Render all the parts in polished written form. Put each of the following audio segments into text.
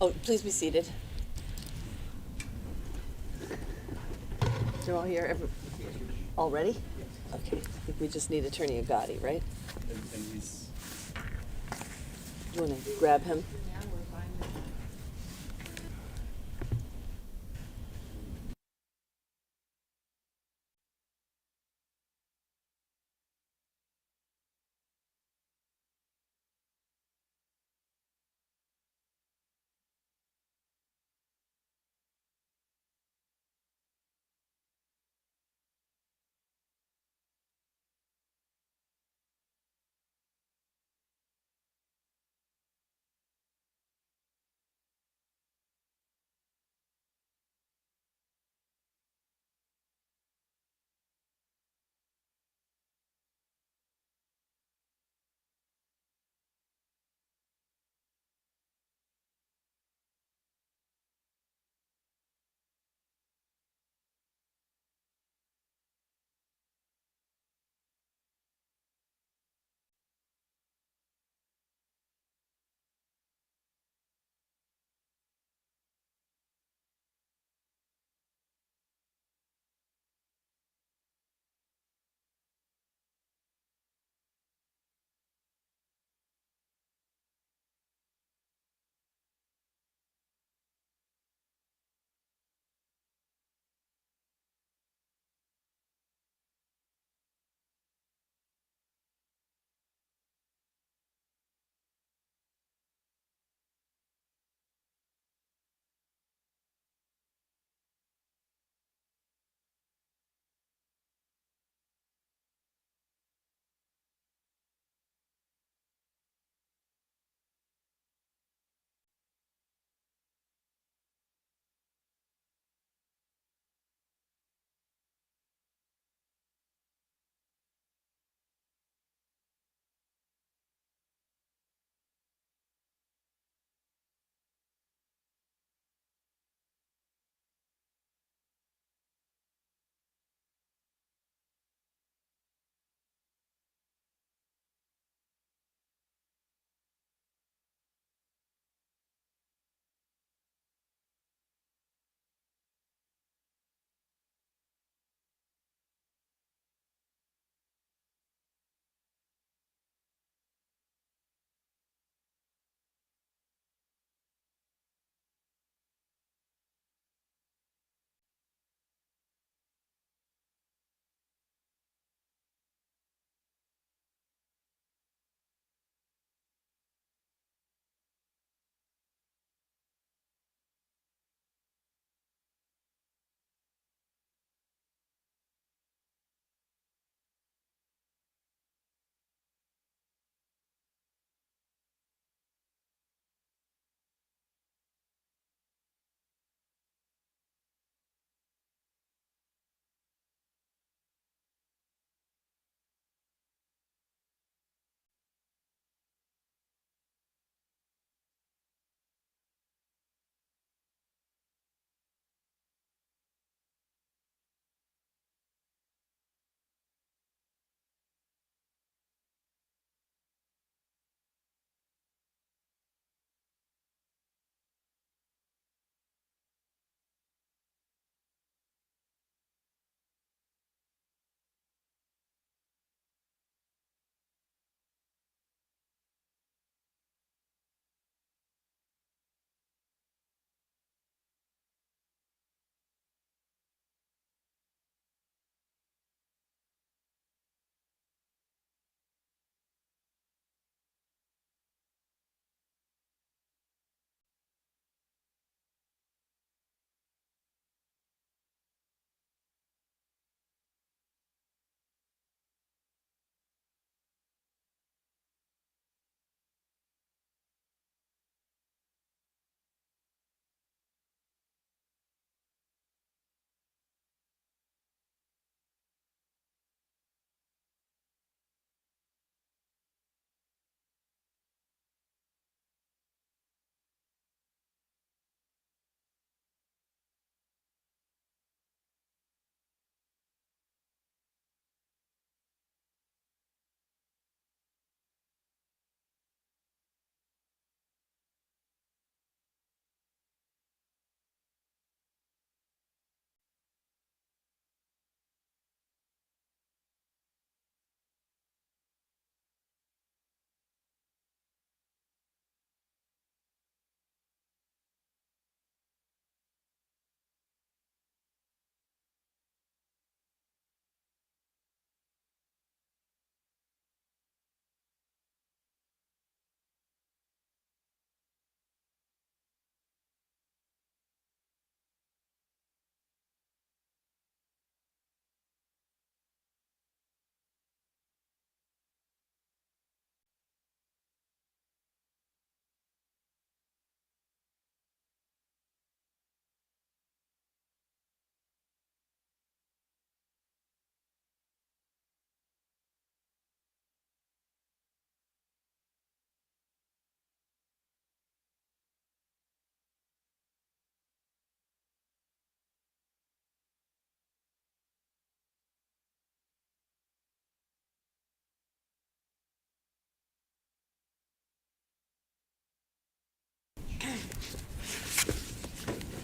Oh, please be seated. They're all here already? Okay, I think we just need Attorney Agati, right? And he's. Do you want to grab him?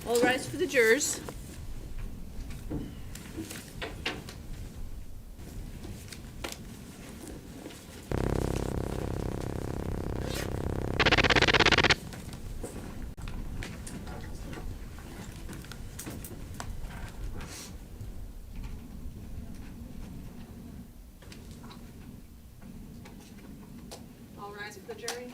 All rise for the jurors. All rise for the jury.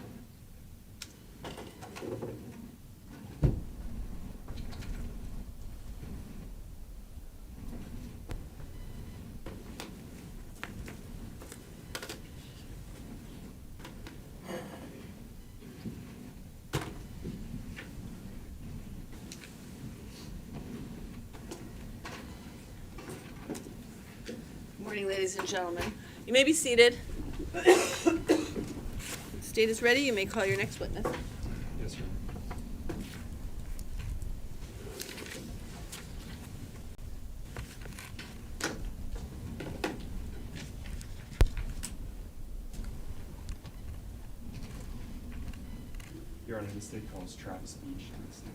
Good morning, ladies and gentlemen. You may be seated. State is ready. You may call your next witness. Yes, sir. Your Honor, the state calls Travis Beach to the stand.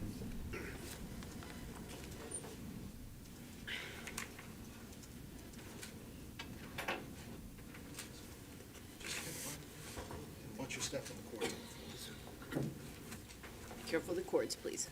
Watch your step on the court. Careful of the cords, please.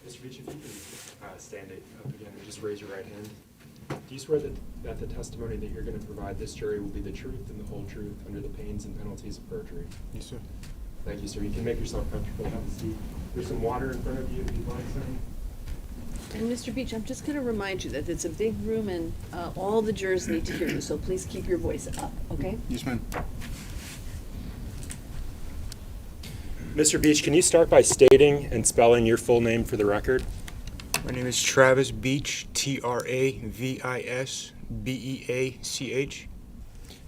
Mr. Beach, if you can stand it up again and just raise your right hand. Do you swear that the testimony that you're going to provide this jury will be the truth and the whole truth under the pains and penalties of perjury? Yes, sir. Thank you, sir. You can make yourself comfortable. Have a seat. There's some water in front of you if you'd like some. And Mr. Beach, I'm just going to remind you that it's a big room and all the jurors need to hear you, so please keep your voice up, okay? Yes, ma'am. Mr. Beach, can you start by stating and spelling your full name for the record? My name is Travis Beach, Travisbeach.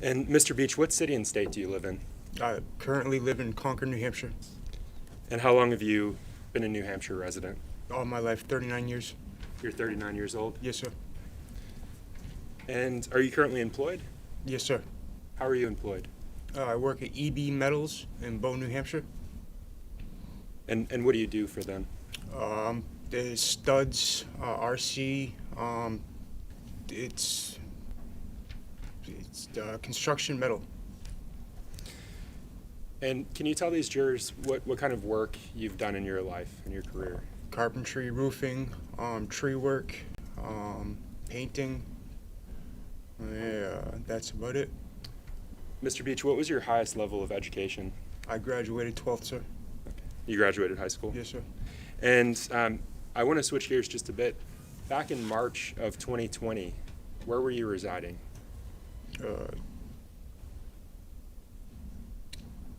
And Mr. Beach, what city and state do you live in? I currently live in Concord, New Hampshire. And how long have you been a New Hampshire resident? All my life, 39 years. You're 39 years old? Yes, sir. And are you currently employed? Yes, sir. How are you employed? I work at EB Metals in Bow, New Hampshire. And what do you do for them? There's studs, RC. It's construction metal. And can you tell these jurors what kind of work you've done in your life, in your career? Carpentry, roofing, tree work, painting. Yeah, that's about it. Mr. Beach, what was your highest level of education? I graduated 12th, sir. You graduated high school? Yes, sir. And I want to switch gears just a bit. Back in March of 2020, where were you residing?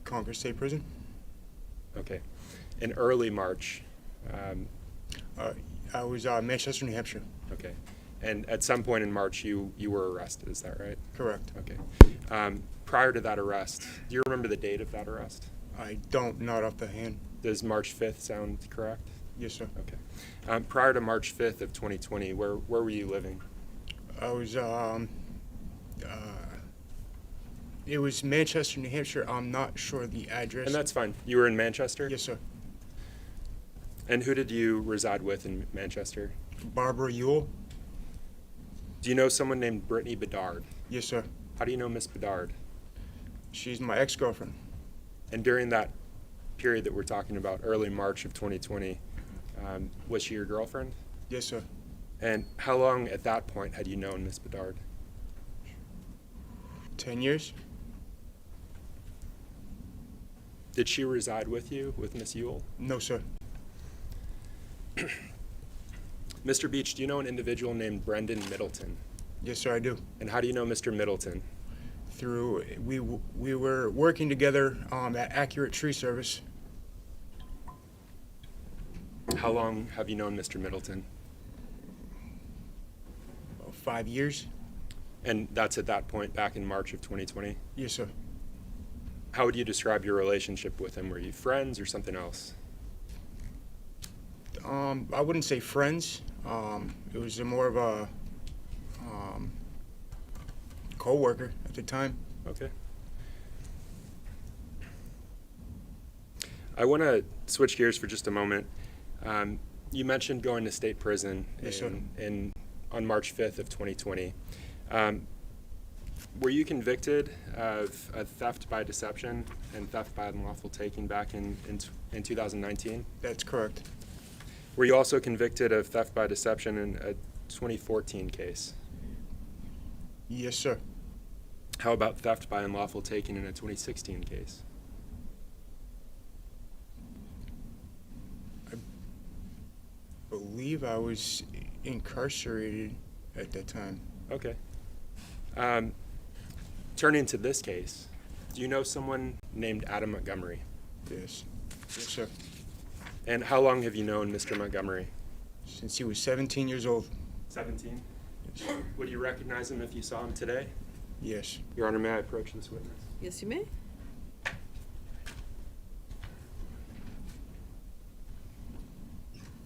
Concord State Prison. Okay. In early March. I was Manchester, New Hampshire. Okay. And at some point in March, you were arrested, is that right? Correct. Okay. Prior to that arrest, do you remember the date of that arrest? I don't, not off the hand. Does March 5th sound correct? Yes, sir. Okay. Prior to March 5th of 2020, where were you living? I was, it was Manchester, New Hampshire. I'm not sure the address. And that's fine. You were in Manchester? Yes, sir. And who did you reside with in Manchester? Barbara Ewell. Do you know someone named Brittany Bedard? Yes, sir. How do you know Miss Bedard? She's my ex-girlfriend. And during that period that we're talking about, early March of 2020, was she your girlfriend? Yes, sir. And how long at that point had you known Miss Bedard? 10 years. Did she reside with you, with Miss Ewell? No, sir. Mr. Beach, do you know an individual named Brendan Middleton? Yes, sir, I do. And how do you know Mr. Middleton? We were working together at Accurate Tree Service. How long have you known Mr. Middleton? About 5 years. And that's at that point back in March of 2020? Yes, sir. How would you describe your relationship with him? Were you friends or something else? I wouldn't say friends. It was more of a co-worker at the time. Okay. I want to switch gears for just a moment. You mentioned going to state prison Yes, sir. on March 5th of 2020. Were you convicted of a theft by deception and theft by unlawful taking back in 2019? That's correct. Were you also convicted of theft by deception in a 2014 case? Yes, sir. How about theft by unlawful taking in a 2016 case? I believe I was incarcerated at that time. Okay. Turning to this case, do you know someone named Adam Montgomery? Yes. Yes, sir. And how long have you known Mr. Montgomery? Since he was 17 years old. 17. Yes. Would you recognize him if you saw him today? Yes. Your Honor, may I approach this witness? Yes, you may.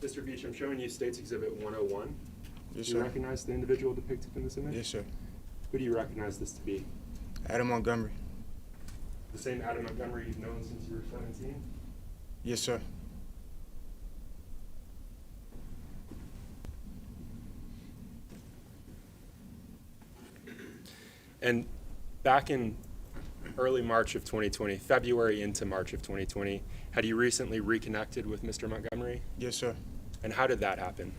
Mr. Beach, I'm showing you State's Exhibit 101. Yes, Do you sir. recognize the individual depicted in this image? Yes, sir. Who do you recognize this to be? Adam Montgomery. The same Adam Montgomery you've known since you were 17? Yes, sir. And back in early March of 2020, February into March of 2020, had you recently reconnected with Mr. Montgomery? Yes, sir. And how did that happen?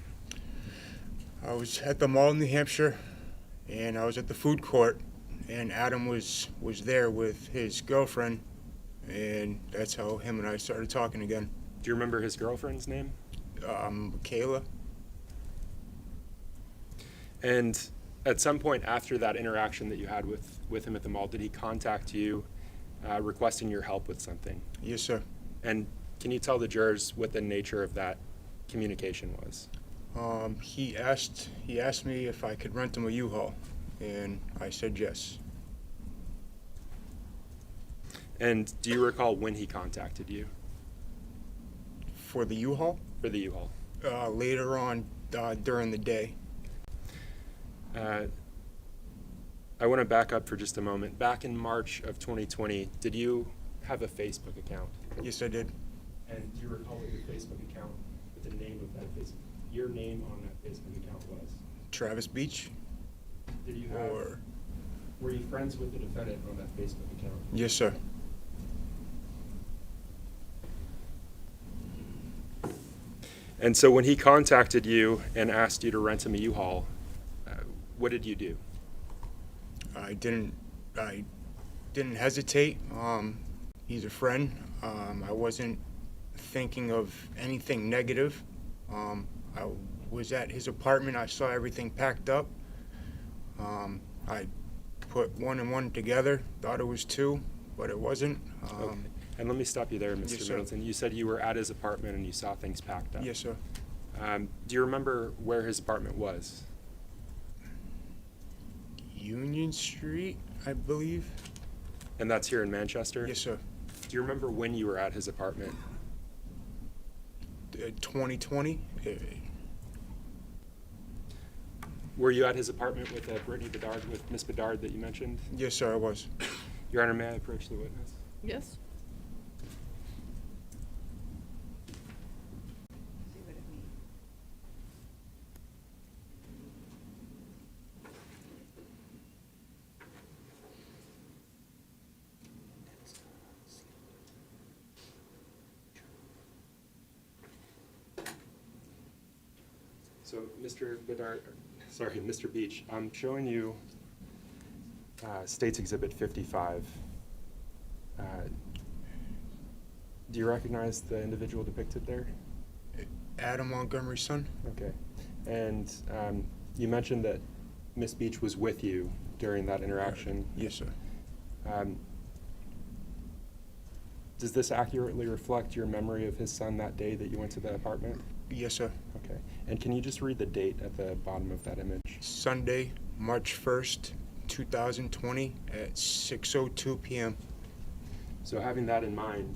I was at the mall in New Hampshire, and I was at the food court, and Adam was there with his girlfriend, and that's how him and I started talking again. Do you remember his girlfriend's name? Kayla. And at some point after that interaction that you had with him at the mall, did he contact you requesting your help with something? Yes, sir. And can you tell the jurors what the nature of that communication was? He asked me if I could rent him a U-Haul, and I said yes. And do you recall when he contacted you For the U-Haul? for the U-Haul? Later on during the day. I want to back up for just a moment. Back in March of 2020, did you have a Facebook account? Yes, I did. And do you recall what your Facebook account, what the name of that your name on that Facebook account was? Travis Beach. Did you have, Or were you friends with the defendant on that Facebook account? yes, sir. And so when he contacted you and asked you to rent him a U-Haul, what did you do? I didn't hesitate. He's a friend. I wasn't thinking of anything negative. I was at his apartment. I saw everything packed up. I put one and one together, thought it was two, but it wasn't. Okay. And let me stop you there, Mr. Yes, sir. Middleton. You said you were at his apartment and you saw things packed up. Yes, sir. Do you remember where his apartment was? Union Street, I believe. And that's here in Manchester? Yes, sir. Do you remember when you were at his apartment? 2020. Were you at his apartment with Brittany Bedard, with Miss Bedard that you mentioned? Yes, sir, I was. Your Honor, may I approach the witness? Yes? So, Mr. Beach, I'm showing you State's Exhibit 55. Do you recognize the individual depicted there? Adam Montgomery's son. Okay. And you mentioned that Miss Beach was with you during that interaction. Yes, sir. Does this accurately reflect your memory of his son that day that you went to the apartment? Yes, sir. Okay. And can you just read the date at the bottom of that image? Sunday, March 1st, 2020 at 6:02 p.m. So having that in mind,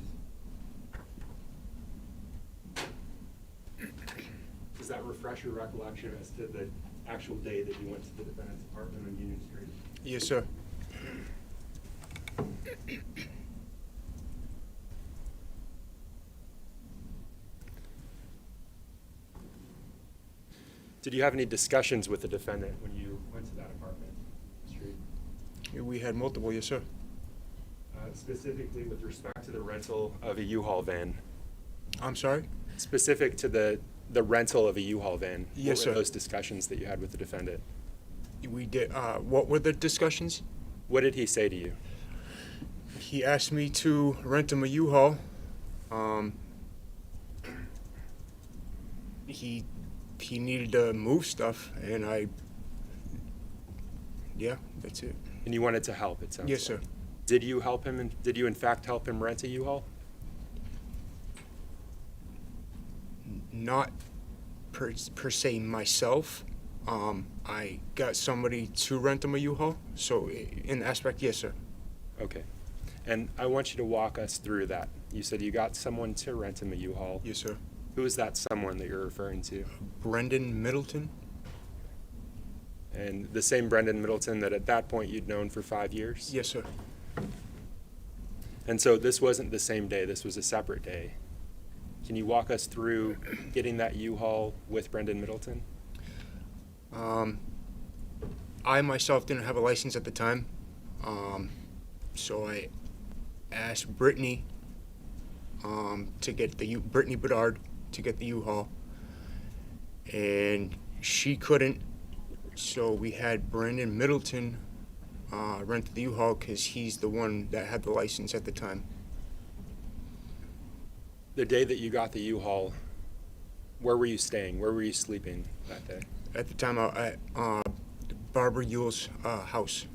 does that refresh your recollection as to the actual day that you went to the defendant's apartment on Union Street? Yes, sir. Did you have any discussions with the defendant when you went to that apartment street? We had multiple, yes, sir. Specifically with respect to the rental of a U-Haul van? I'm sorry? Specific to the rental of a U-Haul van? Yes, what were sir. those discussions that you had with the defendant? We did. What were the discussions? What did he say to you? He asked me to rent him a U-Haul. He needed to move stuff, and yeah, that's it. And you wanted to help, it sounds Yes, like. sir. Did you help him, and did you in fact help him rent a U-Haul? Not per se myself. I got somebody to rent him a U-Haul, so in aspect, yes, sir. Okay. And I want you to walk us through that. You said you got someone to rent him a U-Haul. Yes, sir. Who is that someone that you're referring to? Brendan Middleton. And the same Brendan Middleton that at that point you'd known for 5 years? Yes, sir. And so this wasn't the same day, this was a separate day. Can you walk us through getting that U-Haul with Brendan Middleton? I myself didn't have a license at the time, so I asked Brittany to get Brittany Bedard to get the U-Haul, and she couldn't, so we had Brendan Middleton rent the U-Haul because he's the one that had the license at the time. The day that you got the U-Haul, where were you staying? Where were you sleeping that day? At the time, at Barbara Yule's house.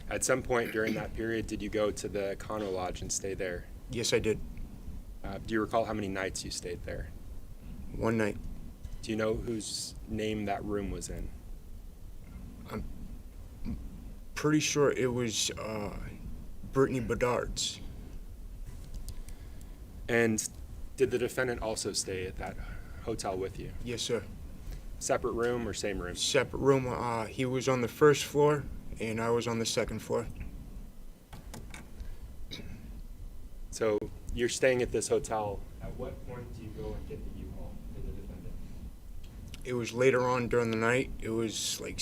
At some point during that period, did you go to the Econo Lodge and stay there? Yes, I did. Do you recall how many nights you stayed there? One night. Do you know whose name that room was in? I'm pretty sure it was Brittany Bedard's. And did the defendant also stay at that hotel with you? Yes, sir. Separate room or same room? Separate room. He was on the first floor, and I was on the second floor. So you're staying at this hotel. At what point do you go and get the U-Haul for the defendant? It was later on during the night. It was like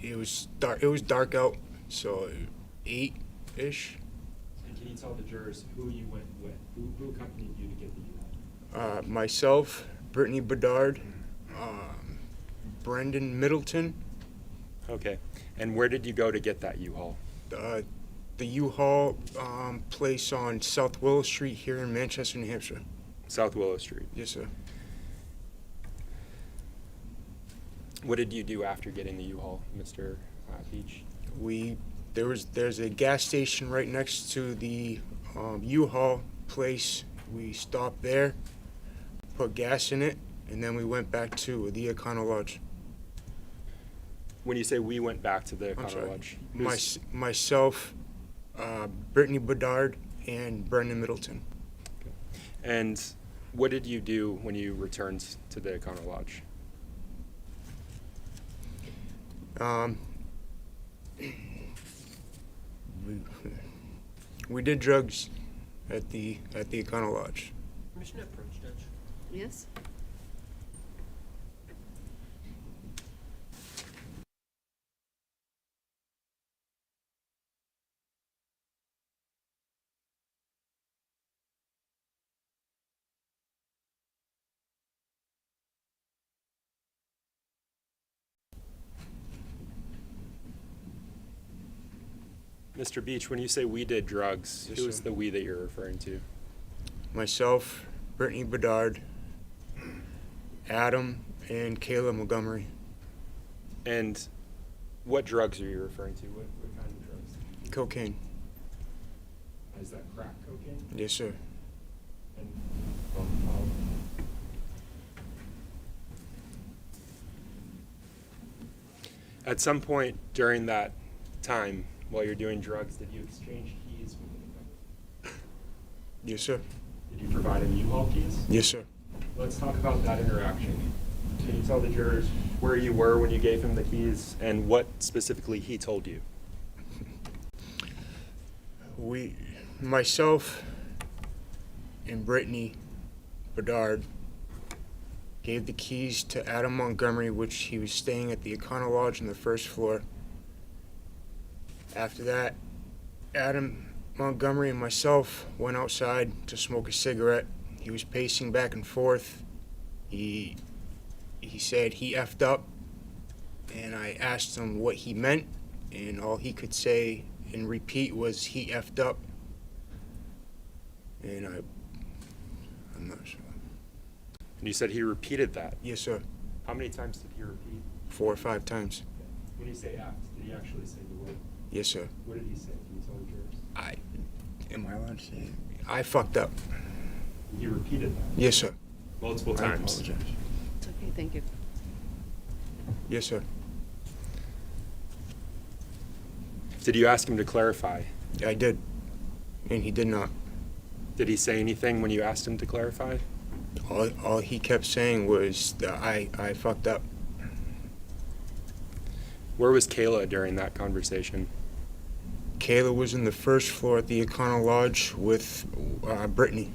it was dark. It was dark out, so 8-ish. And can you tell the jurors who you went with? Who accompanied you to get the U-Haul? Myself, Brittany Bedard, Brendan Middleton. Okay. And where did you go to get that U-Haul? The U-Haul place on South Willow Street here in Manchester, New Hampshire. South Willow Street. Yes, sir. What did you do after getting the U-Haul, Mr. Beach? There's a gas station right next to the U-Haul place. We stopped there, put gas in it, and then we went back to the Econo Lodge. When you say we went back to the I'm Econo sorry. Lodge, Myself, Brittany Bedard, and Brendan Middleton. and what did you do when you returned to the Econo Lodge? We did drugs at the Econo Lodge. Permission to approach, Judge. Yes? Mr. Beach, when you say we did drugs, Yes, who is sir. the we that you're referring to? Myself, Brittany Bedard, Adam, and Kayla Montgomery. And what drugs are you referring to? What kind of drugs? Cocaine. Is that crack cocaine? Yes, sir. And, at some point during that time, while you're doing drugs, did you exchange keys with the defendant? Yes, sir. Did you provide him U-Haul keys? Yes, sir. Let's talk about that interaction. Can you tell the jurors where you were when you gave him the keys and what specifically he told you? Myself and Brittany Bedard gave the keys to Adam Montgomery, which he was staying at the Econo Lodge on the first floor. After that, Adam Montgomery and myself went outside to smoke a cigarette. He was pacing back and forth. He said he effed up, and I asked him what he meant, and all he could say and repeat was he effed up. And I'm not sure. And you said he repeated that. Yes, sir. How many times did he repeat? 4 or 5 times. When you say effed, did he actually say the word? Yes, sir. What did he say? Can you tell the jurors? Am I allowed to say it? I fucked up. He repeated that Yes, sir. multiple I times. apologize. It's okay, thank you. Yes, sir. Did you ask him to clarify? I did. And he did not. Did he say anything when you asked him to clarify? All he kept saying was that I fucked up. Where was Kayla during that conversation? Kayla was in the first floor at the Econo Lodge with Brittany.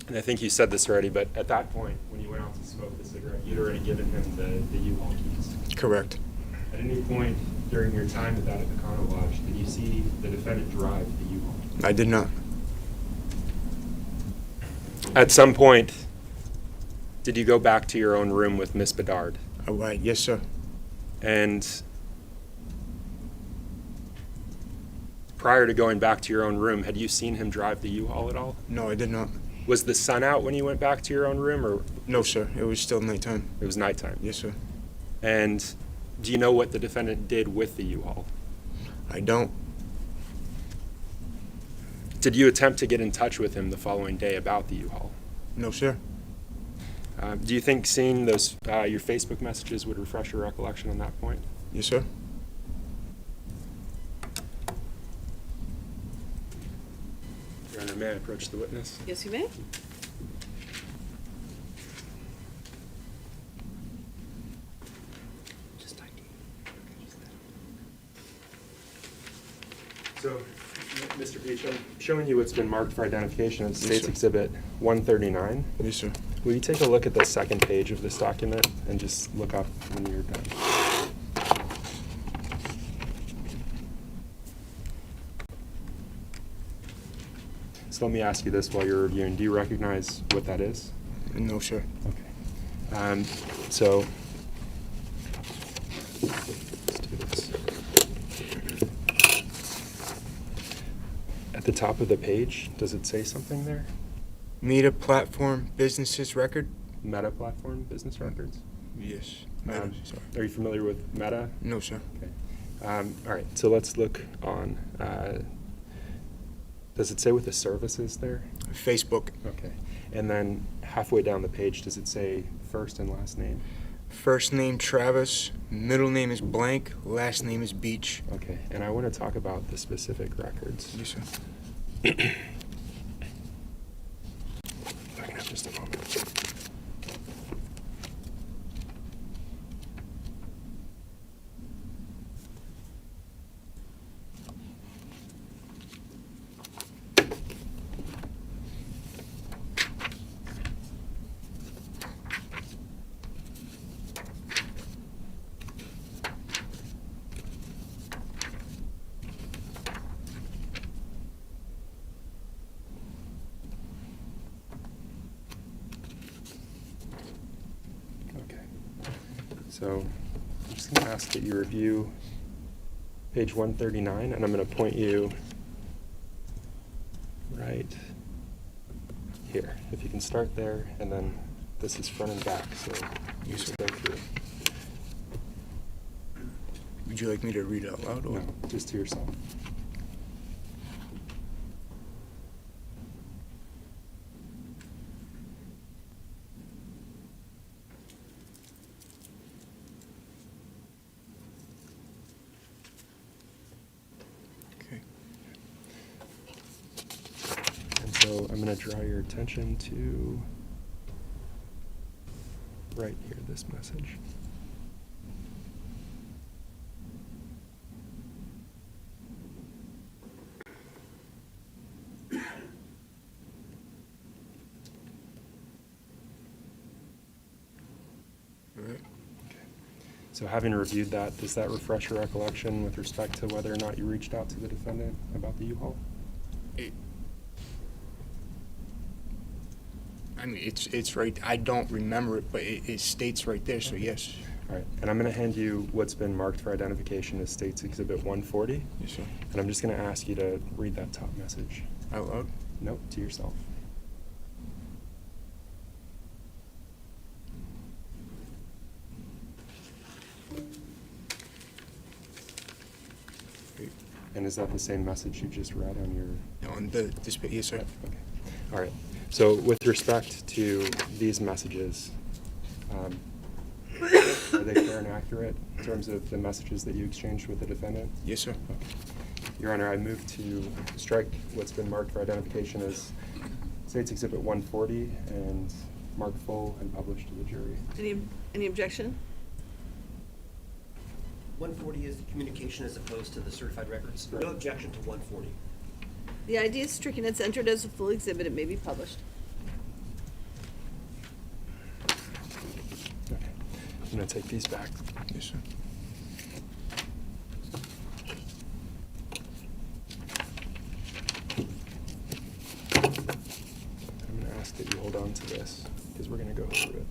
And I think you said this already, but at that point, when you went out to smoke the cigarette, you'd already given him the U-Haul keys. Correct. At any point during your time with that at the Econo Lodge, did you see the defendant drive the U-Haul? I did not. At some point, did you go back to your own room with Miss Bedard? Yes, sir. And prior to going back to your own room, had you seen him drive the U-Haul at all? No, I did not. Was the sun out when you went back to your own room, or No, sir. It was still nighttime. it was nighttime? Yes, sir. And do you know what the defendant did with the U-Haul? I don't. Did you attempt to get in touch with him the following day about the U-Haul? No, sir. Do you think seeing those your Facebook messages would refresh your recollection on that point? Yes, sir. Your Honor, may I approach the witness? Yes, you may. So, Mr. Beach, I'm showing you what's been marked for identification. It's Yes, State's sir. Exhibit 139. Yes, sir. Will you take a look at the second page of this document and just look up when you're done? So let me ask you this while you're reviewing. Do you recognize what that is? No, sir. Okay. So let's do this. At the top of the page, does it say something there? Meta Platform Businesses Record? Meta Platform Business Records? Yes. Meta, sorry. Are you familiar with Meta? No, sir. Okay. All right, so let's look on, does it say what the service is there? Facebook. Okay. And then halfway down the page, does it say first and last name? First name Travis, middle name is blank, last name is Beach. Okay, and I want to talk about the specific records. Yes, sir. If I can have just a moment. So I'm just going to ask that you review page 139, and I'm going to point you right here. If you can start there, and then this is front and back, so you just go through. Would you like me to read it out loud? Or? No, just to yourself. Okay. And so I'm going to draw your attention to right here, this message. All right. So having reviewed that, does that refresh your recollection with respect to whether or not you reached out to the defendant about the U-Haul? I mean, it's right. I don't remember it, but it states right there. So yes. All right, and I'm going to hand you what's been marked for identification as States Exhibit 140. Yes, sir. And I'm just going to ask you to read that top message. Out loud. Nope, to yourself. And is that the same message you just read on your... On the display. Yes, sir. Okay. All right. So with respect to these messages, are they fair and accurate in terms of the messages that you exchanged with the defendant? Yes, sir. Okay. Your Honor, I move to strike what's been marked for identification as States Exhibit 140 and mark full and publish to the jury. Any objection? 140 is the communication as opposed to the certified records. Right. No objection to 140. The ID is stricken. It's entered as a full exhibit. It may be published. Okay. I'm going to take these back. Yes, sir. I'm going to ask that you hold on to this because we're going to go through it.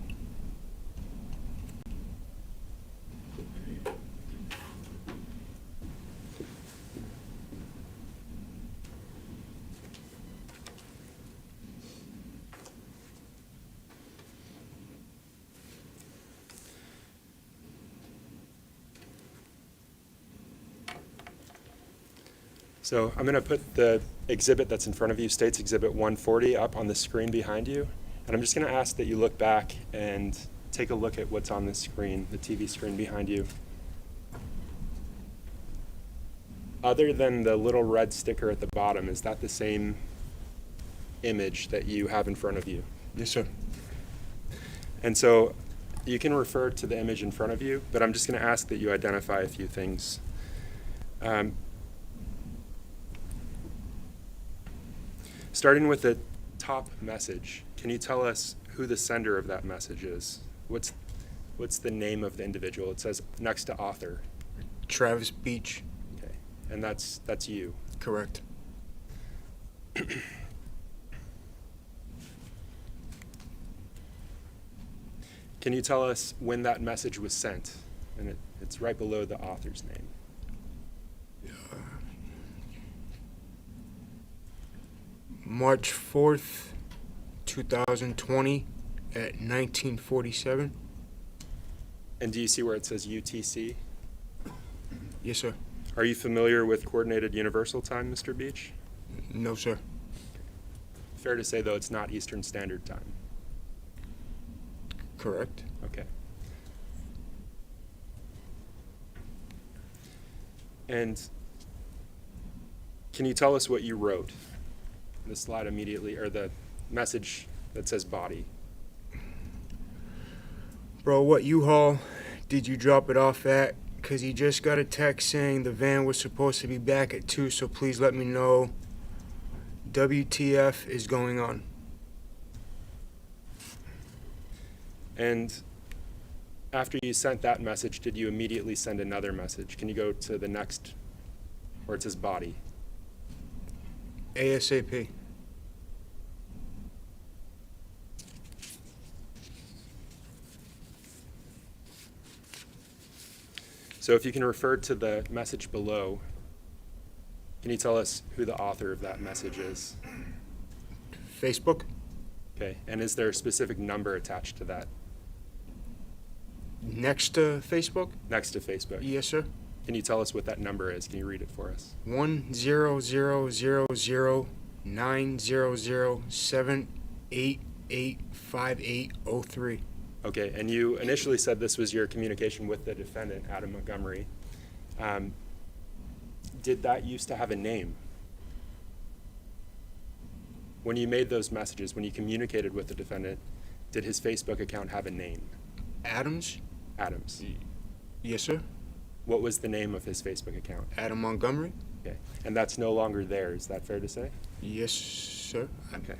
So I'm going to put the exhibit that's in front of you, States Exhibit 140, up on the screen behind you. And I'm just going to ask that you look back and take a look at what's on the screen, the TV screen behind you. Other than the little red sticker at the bottom, is that the same image that you have in front of you? Yes, sir. And so you can refer to the image in front of you, but I'm just going to ask that you identify a few things. Starting with the top message, can you tell us who the sender of that message is? What's the name of the individual? It says next to author. Travis Beach. Okay, and that's you. Correct. Can you tell us when that message was sent? And it's right below the author's name. March 4th, 2020 at 1947. And do you see where it says UTC? Yes, sir. Are you familiar with Coordinated Universal Time, Mr. Beach? No, sir. Fair to say, though, it's not Eastern Standard Time. Correct. Okay. And can you tell us what you wrote? The slide immediately, or the message that says body. Bro, what U-Haul did you drop it off at? Because he just got a text saying the van was supposed to be back at 2, so please let me know. WTF is going on. And after you sent that message, did you immediately send another message? Can you go to the next, where it says body? ASAP. So if you can refer to the message below, can you tell us who the author of that message is? Facebook? Okay, and is there a specific number attached to that? Next to Facebook? Next to Facebook? Yes, sir. Can you tell us what that number is? Can you read it for us? 1000907885803. Okay, and you initially said this was your communication with the defendant, Adam Montgomery. Did that used to have a name? When you made those messages, when you communicated with the defendant, did his Facebook account have a name? Adams? Adams. Yes, sir. What was the name of his Facebook account? Adam Montgomery? Okay, and that's no longer there, is that fair to say? Yes, sir. Okay.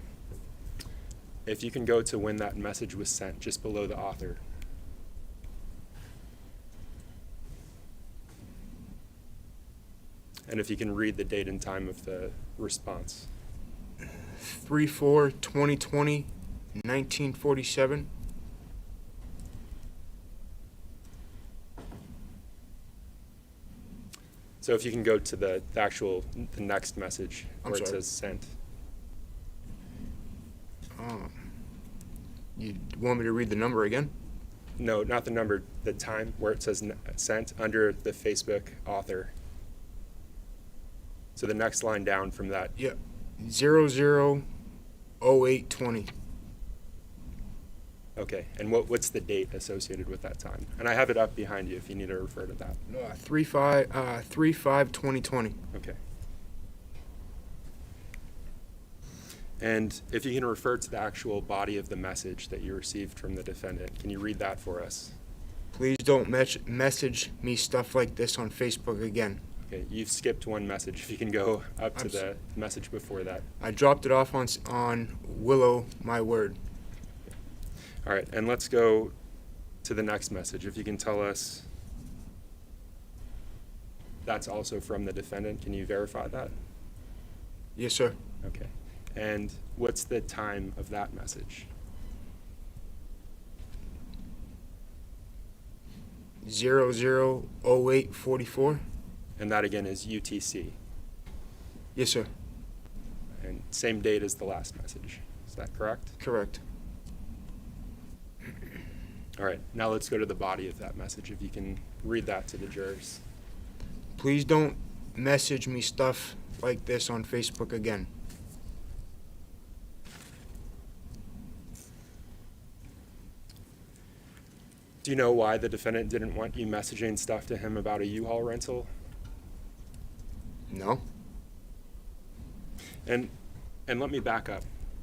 If you can go to when that message was sent, just below the author. And if you can read the date and time of the response. 3/4/2020, 1947. So if you can go to the next message I'm where it sorry. says sent. You want me to read the number again? No, not the number, the time where it says sent under the Facebook author. So the next line down from that. Yeah. 000820. Okay, and what's the date associated with that time? And I have it up behind you if you need to refer to that. 3/5/2020. Okay. And if you can refer to the actual body of the message that you received from the defendant, can you read that for us? Please don't message me stuff like this on Facebook again. Okay, you've skipped one message. If you can go up to the message before that. I dropped it off on Willow, my word. All right, and let's go to the next message. If you can tell us that's also from the defendant, can you verify that? Yes, sir. Okay. And what's the time of that message? 000844. And that again is UTC. Yes, sir. And same date as the last message. Is that correct? Correct. All right, now let's go to the body of that message. If you can read that to the jurors. Please don't message me stuff like this on Facebook again. Do you know why the defendant didn't want you messaging stuff to him about a U-Haul rental? No. And let me back up.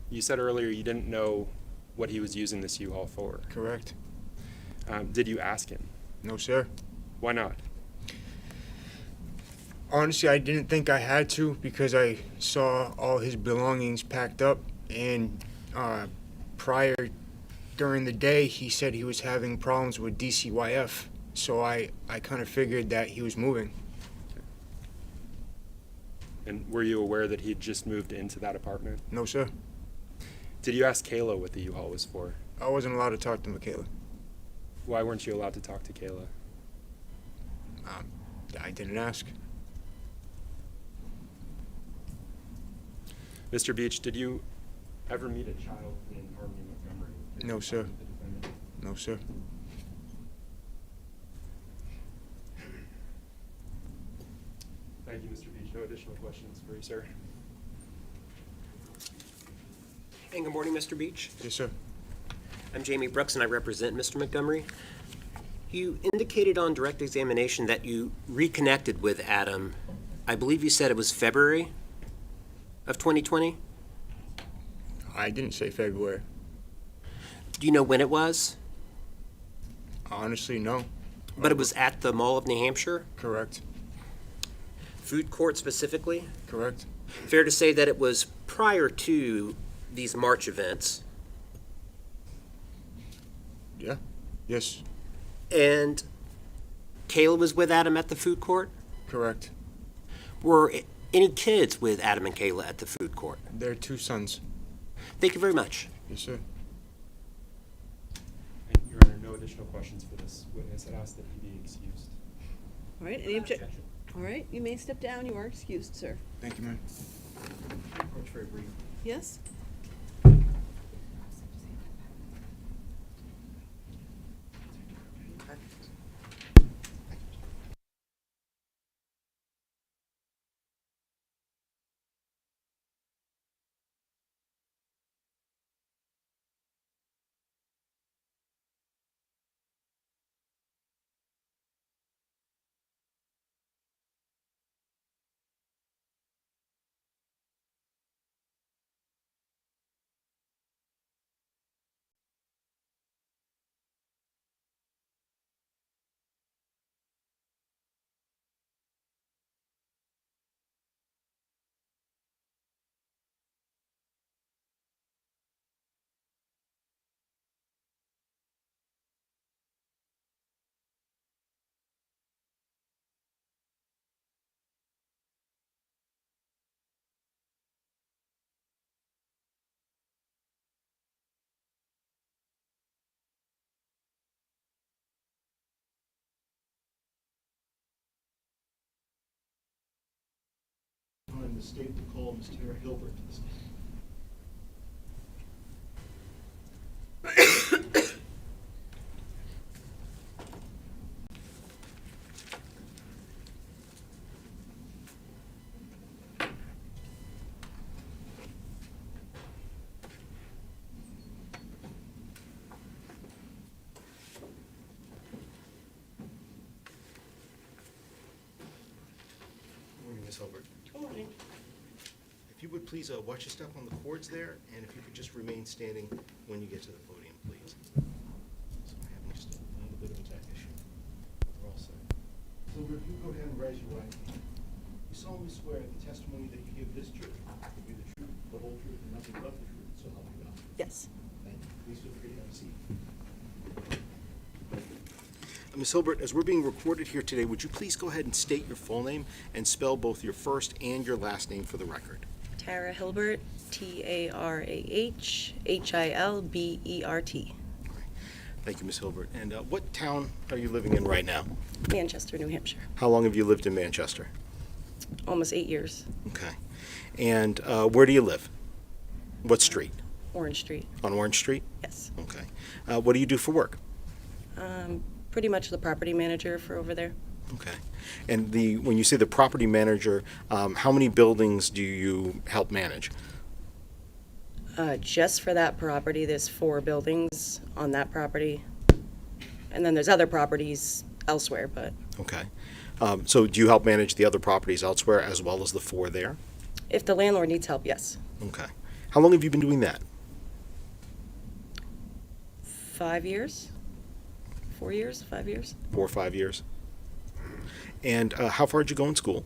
You said earlier you didn't know what he was using this U-Haul for. Correct. Did you ask him? No, sir. Why not? Honestly, I didn't think I had to because I saw all his belongings packed up, and during the day, he said he was having problems with DCYF, so I kind of figured that he was moving. And were you aware that he'd just moved into that apartment? No, sir. Did you ask Kayla what the U-Haul was for? I wasn't allowed to talk to Michaela. Why weren't you allowed to talk to Kayla? I didn't ask. Mr. Beach, did you ever meet a child named Harvey Montgomery? No, sir. The defendant? No, sir. Thank you, Mr. Beach. No additional questions for you, sir. And good morning, Mr. Beach. Yes, sir. I'm Jamie Brooks, and I represent Mr. Montgomery. You indicated on direct examination that you reconnected with Adam. I believe you said it was February of 2020? I didn't say February. Do you know when it was? Honestly, no. But it was at the Mall of New Hampshire? Correct. Food court specifically? Correct. Fair to say that it was prior to these March events. Yeah. Yes. And Kayla was with Adam at the food court? Correct. Were any kids with Adam and Kayla at the food court? They're two sons. Thank you very much. Yes, sir. And Your Honor, no additional questions for this witness. I'd ask that he be excused. All right, any all right, you may step down. You are excused, sir. Thank you, ma'am. Coach, very brief. Yes? the state, Nicole, and Ms. Tarah Hilbert to the stand. Morning, Ms. Hilbert. Good morning. If you would please watch your step on the cords there, and if you could just remain standing when you get to the podium, please. So I'm having just a little bit of a tech issue. We're all set. Silver, if you go ahead and raise your right hand. You solemnly swear the testimony that you give this jury will be the truth, the whole truth, and nothing but the truth, so help you God. Yes. Thank you. Please feel free to have a seat. Ms. Hilbert, as we're being recorded here today, would you please go ahead and state your full name and spell both your first and your last name for the record? Tarah Hilbert, Tarah Hilbert. Thank you, Ms. Hilbert. And what town are you living in right now? Manchester, New Hampshire. How long have you lived in Manchester? Almost 8 years. Okay. And where do you live? What street? Orange Street. On Orange Street? Yes. Okay. What do you do for work? Pretty much the property manager for over there. Okay. And when you say the property manager, how many buildings do you help manage? Just for that property, there's 4 buildings on that property. And then there's other properties elsewhere, but Okay. So do you help manage the other properties elsewhere as well as the 4 there? if the landlord needs help, yes. Okay. How long have you been doing that? 5 years? 4 years? 5 years? 4 or 5 years? And how far did you go in school?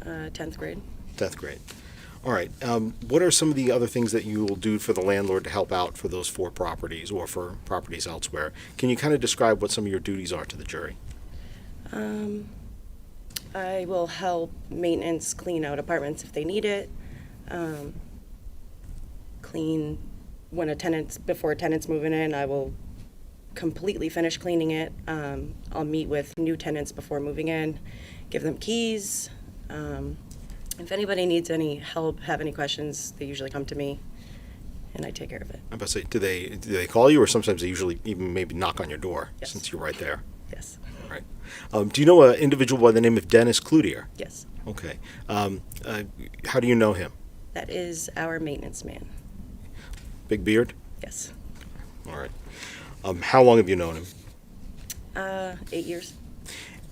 10th grade. 10th grade. All right. What are some of the other things that you will do for the landlord to help out for those 4 properties or for properties elsewhere? Can you kind of describe what some of your duties are to the jury? I will help maintenance clean out apartments if they need it. Clean when before a tenant's moving in, I will completely finish cleaning it. I'll meet with new tenants before moving in, give them keys. If anybody needs any help, have any questions, they usually come to me, and I take care of it. I'm about to say, do they call you, or sometimes they usually even maybe knock on your door Yes. since you're right there? Yes. All right. Do you know an individual by the name of Dennis Cloutier? Yes. Okay. How do you know him? That is our maintenance man. Big beard? Yes. All right. How long have you known him? 8 years.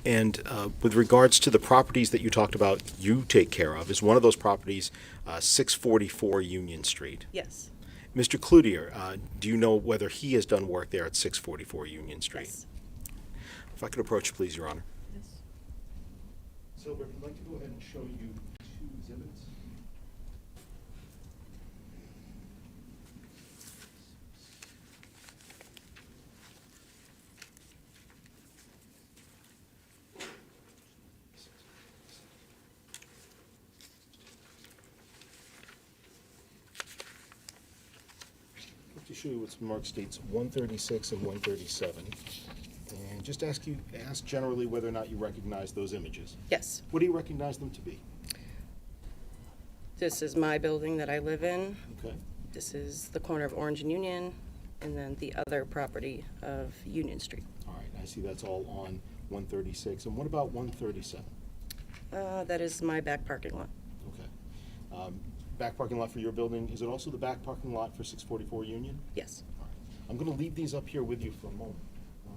And with regards to the properties that you talked about you take care of, is one of those properties 644 Union Street? Yes. Mr. Cloutier, do you know whether he has done work there at 644 Union Street? Yes. If I could approach, please, Your Honor. Yes. Silver, if you'd like to go ahead and show you 2 exhibits. To show you what's marked states 136 and 137, and just ask generally whether or not you recognize those images. Yes. What do you recognize them to be? This is my building that I live in. Okay. This is the corner of Orange and Union, and then the other property of Union Street. All right. I see that's all on 136. And what about 137? That is my back parking lot. Okay. Back parking lot for your building. Is it also the back parking lot for 644 Union? Yes. All right. I'm going to leave these up here with you for a moment,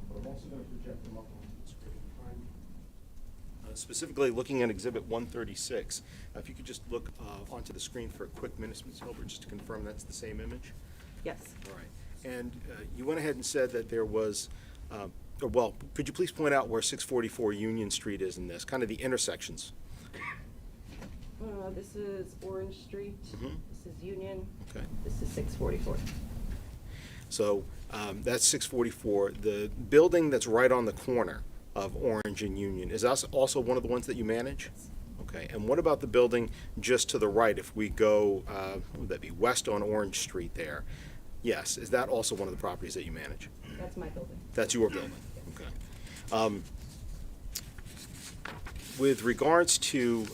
but I'm also going to project them up onto the screen. Specifically looking at Exhibit 136, if you could just look onto the screen for a quick minute, Ms. Hilbert, just to confirm that's the same image. Yes. All right. And you went ahead and said that there was, well, could you please point out where 644 Union Street is in this, kind of the intersections? This is Orange Street. Mhm. This is Union. Okay. This is 644. So that's 644. The building that's right on the corner of Orange and Union, is that also one of the ones that you manage? Okay. And what about the building just to the right? If we go, would that be west on Orange Street there? Yes. Is that also one of the properties that you manage? That's my building. That's your building? Okay. With regards to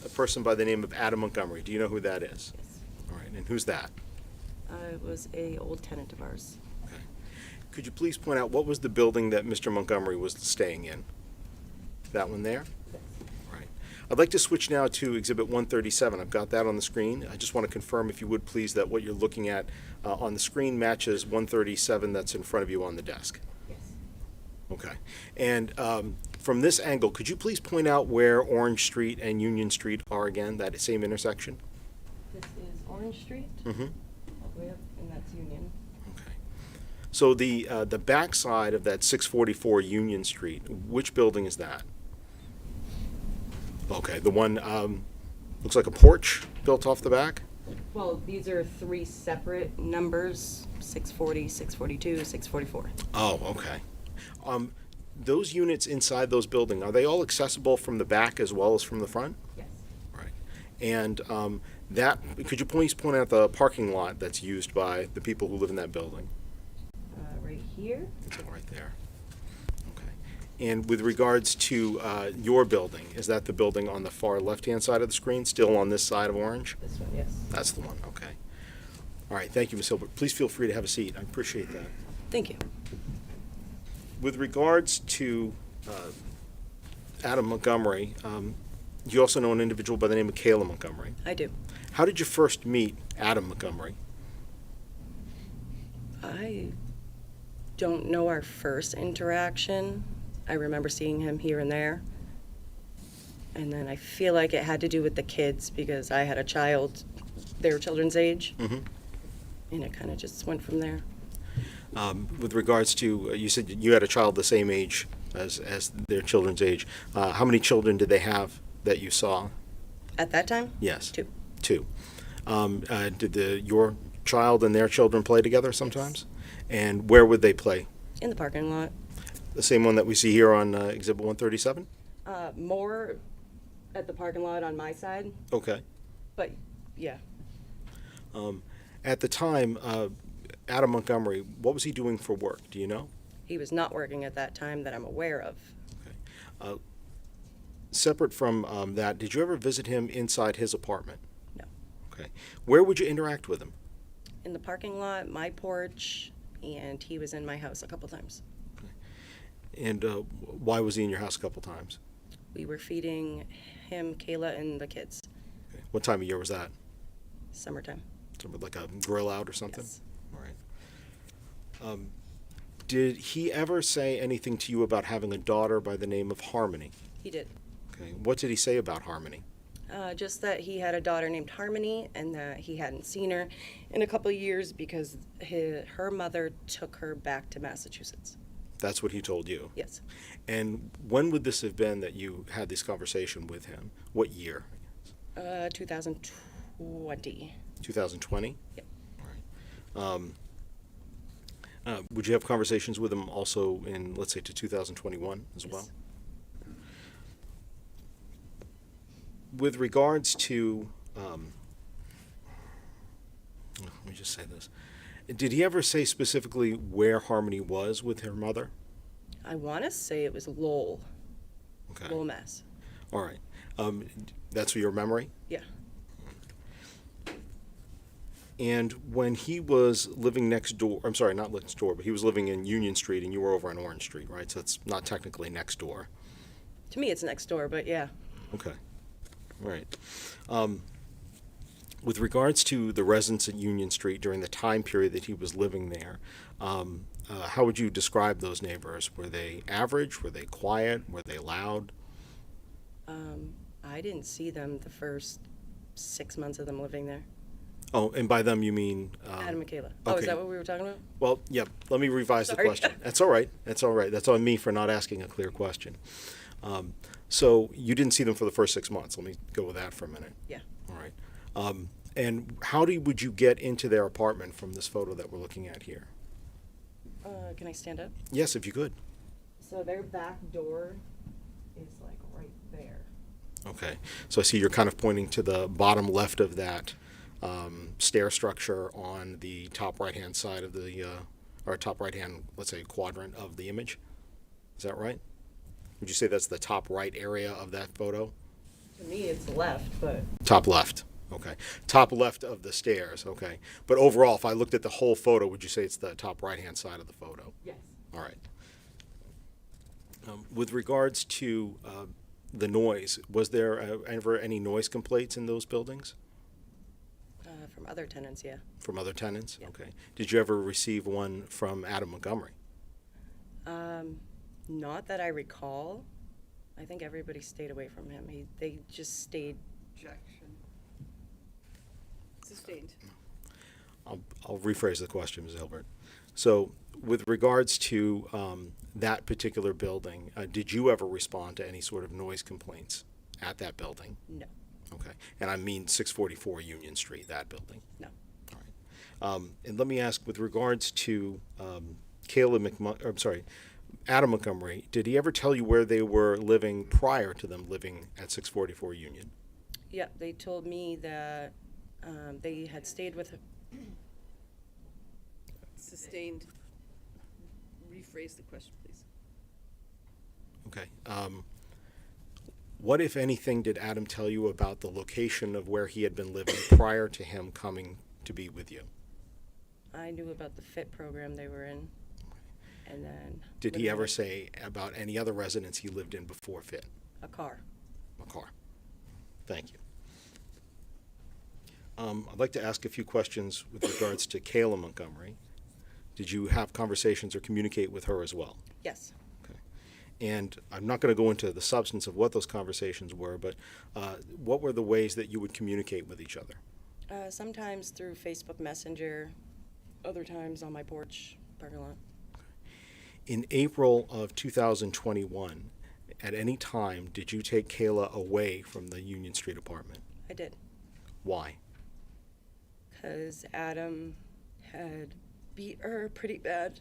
a person by the name of Adam Montgomery. Do you know who that is? Yes. All right, and who's that? It was a old tenant of ours. Okay. Could you please point out what was the building that Mr. Montgomery was staying in? That one there? Right. I'd like to switch now to Exhibit 137. I've got that on the screen. I just want to confirm, if you would please, that what you're looking at on the screen matches 137 that's in front of you on the desk. Yes. Okay. And from this angle, could you please point out where Orange Street and Union Street are again, that same intersection? This is Orange Street, Mm-hmm. all the way up, and that's Union. Okay. So the back side of that 644 Union Street, which building is that? Okay, the one looks like a porch built off the back? Well, these are three separate numbers, 640, 642, 644. Oh, okay. Those units inside those buildings, are they all accessible from the back as well as from the front? Yes. Right. And could you please point out the parking lot that's used by the people who live in that building? Right here? Right there. Okay. And with regards to your building, is that the building on the far left-hand side of the screen, still on this side of Orange? This one, yes. That's the one, okay. All right, thank you, Ms. Hilbert. Please feel free to have a seat. I appreciate that. Thank you. With regards to Adam Montgomery, you also know an individual by the name of Kayla Montgomery. I do. How did you first meet Adam Montgomery? I don't know our first interaction. I remember seeing him here and there. And then I feel like it had to do with the kids because I had a child, their children's age. Mm-hmm. And it kind of just went from there. With regards to, you said you had a child the same age as their children's age. How many children did they have that you saw? At that time? Yes. Two. Two. Did your child and their children play together sometimes? And where would they play? In the parking lot. The same one that we see here on Exhibit 137? More at the parking lot on my side, Okay. but yeah. At the time, Adam Montgomery, what was he doing for work? Do you know? He was not working at that time that I'm aware of. Separate from that, did you ever visit him inside his apartment? No. Okay. Where would you interact with him? In the parking lot, my porch, and he was in my house a couple times. And why was he in your house a couple times? We were feeding him, Kayla, and the kids. Okay. What time of year was that? Summertime. Something like a grill out or something? Yes. All right. Did he ever say anything to you about having a daughter by the name of Harmony? He did. Okay. What did he say about Harmony? Just that he had a daughter named Harmony and that he hadn't seen her in a couple of years because her mother took her back to Massachusetts. That's what he told you? Yes. And when would this have been that you had this conversation with him? What year? 2020. 2020? Yep. All right. Would you have conversations with him also in, let's say, to 2021 as Yes. well? With regards to, let me just say this. Did he ever say specifically where Harmony was with her mother? I want to say it was Lowell. Okay. Lowell, Mass. All right. That's your memory? Yeah. And when he was living next door, I'm sorry, not next door, but he was living in Union Street and you were over on Orange Street, right? So it's not technically next door. To me, it's next door, but yeah. Okay. All right. With regards to the residents at Union Street during the time period that he was living there, how would you describe those neighbors? Were they average? Were they quiet? Were they loud? I didn't see them the first 6 months of them living there. Oh, and by them you mean? Adam and Kayla. Oh, okay. is that what we were talking about? Well, yeah, let me revise the Sorry. question. That's all right. That's all right. That's on me for not asking a clear question. So you didn't see them for the first 6 months. Let me go with that for a minute. Yeah. All right. And how would you get into their apartment from this photo that we're looking at here? Can I stand up? Yes, if you could. So their back door is like right there. Okay. So I see you're kind of pointing to the bottom left of that stair structure on the top right-hand side of the, or top right-hand, let's say, quadrant of the image. Is that right? Would you say that's the top right area of that photo? To me, it's left, but Top left, okay. Top left of the stairs, okay. But overall, if I looked at the whole photo, would you say it's the top right-hand side of the photo? yes. All right. With regards to the noise, was there ever any noise complaints in those buildings From other tenants, yeah. from other tenants? Yeah. Okay. Did you ever receive one from Adam Montgomery? Not that I recall. I think everybody stayed away from him. They just stayed. Objection. Sustained. I'll rephrase the question, Ms. Hilbert. So with regards to that particular building, did you ever respond to any sort of noise complaints at that building? No, Okay. And I mean 644 Union Street, that building. no. All right. And let me ask, with regards to Adam Montgomery, did he ever tell you where they were living prior to them living at 644 Union? Yeah, they told me that they had stayed with Sustained. Rephrase the question, please. Okay. What, if anything, did Adam tell you about the location of where he had been living prior to him coming to be with you? I knew about the FIT program they were in, and then. Did he living ever with say about any other residence he lived in before FIT? a car? A car. Thank you. I'd like to ask a few questions with regards to Kayla Montgomery. Did you have conversations or communicate with her as well? Yes. Okay. And I'm not going to go into the substance of what those conversations were, but what were the ways that you would communicate with each other? Sometimes through Facebook Messenger, other times on my porch, parking lot. In April of 2021, at any time, did you take Kayla away from the Union Street apartment? I did, Why? because Adam had beat her pretty bad.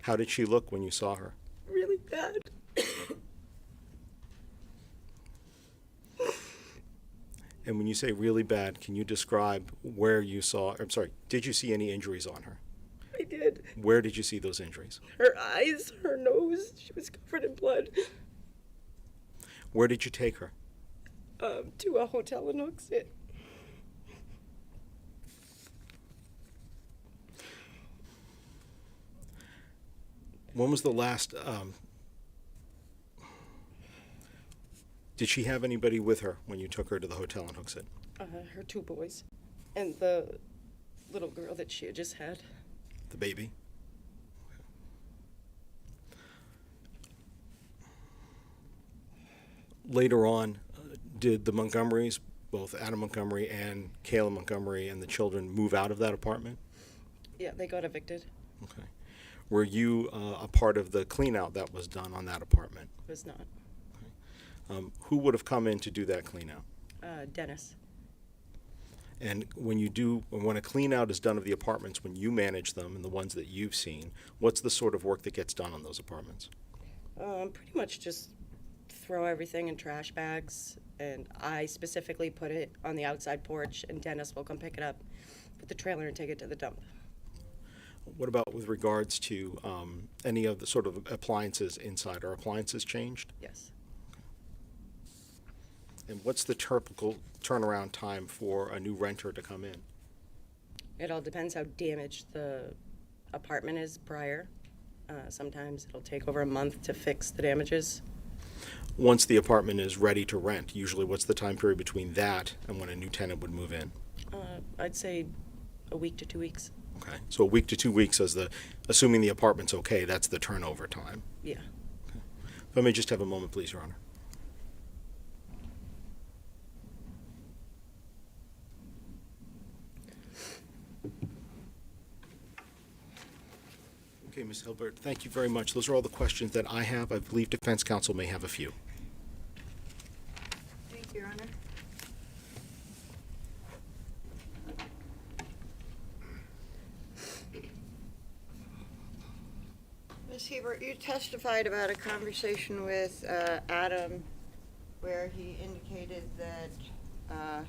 How did she look when you saw her? Really bad. And when you say really bad, can you describe where you saw, I'm sorry, did you see any injuries on her? I did. Where did you see those injuries? Her eyes, her nose, she was covered in blood. Where did you take her? To a hotel in Hooksett. When was the last, did she have anybody with her when you took her to the hotel in Hooksett? Her two boys, and the little girl that she had just had. The baby? Later on, did the Montgomerys, both Adam Montgomery and Kayla Montgomery and the children, move out of that apartment? Yeah, they got evicted. Okay. Were you a part of the clean out that was done on that apartment? Was not. Who would have come in to do that clean out? Dennis. And when a clean out is done of the apartments, when you manage them and the ones that you've seen, what's the sort of work that gets done on those apartments? Pretty much just throw everything in trash bags, and I specifically put it on the outside porch, and Dennis will come pick it up, put the trailer, and take it to the dump. What about with regards to any of the sort of appliances inside? Are appliances changed? Yes. And what's the typical turnaround time for a new renter to come in? It all depends how damaged the apartment is prior. Sometimes it'll take over a month to fix the damages. Once the apartment is ready to rent, usually what's the time period between that and when a new tenant would move in? I'd say a week to 2 weeks. Okay, so a week to 2 weeks assuming the apartment's okay, that's the turnover time. Yeah. If I may just have a moment, please, Your Honor. Okay, Ms. Hilbert, thank you very much. Those are all the questions that I have. I believe defense counsel may have a few. Thank you, Your Honor. Ms. Hebert, you testified about a conversation with Adam where he indicated that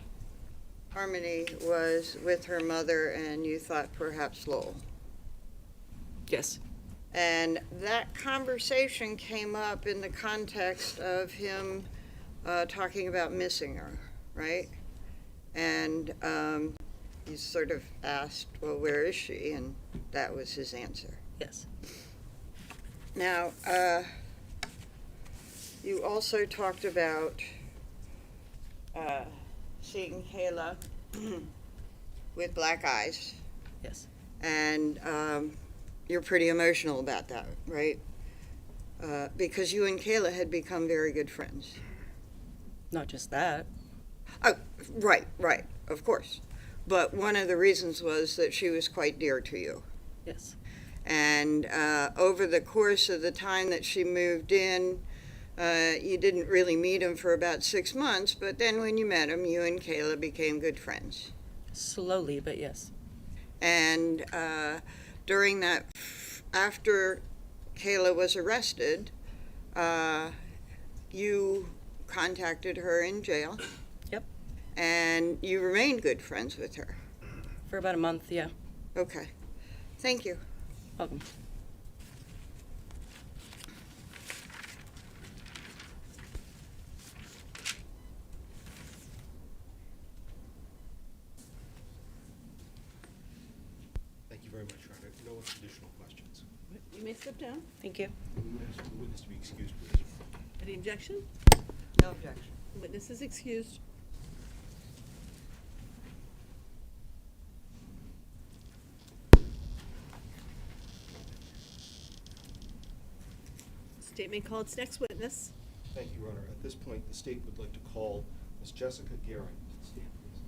Harmony was with her mother and you thought perhaps Lowell. Yes. And that conversation came up in the context of him talking about missing her, right? And he sort of asked, well, where is she? And that was his answer. Yes. Now, you also talked about seeing Kayla with black eyes, Yes. and you're pretty emotional about that, right? Because you and Kayla had become very good friends. Not just that. Oh, right, of course. But one of the reasons was that she was quite dear to you. Yes. And over the course of the time that she moved in, you didn't really meet him for about 6 months, but then when you met him, you and Kayla became good friends. Slowly, but yes. And during that, after Kayla was arrested, you contacted her in jail. Yep. And you remained good friends with her. For about a month, yeah. Okay. Thank you. Welcome. Thank you very much, Your Honor. No additional questions. You may step down. Thank you. The witness to be excused, please. Any objection? No objection. The witness is excused. State may call its next witness. Thank you, Your Honor. At this point, the state would like to call Ms. Jessica Guerin. Stand, please.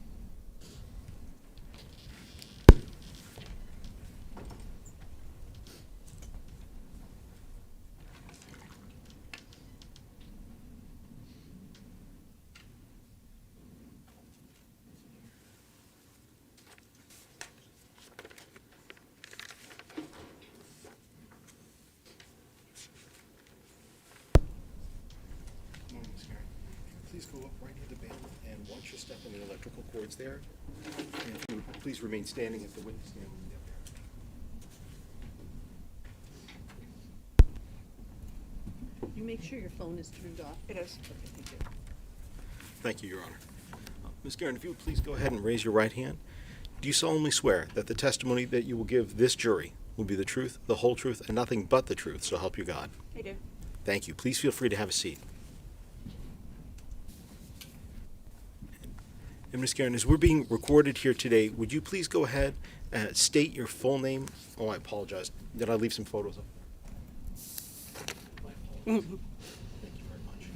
Good morning, Ms. Guerin. Please go up right near the band, and once you step on the electrical cords there, and if you would please remain standing at the witness stand when you get there. You make sure your phone is turned off. It is. Okay, thank you. Thank you, Your Honor. Ms. Guerin, if you would please go ahead and raise your right hand. Do you solemnly swear that the testimony that you will give this jury will be the truth, the whole truth, and nothing but the truth, so help you God? I do. Thank you. Please feel free to have a seat. And Ms. Guerin, as we're being recorded here today, would you please go ahead and state your full name? Oh, I apologize. Did I leave some photos up? Thank you very much.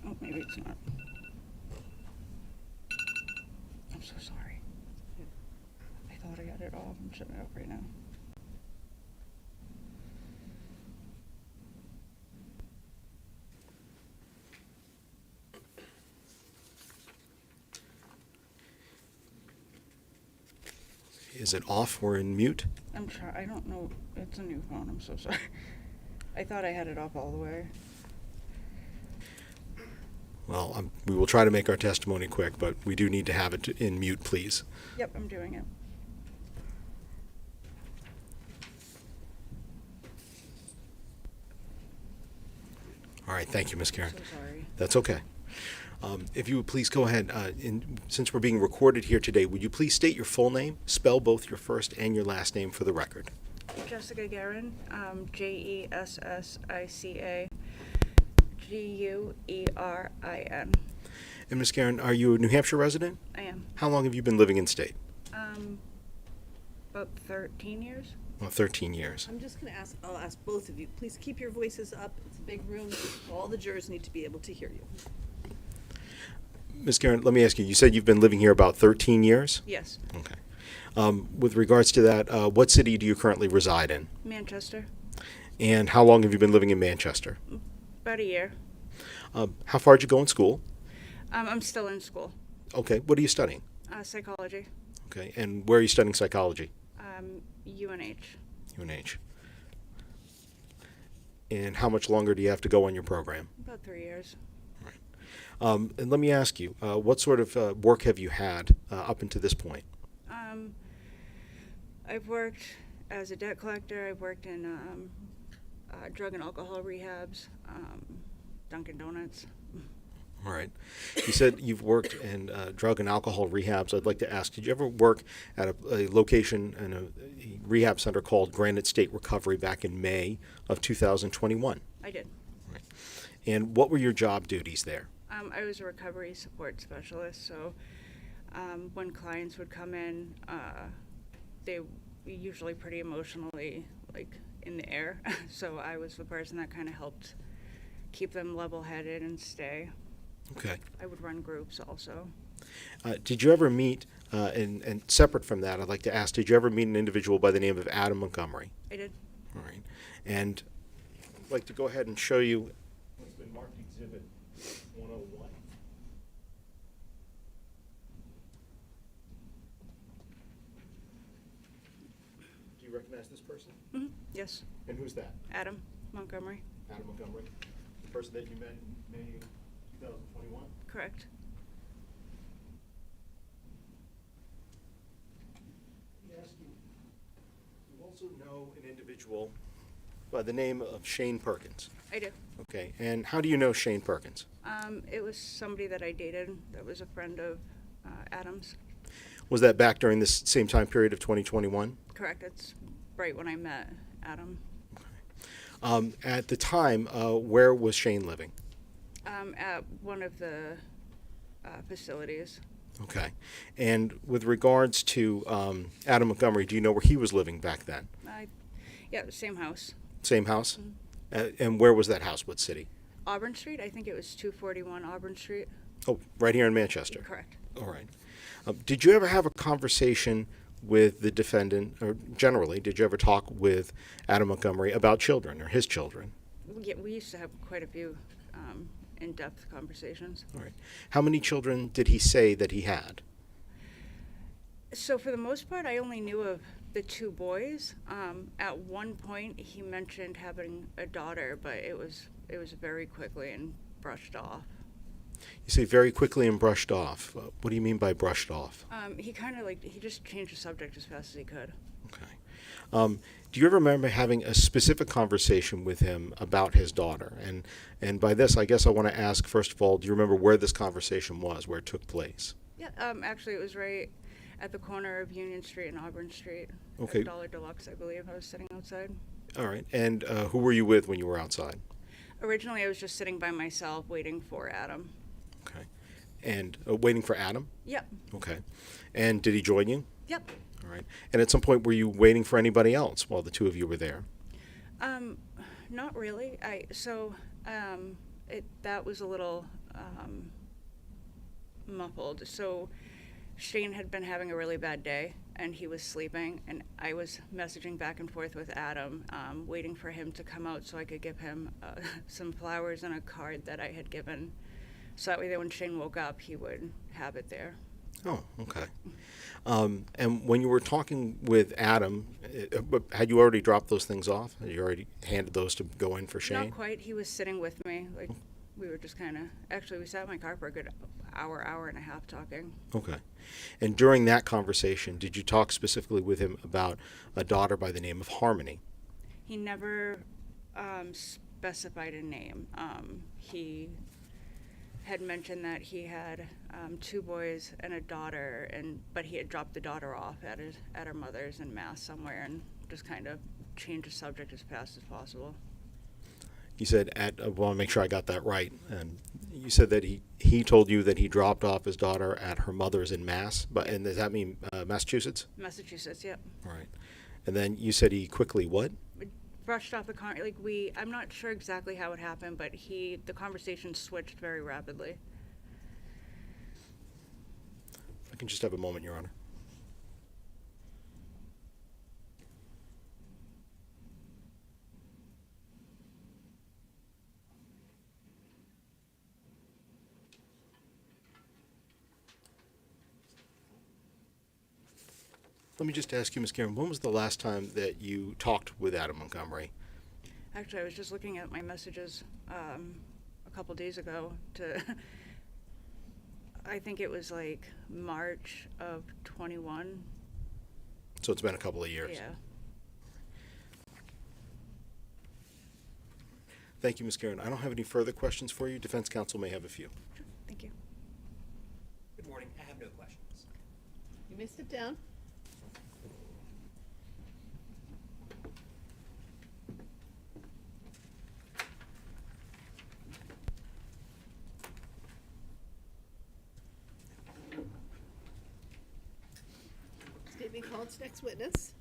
Oh, maybe it's not. I'm so sorry. I thought I got it off. I'm shutting it up right now. Is it off or in mute? I'm trying. I don't know. It's a new phone. I'm so sorry. I thought I had it off all the way. Well, we will try to make our testimony quick, but we do need to have it in mute, please. Yep, I'm doing it. All right, thank you, Ms. Guerin. So sorry. That's okay. If you would please go ahead, since we're being recorded here today, would you please state your full name, spell both your first and your last name for the record? Jessica Guerin, Jessica Guerin. And Ms. Guerin, are you a New Hampshire resident? I am. How long have you been living in state? About 13 years. Well, 13 years. I'm just going to I'll ask both of you, please keep your voices up. It's a big room. All the jurors need to be able to hear you. Ms. Guerin, let me ask you, you said you've been living here about 13 years? Yes. Okay. With regards to that, what city do you currently reside in? Manchester. And how long have you been living in Manchester? About a year. How far did you go in school? I'm still in school. Okay, what are you studying? Psychology. Okay, and where are you studying psychology? UNH. UNH. And how much longer do you have to go on your program? About 3 years. And let me ask you, what sort of work have you had up until this point? I've worked as a debt collector, I've worked in drug and alcohol rehabs, Dunkin' Donuts. All right. You said you've worked in drug and alcohol rehabs. I'd like to ask, did you ever work at a location in a rehab center called Granite State Recovery back in May of 2021? I did. And what were your job duties there? I was a recovery support specialist, so when clients would come in, they were usually pretty emotionally like in the air. So I was the person that kind of helped keep them level-headed and stay. Okay. I would run groups also. Did you ever meet, and separate from that, I'd like to ask, did you ever meet an individual by the name of Adam Montgomery? I did. All right. And I'd like to go ahead and show you what's been marked Exhibit 101. Do you recognize this person? Mm-hmm. Yes. And who's that? Adam Montgomery. Adam Montgomery, the person that you met in May 2021? Correct. Let me ask you, you also know an individual by the name of Shane Perkins. I do. Okay, and how do you know Shane Perkins? It was somebody that I dated that was a friend of Adam's. Was that back during this same time period of 2021? Correct. It's right when I met Adam. At the time, where was Shane living? At one of the facilities. Okay. And with regards to Adam Montgomery, do you know where he was living back then? Yeah, same house. Same house? And where was that house? What city? Auburn Street. I think it was 241 Auburn Street. Oh, right here in Manchester. Correct. All right. Did you ever have a conversation with the defendant, or generally, did you ever talk with Adam Montgomery about children or his children? Yeah, we used to have quite a few in-depth conversations. All right. How many children did he say that he had? So for the most part, I only knew of the two boys. At one point, he mentioned having a daughter, but it was very quickly and brushed off. You say very quickly and brushed off. What do you mean by brushed off? He kind of he just changed the subject as fast as he could. Okay. Do you ever remember having a specific conversation with him about his daughter? And by this, I guess I want to ask, first of all, do you remember where this conversation was, where it took place? Yeah, actually, it was right at the corner of Union Street and Auburn Street. Okay. At Dollar Deluxe, I believe. I was sitting outside. All right. And who were you with when you were outside? Originally, I was just sitting by myself waiting for Adam. Okay. And waiting for Adam? Yep. Okay. And did he join you? Yep. All right. And at some point, were you waiting for anybody else while the two of you were there? Not really. That was a little muffled. So Shane had been having a really bad day, and he was sleeping, and I was messaging back and forth with Adam, waiting for him to come out so I could give him some flowers and a card that I had given, so that way that when Shane woke up, he would have it there. Oh, okay. And when you were talking with Adam, had you already dropped those things off? Had you already handed those to go in for Shane? Not quite. He was sitting with me. We were just kind of... Actually, we sat in my car for a good hour and a half talking. Okay. And during that conversation, did you talk specifically with him about a daughter by the name of Harmony? He never specified a name. He had mentioned that he had two boys and a daughter, but he had dropped the daughter off at her mother's in Mass somewhere, and just kind of changed the subject as fast as possible. You said I want to make sure I got that right. And you said that he told you that he dropped off his daughter at her mother's in Mass, and does that mean Massachusetts? Massachusetts, yep. All right. And then you said he quickly what? Brushed off the I'm not sure exactly how it happened, but the conversation switched very rapidly. If I can just have a moment, Your Honor. Let me just ask you, Ms. Guerin, when was the last time that you talked with Adam Montgomery? Actually, I was just looking at my messages a couple days ago I think it was March of 21. So it's been a couple of years. Yeah. Thank you, Ms. Guerin. I don't have any further questions for you. Defense counsel may have a few. Thank you. Good morning. I have no questions. You may sit down. Statement called its next witness.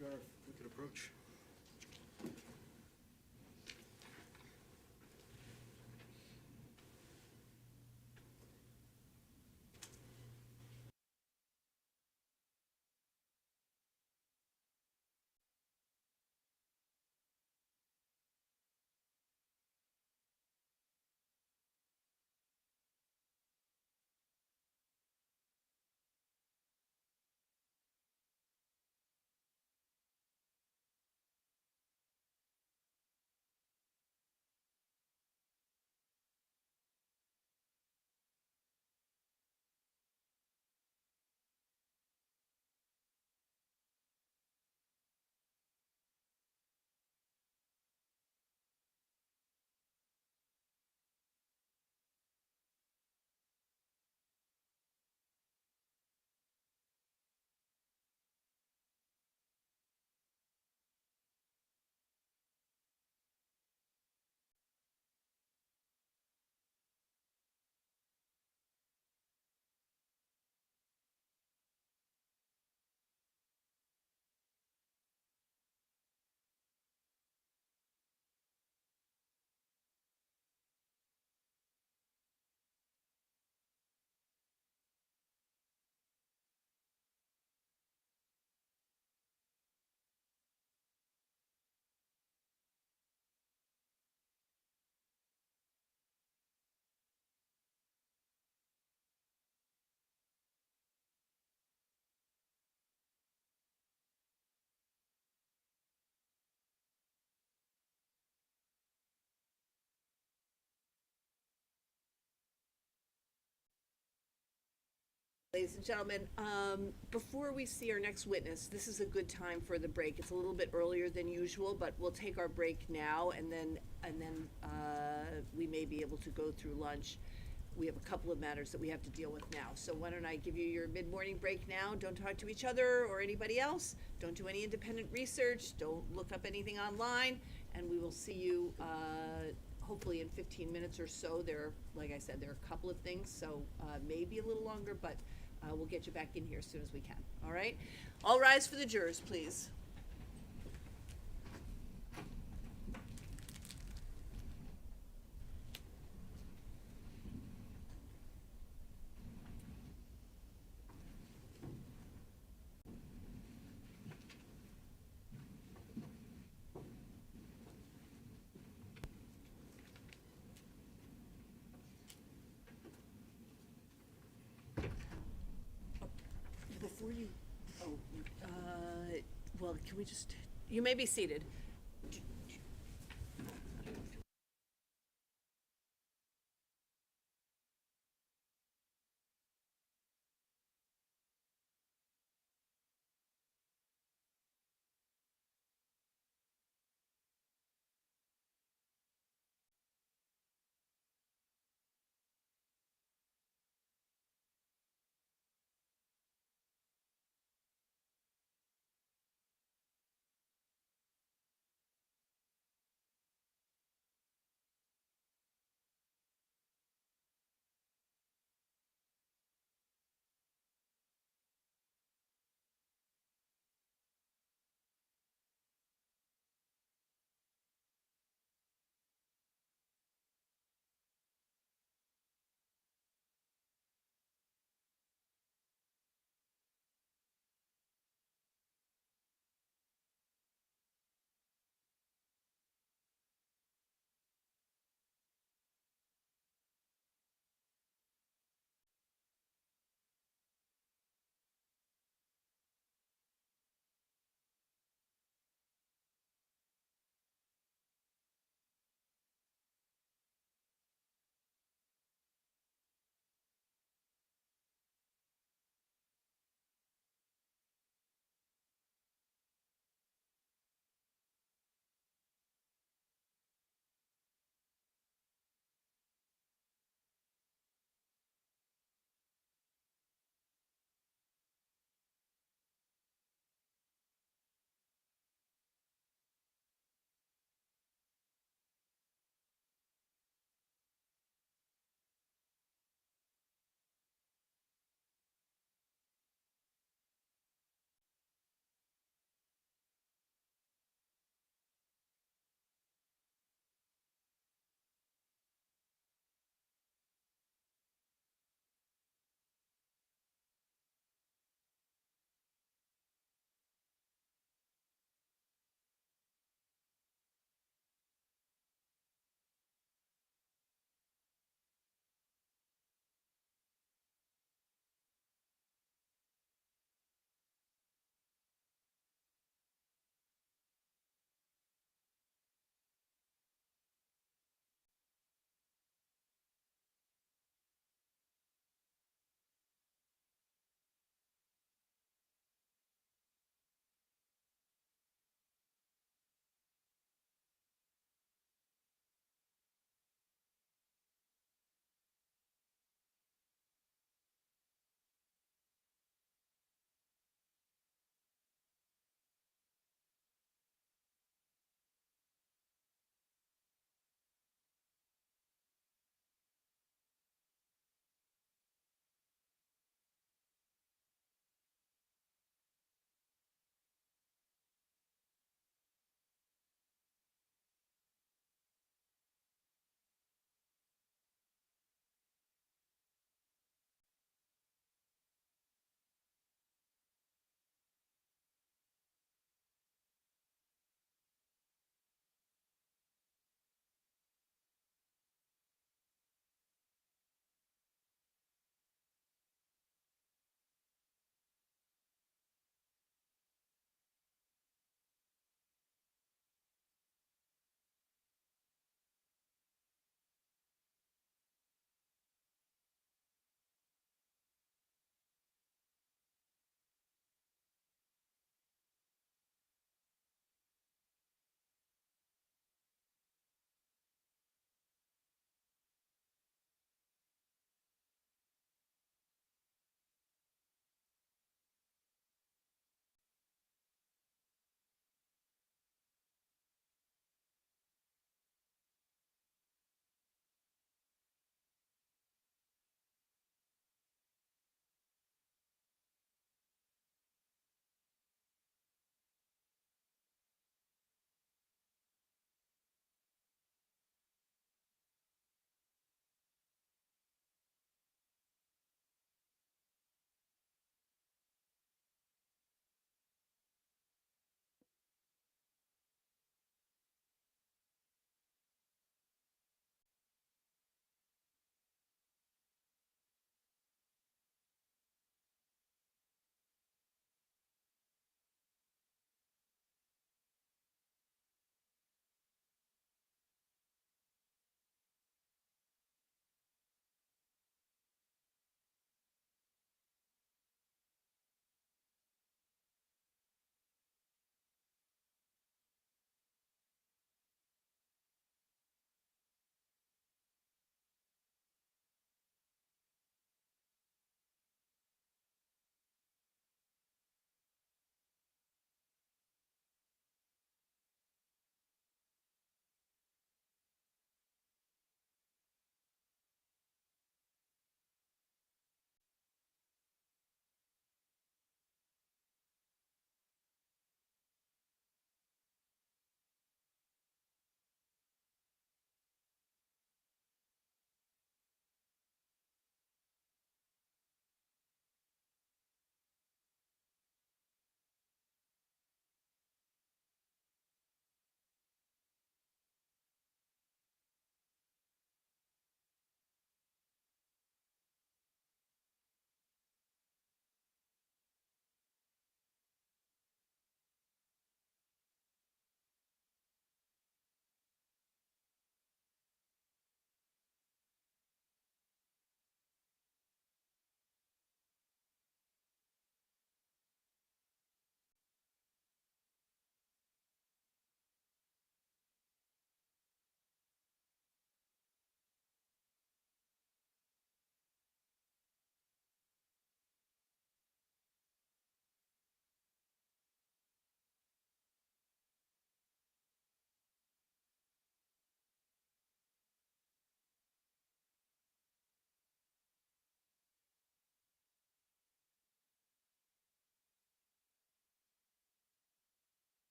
Your Honor, if we could approach. Ladies and gentlemen, before we see our next witness, this is a good time for the break. It's a little bit earlier than usual, but we'll take our break now, and then we may be able to go through lunch. We have a couple of matters that we have to deal with now. So why don't I give you your mid-morning break now? Don't talk to each other or anybody else. Don't do any independent research. Don't look up anything online, and we will see you hopefully in 15 minutes or so. Like I said, there are a couple of things, so maybe a little longer, but we'll get you back in here as soon as we can. All right? All rise for the jurors, please. Before you, well, can we just, you may be seated.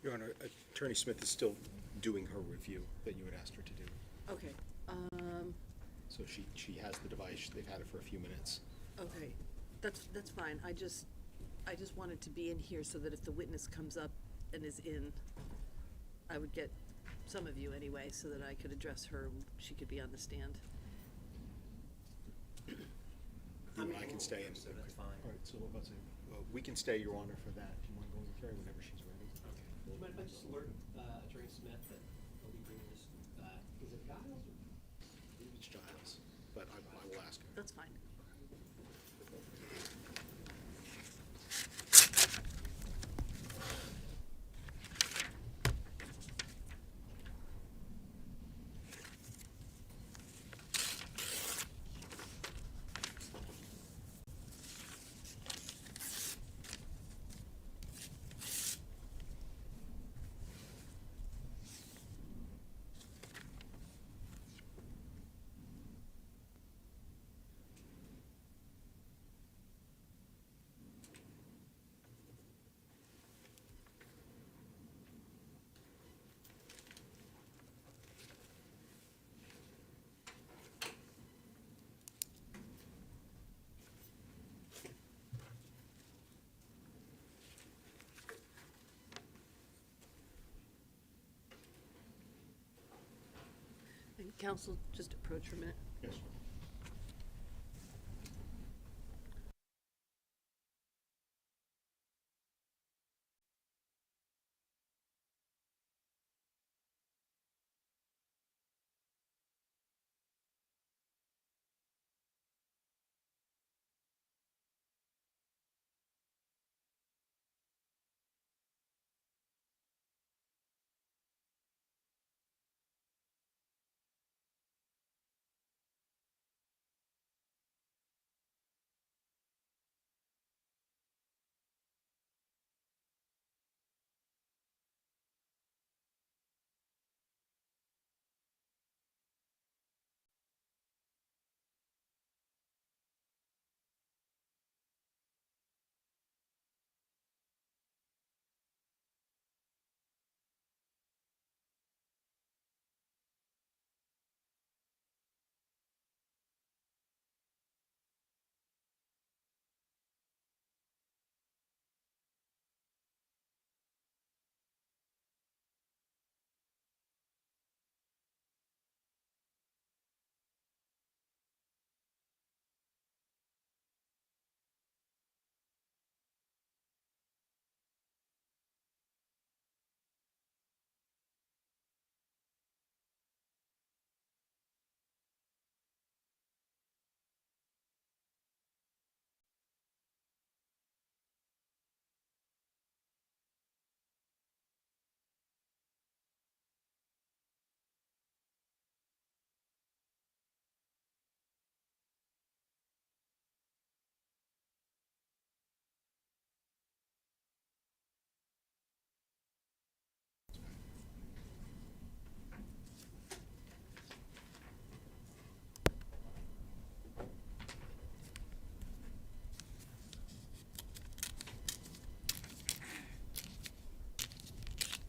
Your Honor, Attorney Smith is still doing her review that you had asked her to do. Okay, So she has the device, they've had it for a few minutes. okay, that's fine. I just wanted to be in here so that if the witness comes up and is in, I would get some of you anyway, so that I could address her, and she could be on the stand. You and I can stay in. So that's fine. All right, so what about, we can stay, Your Honor, for that, if you want to go with Carrie whenever she's ready. Okay. Do you mind if I just alert Attorney Smith that I'll be bringing this, is it Giles or? I believe it's Giles, but I will ask her. That's fine. And counsel, just approach for a minute. Yes.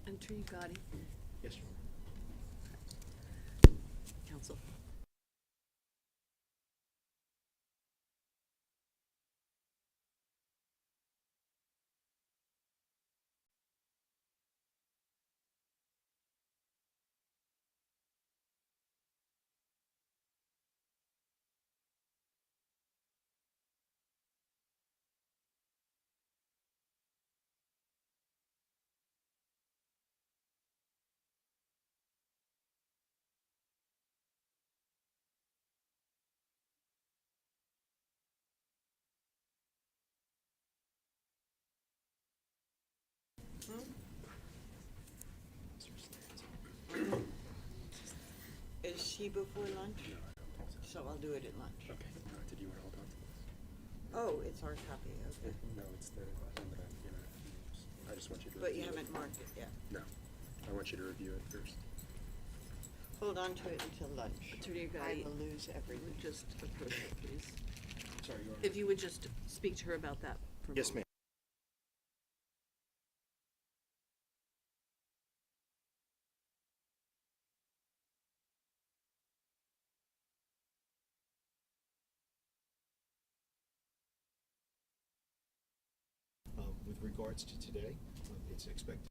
Attorney Gotti, Yes, Your Honor. counsel. Is she before lunch? So I'll do it at lunch. Okay, did you want to hold on to this? Oh, it's our copy, okay. No, it's the one that I just want you to But you review it. haven't marked it yet. No, I want you to review it first. Hold on to it until lunch. Attorney I Gotti, will lose you everything. would just approach her, please. Sorry, Your Honor. If you would just speak to her about that for a Yes, moment. ma'am. regards to today. It's expected.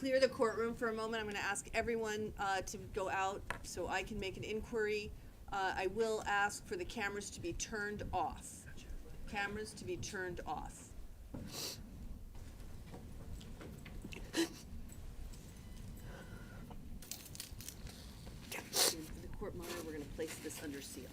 Clear the courtroom for a moment. I'm going to ask everyone to go out so I can make an inquiry. I will ask for the cameras to be turned off. Cameras to be turned off. In the court monitor, we're gonna place this under seal.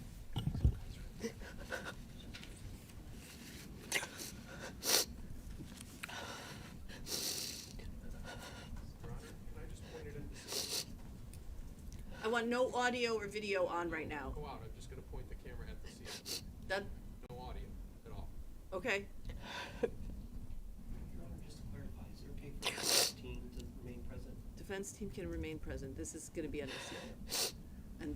I want no audio or video on right now. Go out, I'm just gonna point the camera at the seal. That, No audio at all. okay, Your Honor, just to clarify, is it okay for the defense team to remain present? defense team can remain present. This is gonna be under seal. And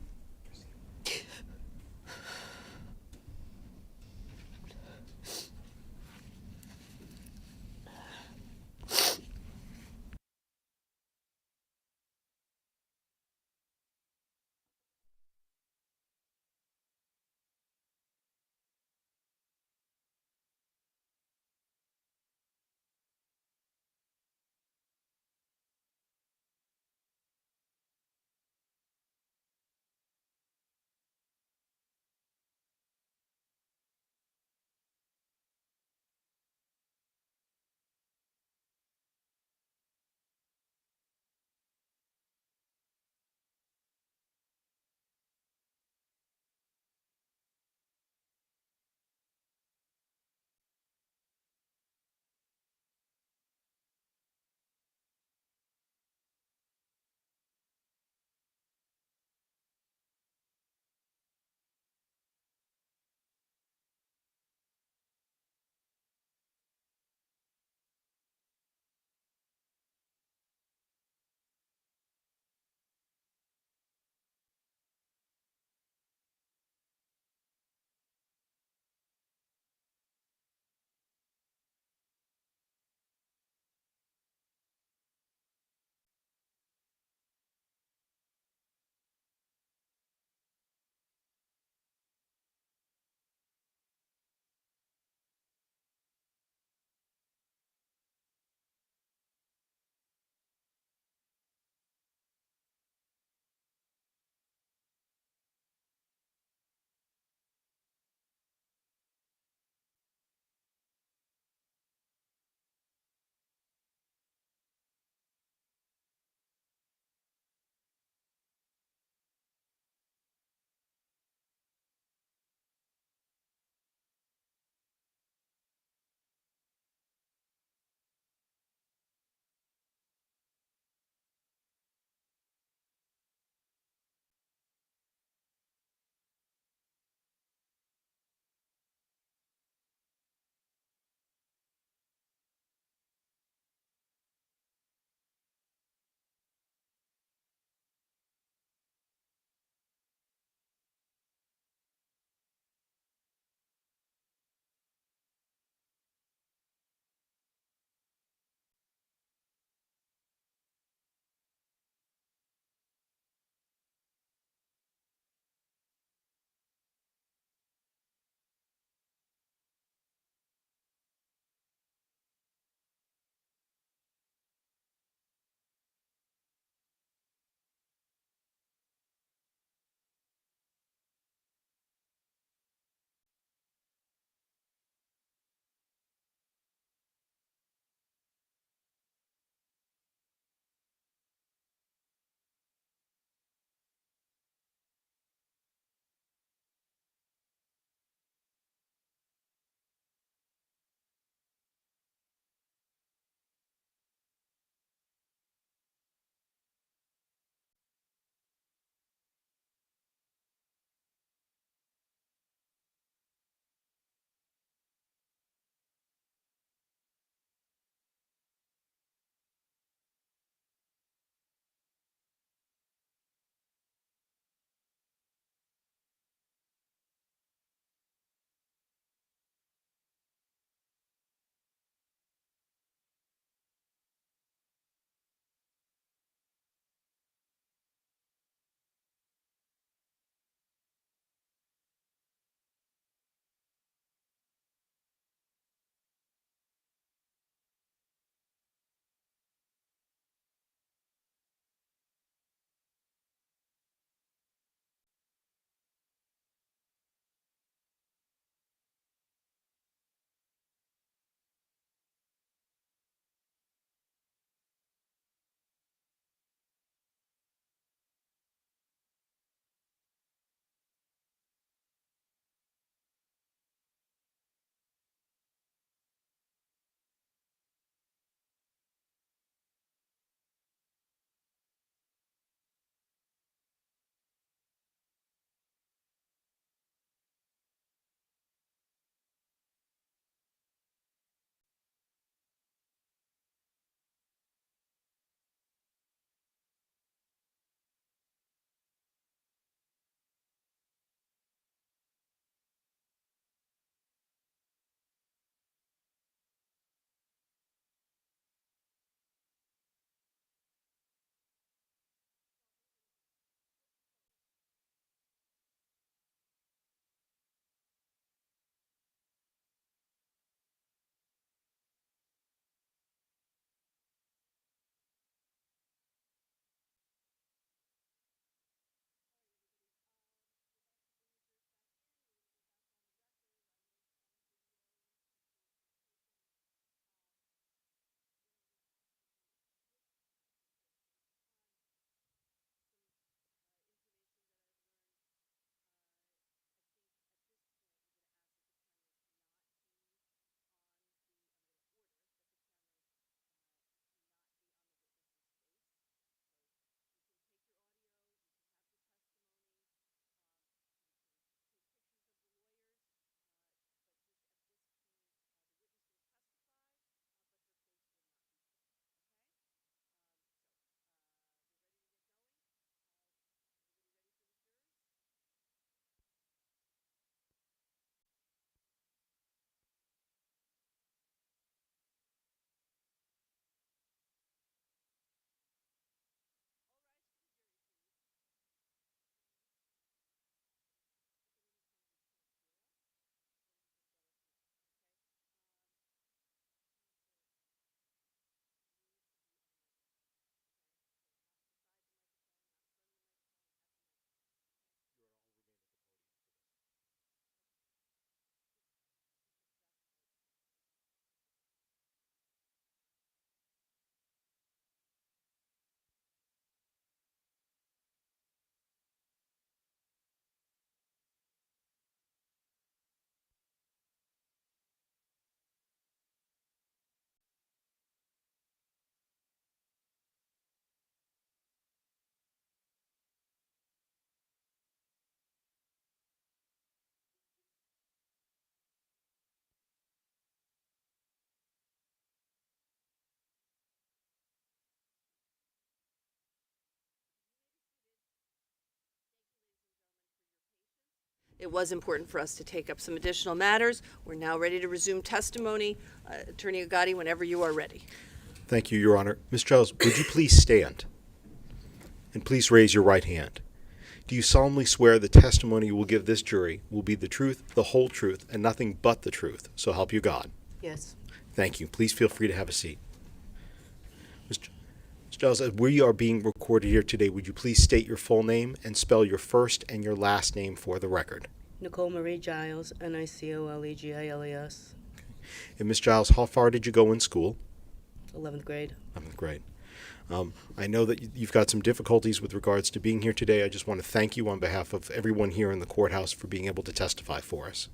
it was important for us to take up some additional matters. We're now ready to resume testimony. Attorney Agati, whenever you are ready. Thank you, Your Honor. Ms. Giles, would you please stand? And please raise your right hand. Do you solemnly swear the testimony you will give this jury will be the truth, the whole truth, and nothing but the truth? So help you God. Yes. Thank you. Please feel free to have a seat. Ms. Giles, as we are being recorded here today, would you please state your full name and spell your first and your last name for the record? Nicole Marie Giles, Nicolegales, And Ms. Giles, how far did you go in school? 11th grade. 11th grade. I know that you've got some difficulties with regards to being here today. I just want to thank you on behalf of everyone here in the courthouse for being able to testify for us.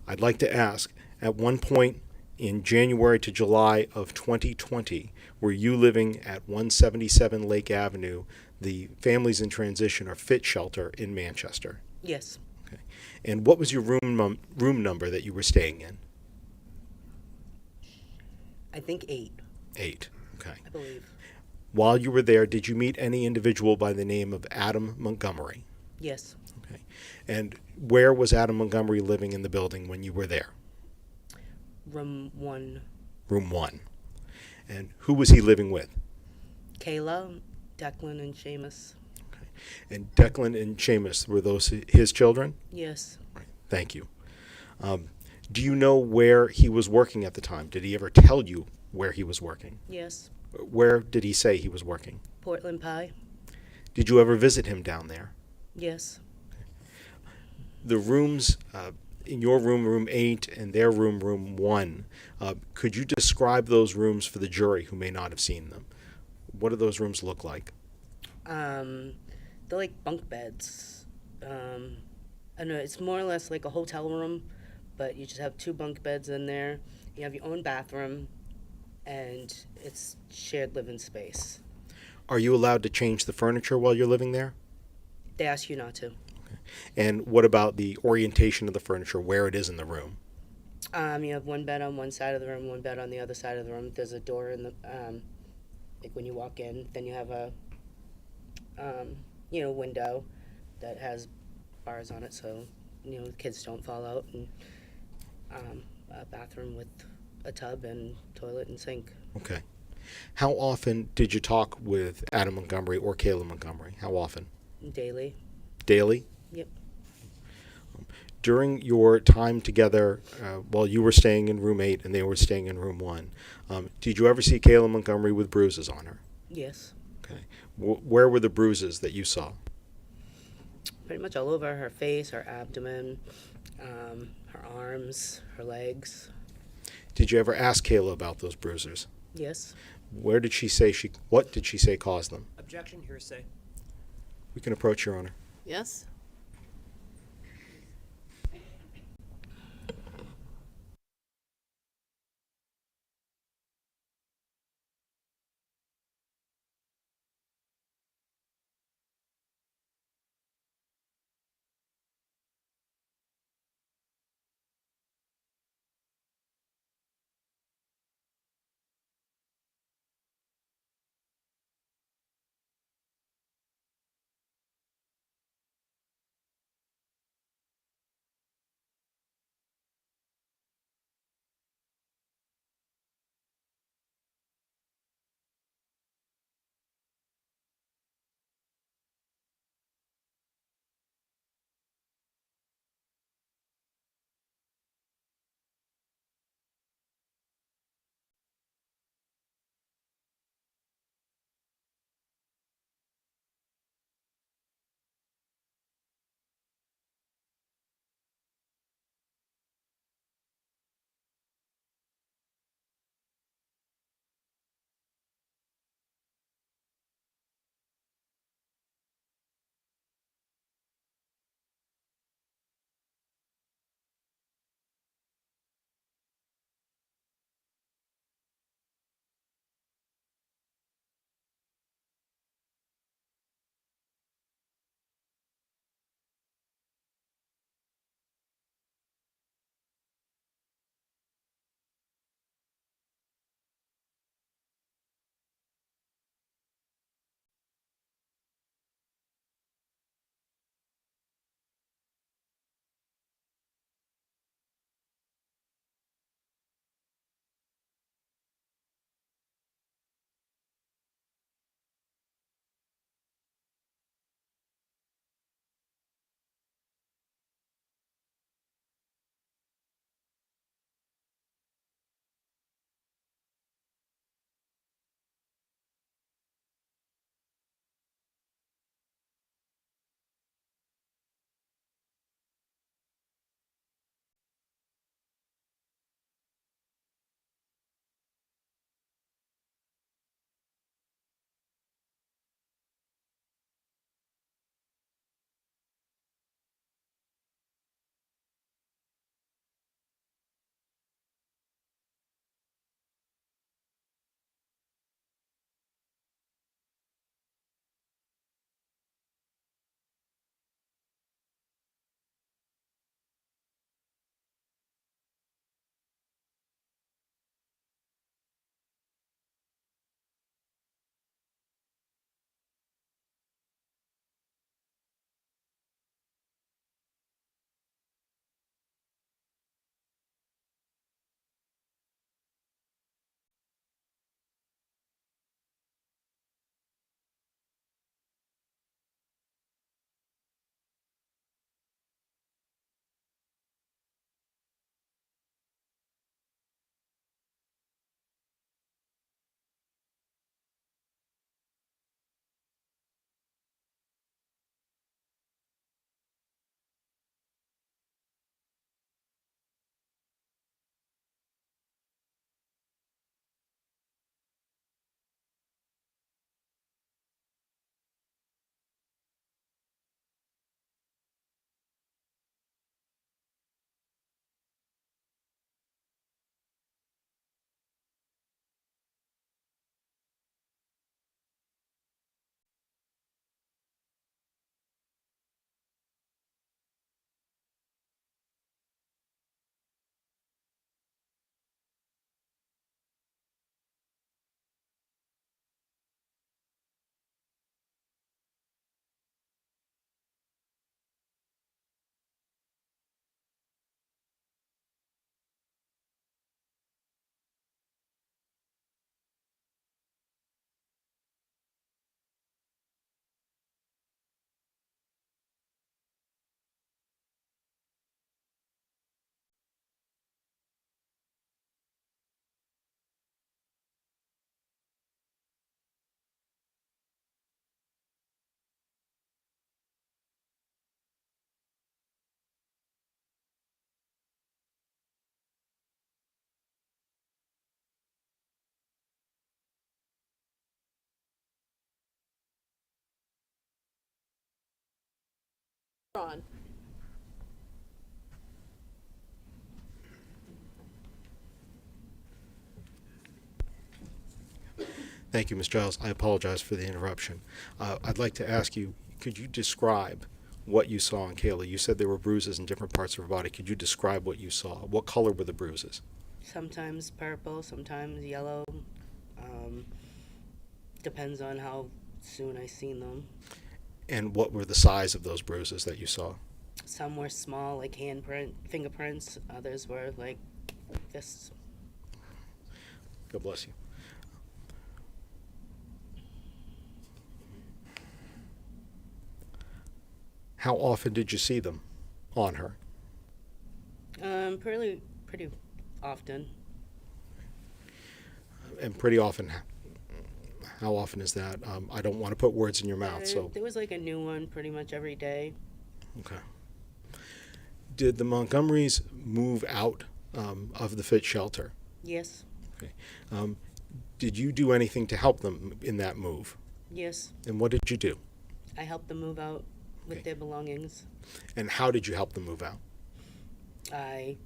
I'd like to ask, at one point in January to July of 2020, were you living at 177 Lake Avenue, the Families in Transition or FIT shelter in Manchester? Yes. Okay. And what was your room number that you were staying in? I think 8, 8. Okay. I believe. While you were there, did you meet any individual by the name of Adam Montgomery? Yes. Okay. And where was Adam Montgomery living in the building when you were there? Room 1. Room 1. And who was he living with? Kayla, Declan, and Seamus. Okay. And Declan and Seamus, were those his children? Yes. Right. Thank you. Do you know where he was working at the time? Did he ever tell you where he was working? Yes. Where did he say he was working? Portland Pie. Did you ever visit him down there? Yes. The rooms, in your room, room 8, and their room, room 1, could you describe those rooms for the jury who may not have seen them? What do those rooms look like? They're like bunk beds. I don't know, it's more or less like a hotel room, but you just have 2 bunk beds in there. You have your own bathroom, and it's shared living space. Are you allowed to change the furniture while you're living there? They ask you not to. And what about the orientation of the furniture, where it is in the room? You have 1 bed on one side of the room, 1 bed on the other side of the room. There's a door in the, like when you walk in, then you have a, window that has bars on it so, the kids don't fall out, and a bathroom with a tub and toilet and sink. Okay. How often did you talk with Adam Montgomery or Kayla Montgomery? How often? Daily. Daily? Yep. During your time together, while you were staying in room 8 and they were staying in room 1, did you ever see Kayla Montgomery with bruises on her? Yes. Okay. Where were the bruises that you saw? Pretty much all over her face, her abdomen, her arms, her legs. Did you ever ask Kayla about those bruises? Yes. What did she say caused them? Objection, hearsay. We can approach, Your Honor. Yes? On. Thank you, Ms. Giles. I apologize for the interruption. I'd like to ask you, could you describe what you saw in Kayla? You said there were bruises in different parts of her body. Could you describe what you saw? What color were the bruises? Sometimes purple, sometimes yellow. Depends on how soon I seen them. And what were the size of those bruises that you saw? Some were small, like fingerprints. Others were like fists. God bless you. How often did you see them on her? Pretty often. And pretty often, how often is that? I don't want to put words in your mouth, so. There was like a new one pretty much every day. Okay. Did the Montgomerys move out of the fit shelter? Yes, Okay. Did you do anything to help them in that move? yes. And what did you do? I helped them move out with Okay. their belongings. And how did you help them move out? I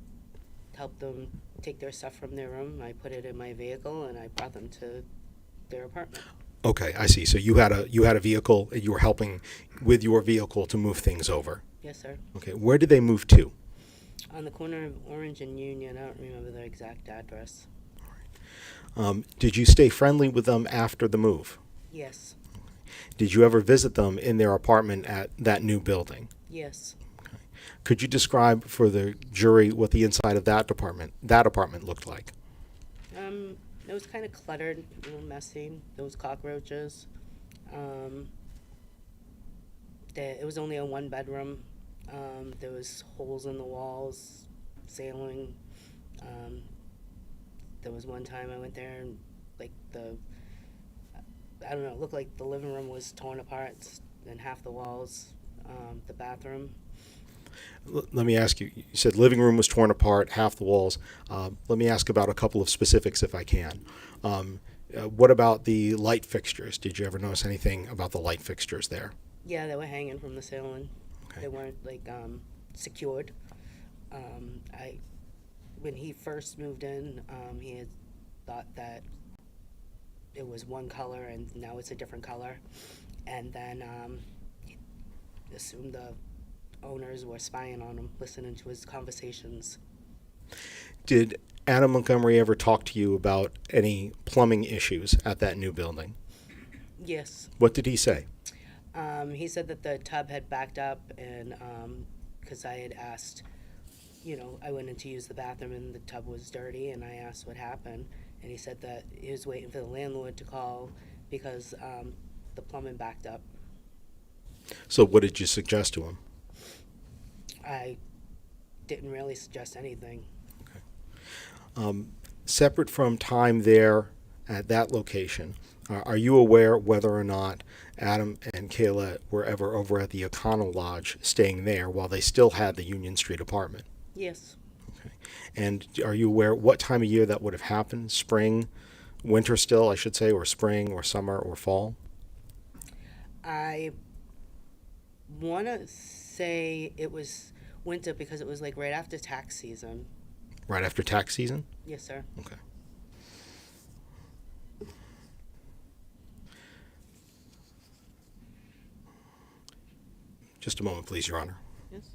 helped them take their stuff from their room. I put it in my vehicle and I brought them to their apartment. Okay, I see. So you had a vehicle, and you were helping with your vehicle to move things over. Yes, sir. Okay, where did they move to? On the corner of Orange and Union. I don't remember the exact address. Did you stay friendly with them after the move? Yes, Did you ever visit them in their apartment at that new building? yes. Could you describe for the jury what the inside of that apartment looked like? It was kind of cluttered, a little messy. There was cockroaches. It was only a one bedroom. There was holes in the walls, ceiling. There was one time I went there and like I don't know, it looked like the living room was torn apart and half the walls, the bathroom. Let me ask you, you said living room was torn apart, half the walls. Let me ask about a couple of specifics if I can. What about the light fixtures? Did you ever notice anything about the light fixtures there? Yeah, they were hanging from the ceiling. Okay. They weren't like secured. When he first moved in, he had thought that it was one color and now it's a different color, and then he assumed the owners were spying on him, listening to his conversations. Did Adam Montgomery ever talk to you about any plumbing issues at that new building? Yes. What did he say? He said that the tub had backed up, and because I had asked, I went in to use the bathroom and the tub was dirty, and I asked what happened, and he said that he was waiting for the landlord to call because the plumbing backed up. So what did you suggest to him? I didn't really suggest anything. Separate from time there at that location, are you aware whether or not Adam and Kayla were ever over at the Econo Lodge staying there while they still had the Union Street apartment? Yes. Okay. And are you aware what time of year that would have happened? Spring, winter still, I should say, or spring or summer or fall? I want to say it was winter because it was like right after tax season. Right after tax season? Yes, sir. Okay. Just a moment, please, Your Honor. Yes.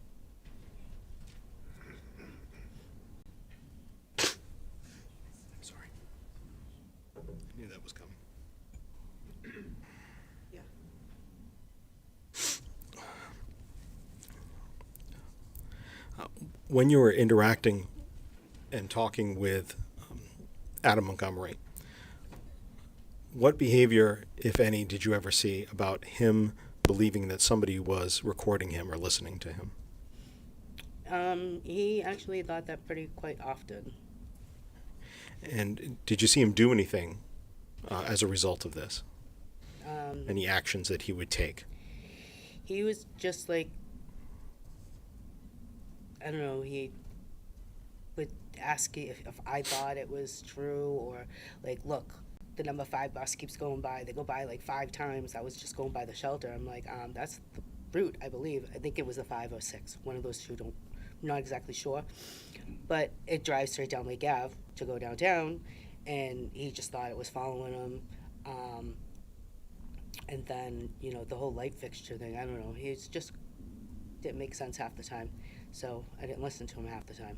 I'm sorry. I knew that was coming. Yeah. When you were interacting and talking with Adam Montgomery, what behavior, if any, did you ever see about him believing that somebody was recording him or listening to him? He actually thought that quite often. And did you see him do anything as a result of this? Um, Any actions that he would take? He was just like, I don't know, he would ask if I thought it was true, or like, look, the number 5 bus keeps going by. They go by like 5 times. I was just going by the shelter. I'm like, that's brute, I believe. I think it was a 5 or 6, one of those two. I'm not exactly sure, but it drives straight down Lake Ave to go downtown, and he just thought it was following him. And then, you know, the whole light fixture thing, I don't know, he's just didn't make sense half the time, so I didn't listen to him half the time.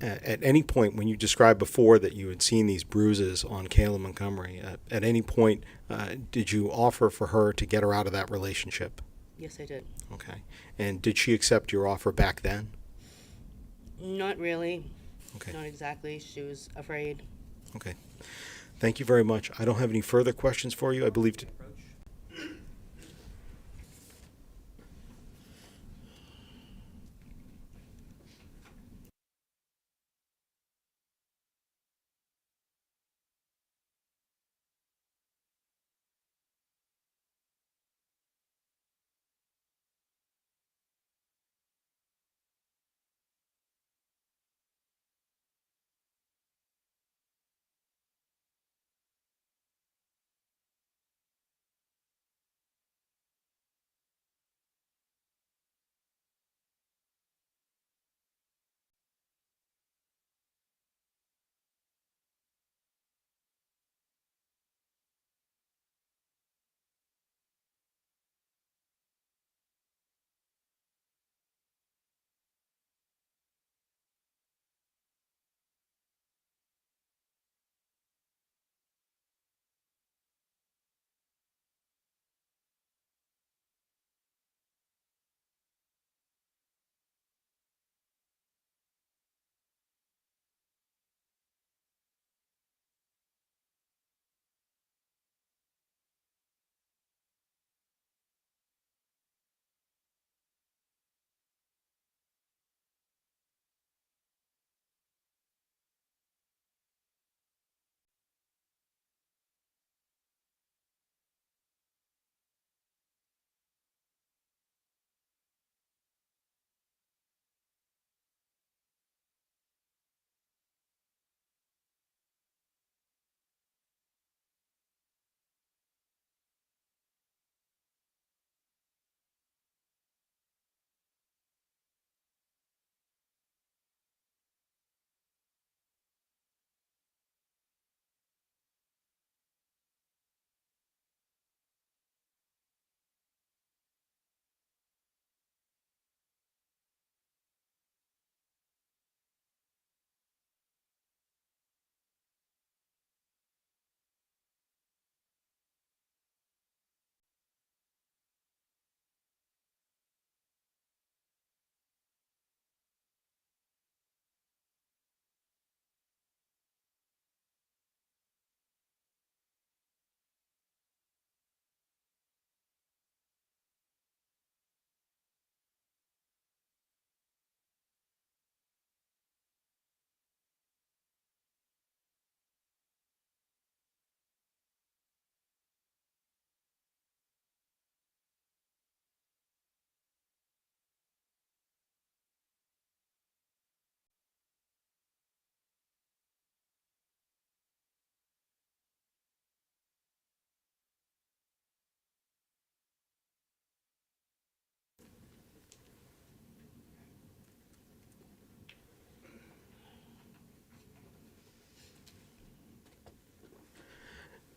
At any point, when you described before that you had seen these bruises on Kayla Montgomery, at any point did you offer for her to get her out of that relationship? Yes, I did. Okay. And did she accept your offer back then? Not really. Okay. Not exactly. She was afraid. Okay. Thank you very much. I don't have any further questions for you. I believe.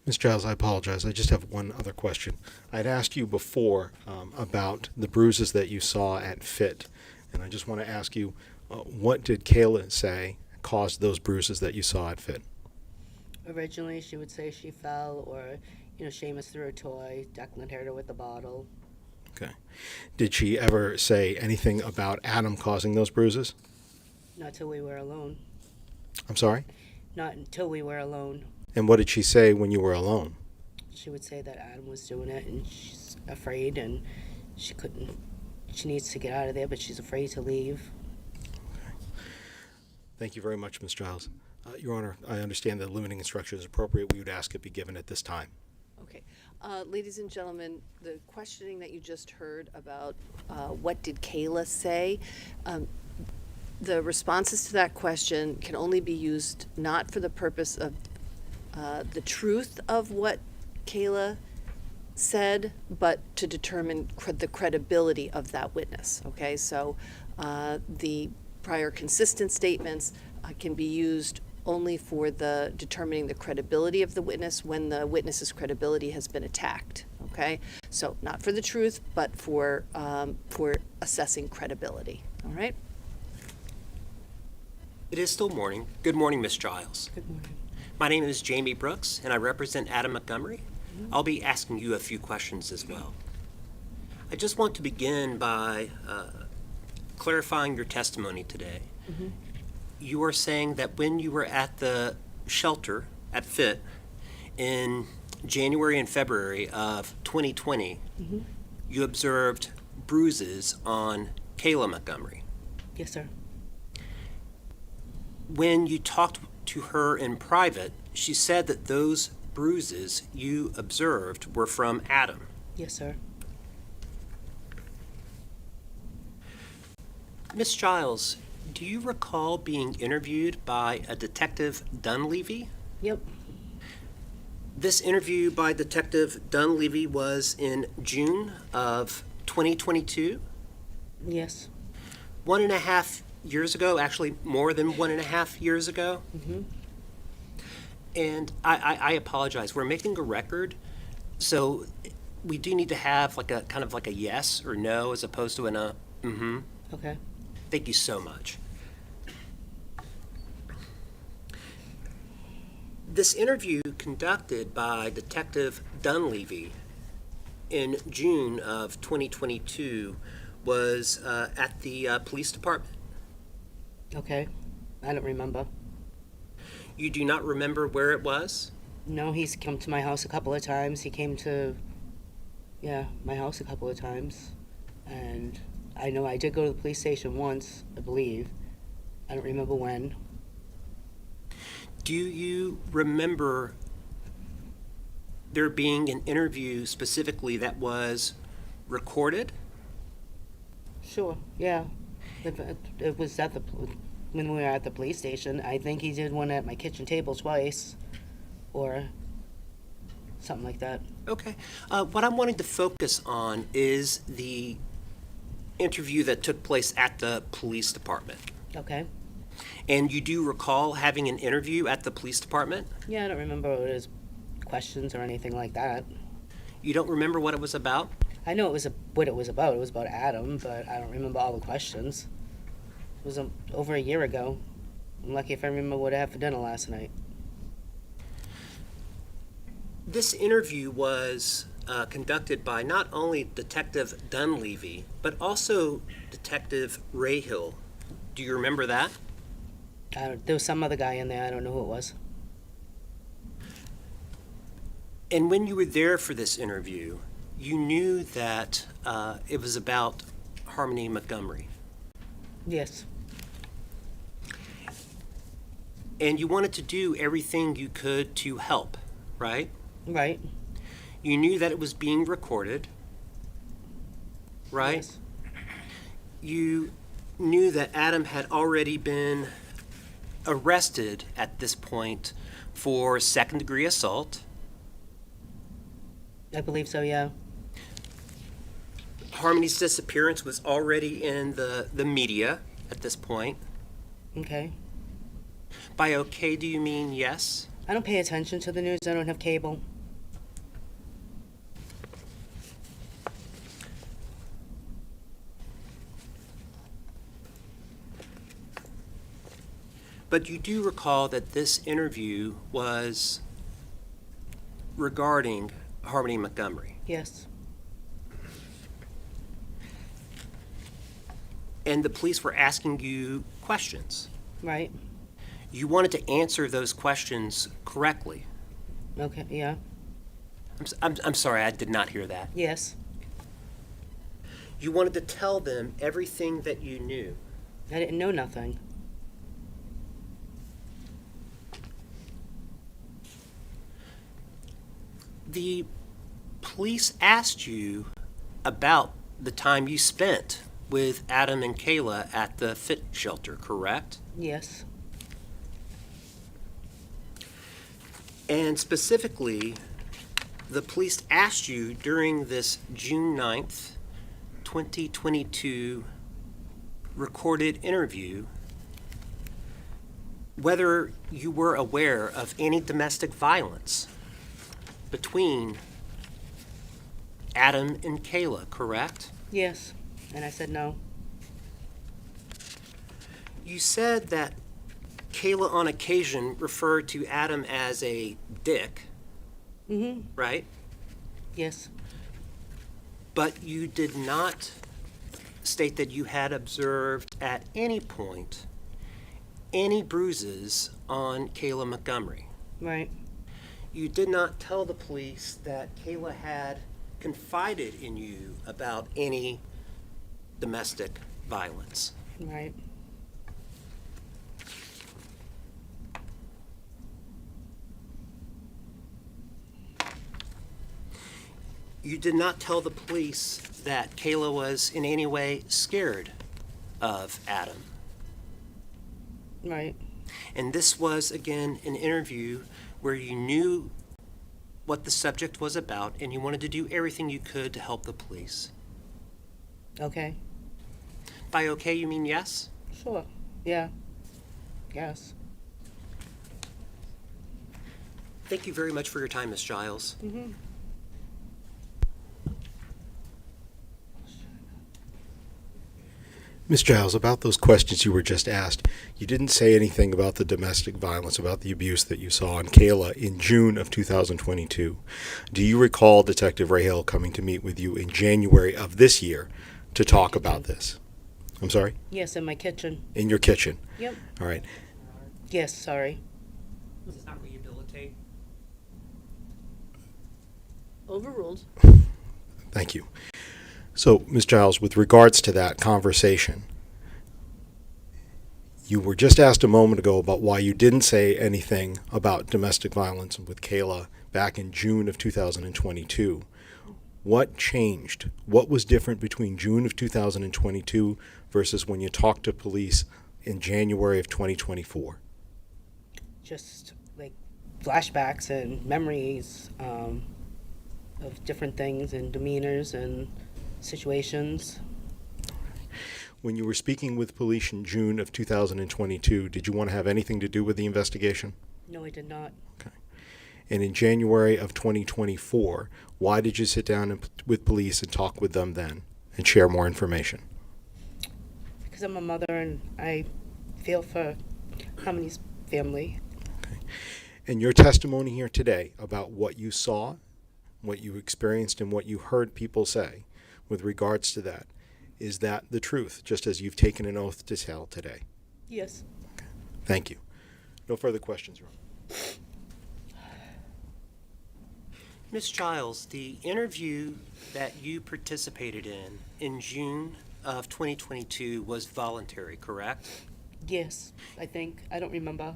Ms. Giles, I apologize. I just have one other question. I'd asked you before about the bruises that you saw at Fit, and I just want to ask you, what did Kayla say caused those bruises that you saw at Fit? Originally, she would say she fell, or, you know, Seamus threw a toy, Declan hit her with a bottle. Okay. Did she ever say anything about Adam causing those bruises? Not till we were alone. I'm sorry? Not until we were alone. And what did she say when you were alone? She would say that Adam was doing it, and she's afraid, and she needs to get out of there, but she's afraid to leave. Okay. Thank you very much, Ms. Giles. Your Honor, I understand that limiting instruction is appropriate. We would ask it be given at this time. Okay. Ladies and gentlemen, the questioning that you just heard about what did Kayla say, the responses to that question can only be used not for the purpose of the truth of what Kayla said, but to determine the credibility of that witness, okay? So the prior consistent statements can be used only for the determining the credibility of the witness when the witness's credibility has been attacked, okay? So not for the truth, but for assessing credibility, all right? It is still morning. Good morning, Miss Giles. Good morning. My name is Jamie Brooks, and I represent Adam Montgomery. I'll be asking you a few questions as well. I just want to begin by clarifying your testimony today. You are saying that when you were at the shelter at FIT in January and February of 2020, you observed bruises on Kayla Montgomery. Yes, sir. When you talked to her in private, she said that those bruises you observed were from Adam. Yes, sir. Miss Giles, do you recall being interviewed by a Detective Dunleavy? Yep. This interview by Detective Dunleavy was in June of 2022, Yes. 1.5 years ago, actually more than 1.5 years ago. And I apologize, we're making a record, so we do need to have like a kind of like a yes or no as opposed to an mm-hmm. Okay. Thank you so much. This interview conducted by Detective Dunleavy in June of 2022 was at the police department. Okay. I don't remember. You do not remember where it was? No, he's come to my house a couple of times. He came to, my house a couple of times. And I know I did go to the police station once, I believe. I don't remember when. Do you remember there being an interview specifically that was recorded? Sure, yeah. It was at when we were at the police station. I think he did one at my kitchen table twice, or something like that. Okay. What I'm wanting to focus on is the interview that took place at the police department. Okay. And you do recall having an interview at the police department? Yeah, I don't remember what his questions or anything like that. You don't remember what it was about? I know what it was about. It was about Adam, but I don't remember all the questions. It was over a year ago. I'm lucky if I remember what I had for dinner last night. This interview was conducted by not only Detective Dunleavy, but also Detective Rahill. Do you remember that? There was some other guy in there. I don't know who it was. And when you were there for this interview, you knew that it was about Harmony Montgomery. Yes. And you wanted to do everything you could to help, right? Right. You knew that it was being recorded, right? Yes. You knew that Adam had already been arrested at this point for second-degree assault. I believe so, yeah. Harmony's disappearance was already in the media at this point. Okay. By okay, do you mean yes? I don't pay attention to the news. I don't have cable. But you do recall that this interview was regarding Harmony Montgomery. Yes. And the police were asking you questions. Right. You wanted to answer those questions correctly. Okay, yeah. I'm sorry, I did not hear that. Yes. You wanted to tell them everything that you knew. I didn't know nothing. The police asked you about the time you spent with Adam and Kayla at the fit shelter, correct? Yes. And specifically, the police asked you during this June 9th, 2022 recorded interview whether you were aware of any domestic violence between Adam and Kayla, correct? Yes. And I said no. You said that Kayla on occasion referred to Adam as a dick, Mm-hmm. right? Yes. But you did not state that you had observed at any point any bruises on Kayla Montgomery. Right. You did not tell the police that Kayla had confided in you about any domestic violence. Right. You did not tell the police that Kayla was in any way scared of Adam. Right. And this was, again, an interview where you knew what the subject was about and you wanted to do everything you could to help the police. Okay. By okay, you mean yes? Sure. Yeah. Yes. Thank you very much for your time, Ms. Giles. Mm-hmm. Ms. Giles, about those questions you were just asked, you didn't say anything about the domestic violence, about the abuse that you saw on Kayla in June of 2022. Do you recall Detective Rahal coming to meet with you in January of this year to talk about this? I'm sorry? Yes, in my kitchen. In your kitchen? Yep. All right. Yes, sorry. Does not rehabilitate? Overruled. Thank you. So, Ms. Giles, with regards to that conversation, you were just asked a moment ago about why you didn't say anything about domestic violence with Kayla back in June of 2022. What changed? What was different between June of 2022 versus when you talked to police in January of 2024? Just like flashbacks and memories of different things and demeanors and situations. When you were speaking with police in June of 2022, did you want to have anything to do with the investigation? No, I did not. Okay. And in January of 2024, why did you sit down with police and talk with them then and share more information? Because I'm a mother and I feel for Harmony's family. Okay. And your testimony here today about what you saw, what you experienced, and what you heard people say with regards to that, is that the truth, just as you've taken an oath to tell today? Yes. Okay. Thank you. No further questions, Ron. Ms. Giles, the interview that you participated in June of 2022 was voluntary, correct? Yes, I think. I don't remember.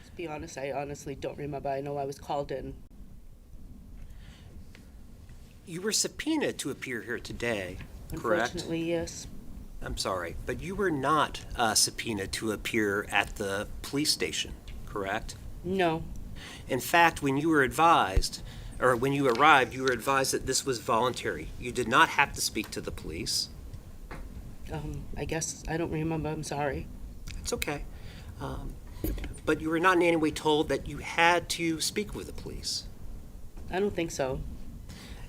To be honest, I honestly don't remember. I know I was called in. You were subpoenaed to appear here today, correct? Unfortunately, yes. I'm sorry, but you were not subpoenaed to appear at the police station, correct? No. In fact, when you were advised, or when you arrived, you were advised that this was voluntary. You did not have to speak to the police. I guess I don't remember. I'm sorry. It's okay. But you were not in any way told that you had to speak with the police. I don't think so.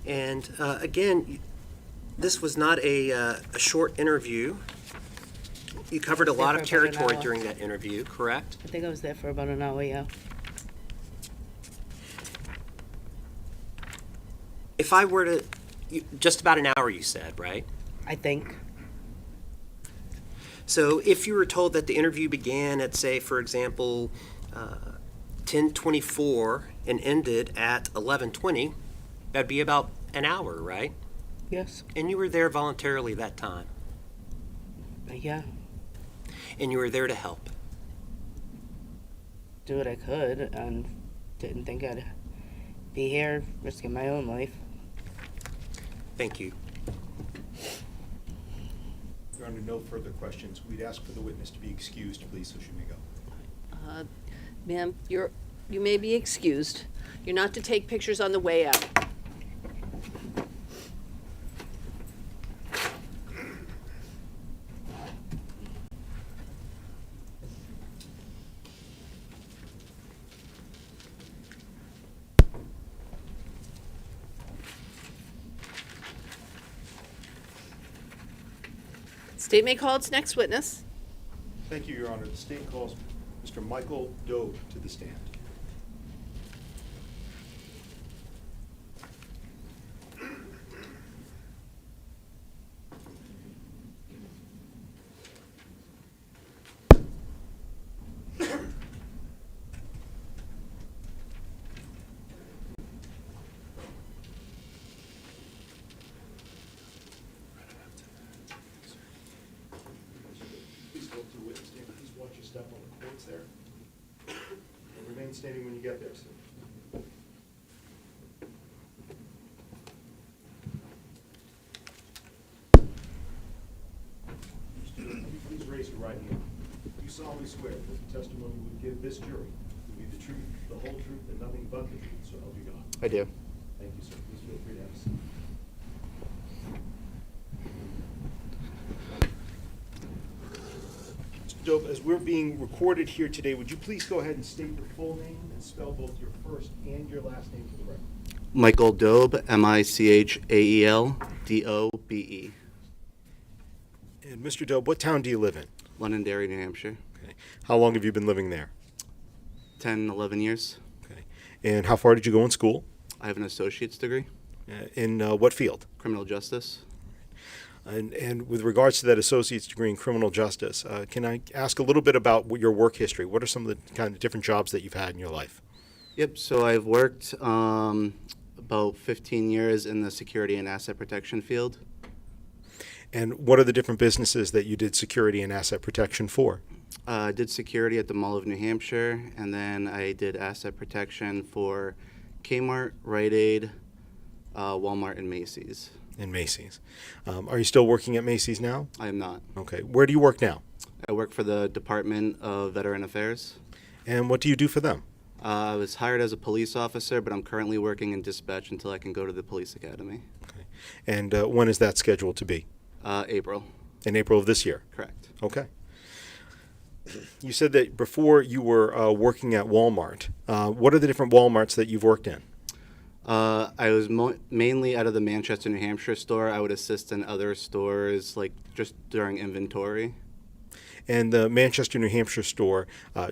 And again, this was not a short interview. You covered a lot of There for about an territory hour. during that interview, correct? I think I was there for about an hour, yeah. If I were to, just about an hour you said, right? I think. So if you were told that the interview began at, say, for example, 10:24 and ended at 11:20, that'd be about an hour, right? Yes. And you were there voluntarily that time, Yeah. and you were there to help. Do what I could and didn't think I'd be here risking my own life. Thank you. If there are no further questions, we'd ask for the witness to be excused, please, so she may go. Ma'am, you're You may be excused. You're not to take pictures on the way out. State may call its next witness. Thank you, Your Honor. The state calls Mr. Michael Dobe to the stand. Please go to the witness stand. Please watch your step on the cords there. And remain standing when you get there, sir. Please raise your right hand. You solemnly swear that the testimony you would give this jury will be the truth, the whole truth, and nothing but the truth, so help you God. I do. Thank you, sir. Please feel free to have a seat. Mr. Dobe, as we're being recorded here today, would you please go ahead and state your full name and spell both your first and your last name for the record? Michael Dobe, Michaeldobe. And Mr. Dobe, what town do you live in? Londonderry, New Hampshire. Okay. How long have you been living there? 10, 11 years. Okay. And how far did you go in school? I have an associate's degree, In what field? criminal justice. And with regards to that associate's degree in criminal justice, can I ask a little bit about your work history? What are some of the kind of different jobs that you've had in your life? Yep, so I've worked about 15 years in the security and asset protection field. And what are the different businesses that you did security and asset protection for? I did security at the Mall of New Hampshire, and then I did asset protection for Kmart, Rite Aid, Walmart, and Macy's. In Macy's. Are you still working at Macy's now? I am not. Okay. Where do you work now? I work for the Department of Veteran Affairs. And what do you do for them? I was hired as a police officer, but I'm currently working in dispatch until I can go to the police academy. Okay. And when is that scheduled to be? April. In April of this year? Correct. Okay. You said that before you were working at Walmart. What are the different Walmarts that you've worked in? I was mainly out of the Manchester, New Hampshire store. I would assist in other stores, like just during inventory. And the Manchester, New Hampshire store,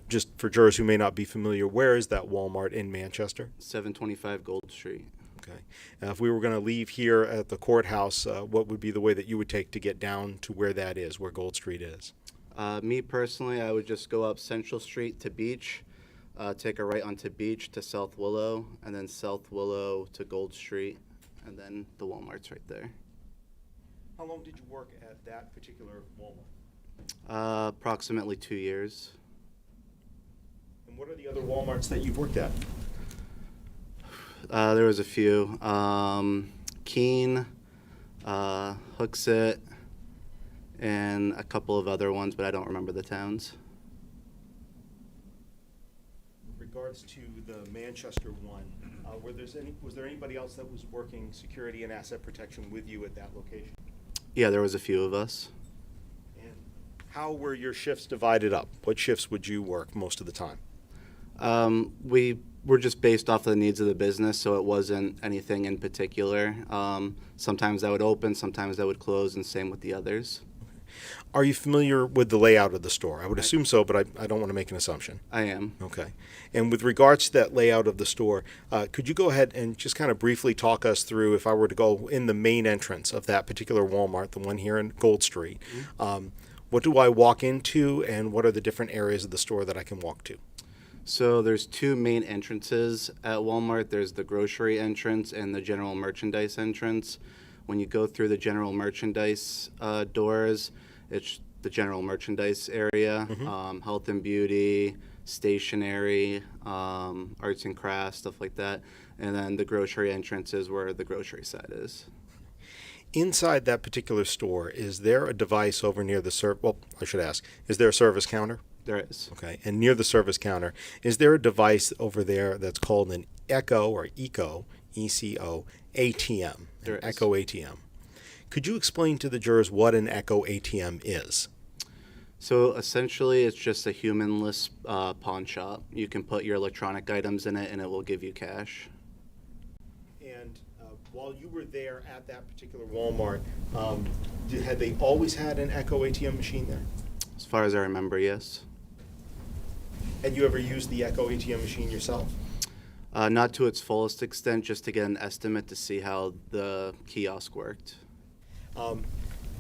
just for jurors who may not be familiar, where is that Walmart in Manchester? 725 Gold Street. Okay. If we were going to leave here at the courthouse, what would be the way that you would take to get down to where that is, where Gold Street is? Me personally, I would just go up Central Street to Beach, take a right onto Beach to South Willow, and then South Willow to Gold Street, and then the Walmart's right there. How long did you work at that particular Walmart? Approximately 2 years. And what are the other Walmarts that you've worked at? There was a few. Keene, Hooksett, and a couple of other ones, but I don't remember the towns. In regards to the Manchester one, was there anybody else that was working security and asset protection with you at that location? Yeah, there was a few of us. And how were your shifts divided up? What shifts would you work most of the time? We were just based off of the needs of the business, so it wasn't anything in particular. Sometimes I would open, sometimes I would close, and same with the others. Are you familiar with the layout of the store? I would assume so, but I don't want to make an assumption. I am. Okay. And with regards to that layout of the store, could you go ahead and just kind of briefly talk us through, if I were to go in the main entrance of that particular Walmart, the one here in Gold Street, what do I walk into, and what are the different areas of the store that I can walk to? So there's two main entrances at Walmart. There's the grocery entrance and the general merchandise entrance. When you go through the general merchandise doors, it's the general merchandise area, health and beauty, stationery, arts and crafts, stuff like that. And then the grocery entrance is where the grocery side is. Inside that particular store, is there a device over near the well, I should ask, is there a service counter? There is. Okay, and near the service counter, is there a device over there that's called an Echo or ECO, ECO, ATM? There An is. Echo ATM. Could you explain to the jurors what an Echo ATM is? So essentially, it's just a humanless pawn shop. You can put your electronic items in it, and it will give you cash. And while you were there at that particular Walmart, had they always had an Echo ATM machine there? As far as I remember, yes. Had you ever used the Echo ATM machine yourself? Not to its fullest extent, just to get an estimate to see how the kiosk worked.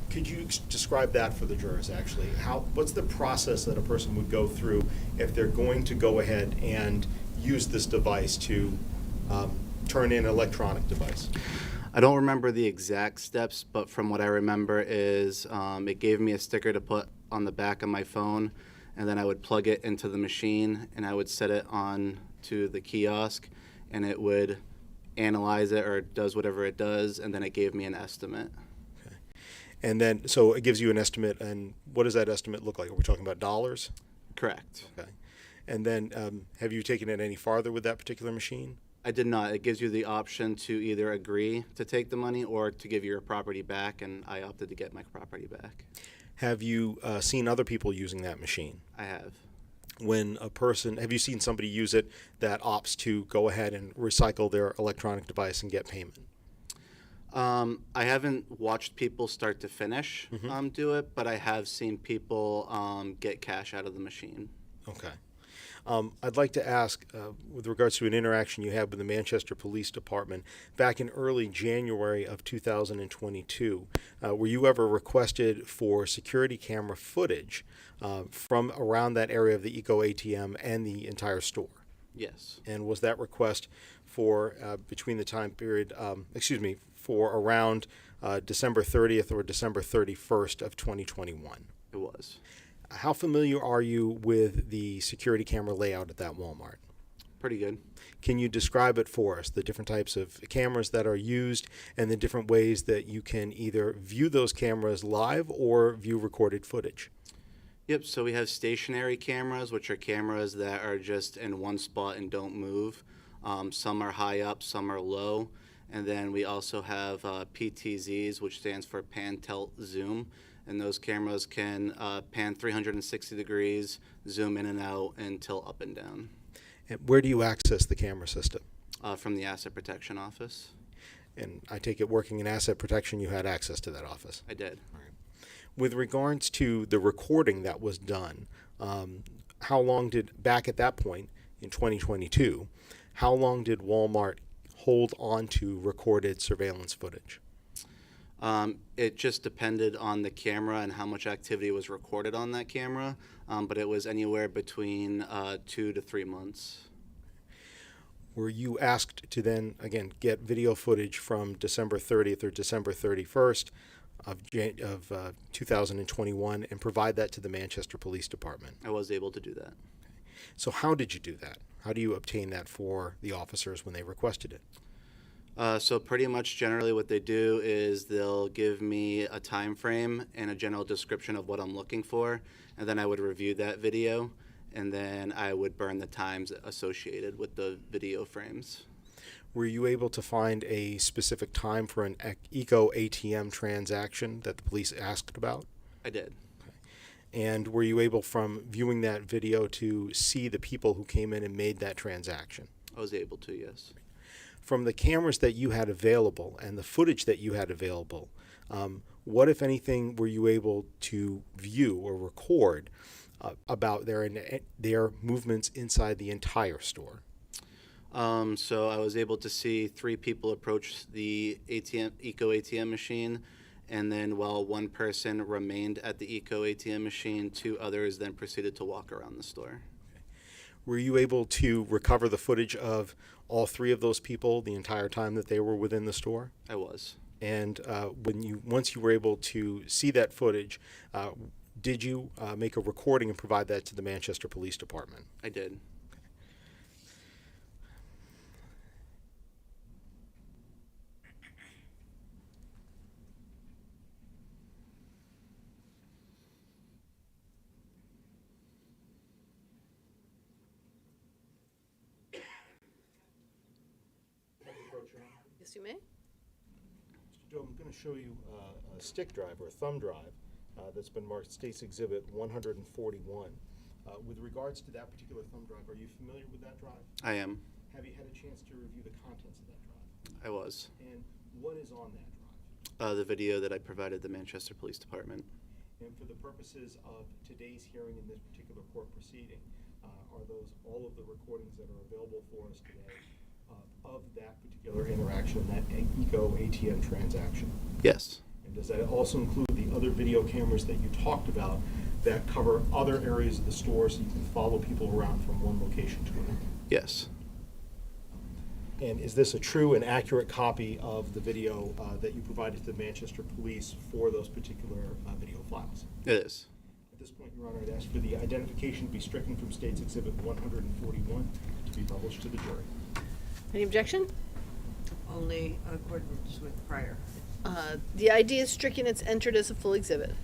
Could you describe that for the jurors, actually? What's the process that a person would go through if they're going to go ahead and use this device to turn in an electronic device? I don't remember the exact steps, but from what I remember is it gave me a sticker to put on the back of my phone, and then I would plug it into the machine, and I would set it on to the kiosk, and it would analyze it or does whatever it does, and then it gave me an estimate. And then, so it gives you an estimate, and what does that estimate look like? Are we talking about dollars? Correct. Okay. And then, have you taken it any farther with that particular machine? I did not. It gives you the option to either agree to take the money or to give your property back, and I opted to get my property back. Have you seen other people using that machine? I have. Have you seen somebody use it that opts to go ahead and recycle their electronic device and get payment? I haven't watched people start to finish do it, but I have seen people get cash out of the machine. Okay. I'd like to ask, with regards to an interaction you had with the Manchester Police Department back in early January of 2022, were you ever requested for security camera footage from around that area of the Eco ATM and the entire store? Yes. And was that request for between the time period, for around December 30th or December 31st of 2021? It was. How familiar are you with the security camera layout at that Walmart? Pretty good. Can you describe it for us, the different types of cameras that are used and the different ways that you can either view those cameras live or view recorded footage? Yep, so we have stationary cameras, which are cameras that are just in one spot and don't move. Some are high up, some are low. And then we also have PTZs, which stands for pan, tilt, zoom. And those cameras can pan 360 degrees, zoom in and out, and tilt up and down. And where do you access the camera system? From the Asset Protection Office. And I take it working in asset protection, you had access to that office? I did. All right. With regards to the recording that was done, back at that point in 2022, how long did Walmart hold on to recorded surveillance footage? It just depended on the camera and how much activity was recorded on that camera, but it was anywhere between 2 to 3 months. Were you asked to then, again, get video footage from December 30th or December 31st of 2021 and provide that to the Manchester Police Department? I was able to do that. So how did you do that? How do you obtain that for the officers when they requested it? So pretty much generally what they do is they'll give me a time frame and a general description of what I'm looking for, and then I would review that video, and then I would burn the times associated with the video frames. Were you able to find a specific time for an Eco ATM transaction that the police asked about? I did. And were you able, from viewing that video, to see the people who came in and made that transaction? I was able to, yes. From the cameras that you had available and the footage that you had available, what, if anything, were you able to view or record about their movements inside the entire store? So I was able to see 3 people approach the Eco ATM machine, and then while one person remained at the Eco ATM machine, 2 others then proceeded to walk around the store. Were you able to recover the footage of all 3 of those people the entire time that they were within the store? I was. And once you were able to see that footage, did you make a recording and provide that to the Manchester Police Department? I did. Yes, you may. Mr. Dobe, I'm going to show you a stick drive or a thumb drive that's been marked State's Exhibit 141. With regards to that particular thumb drive, are you familiar with that drive? I am. Have you had a chance to review the contents of that drive? I was. And what is on that drive? The video that I provided the Manchester Police Department. And for the purposes of today's hearing in this particular court proceeding, are those all of the recordings that are available for us today of that particular interaction, that ECO ATM transaction? Yes. And does that also include the other video cameras that you talked about that cover other areas of the store so you can follow people around from one location to another? Yes. And is this a true and accurate copy of the video that you provided to the Manchester Police for those particular video files? It is. At this point, Your Honor, I'd ask for the identification to be stricken from State's Exhibit 141 to be published to the jury. Any objection? Only accordance with prior. The ID is stricken, it's entered as a full exhibit,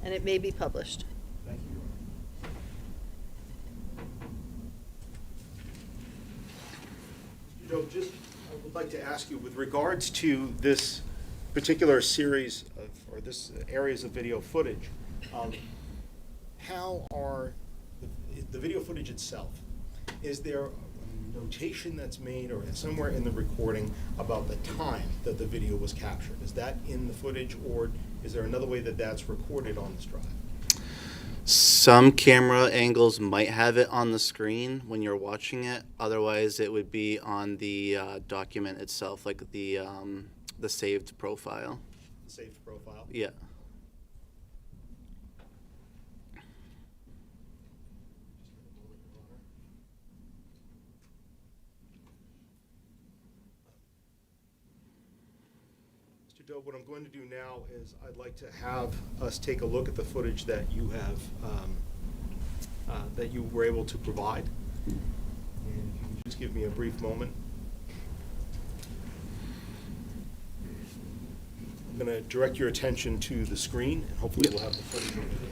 and it may be published. Thank you, Your Honor. Mr. Dobe, I would like to ask you, with regards to this particular series of, or this areas of video footage, how are the video footage itself, is there a notation that's made or somewhere in the recording about the time that the video was captured? Is that in the footage, or is there another way that that's recorded on this drive? Some camera angles might have it on the screen when you're watching it. Otherwise, it would be on the document itself, like the saved profile. The saved profile? Yeah. Dobe, what I'm going to do now is I'd like to have us take a look at the footage that you have, that you were able to provide. And if you can just give me a brief moment. I'm going to direct your attention to the screen, and hopefully we'll have the footage over there.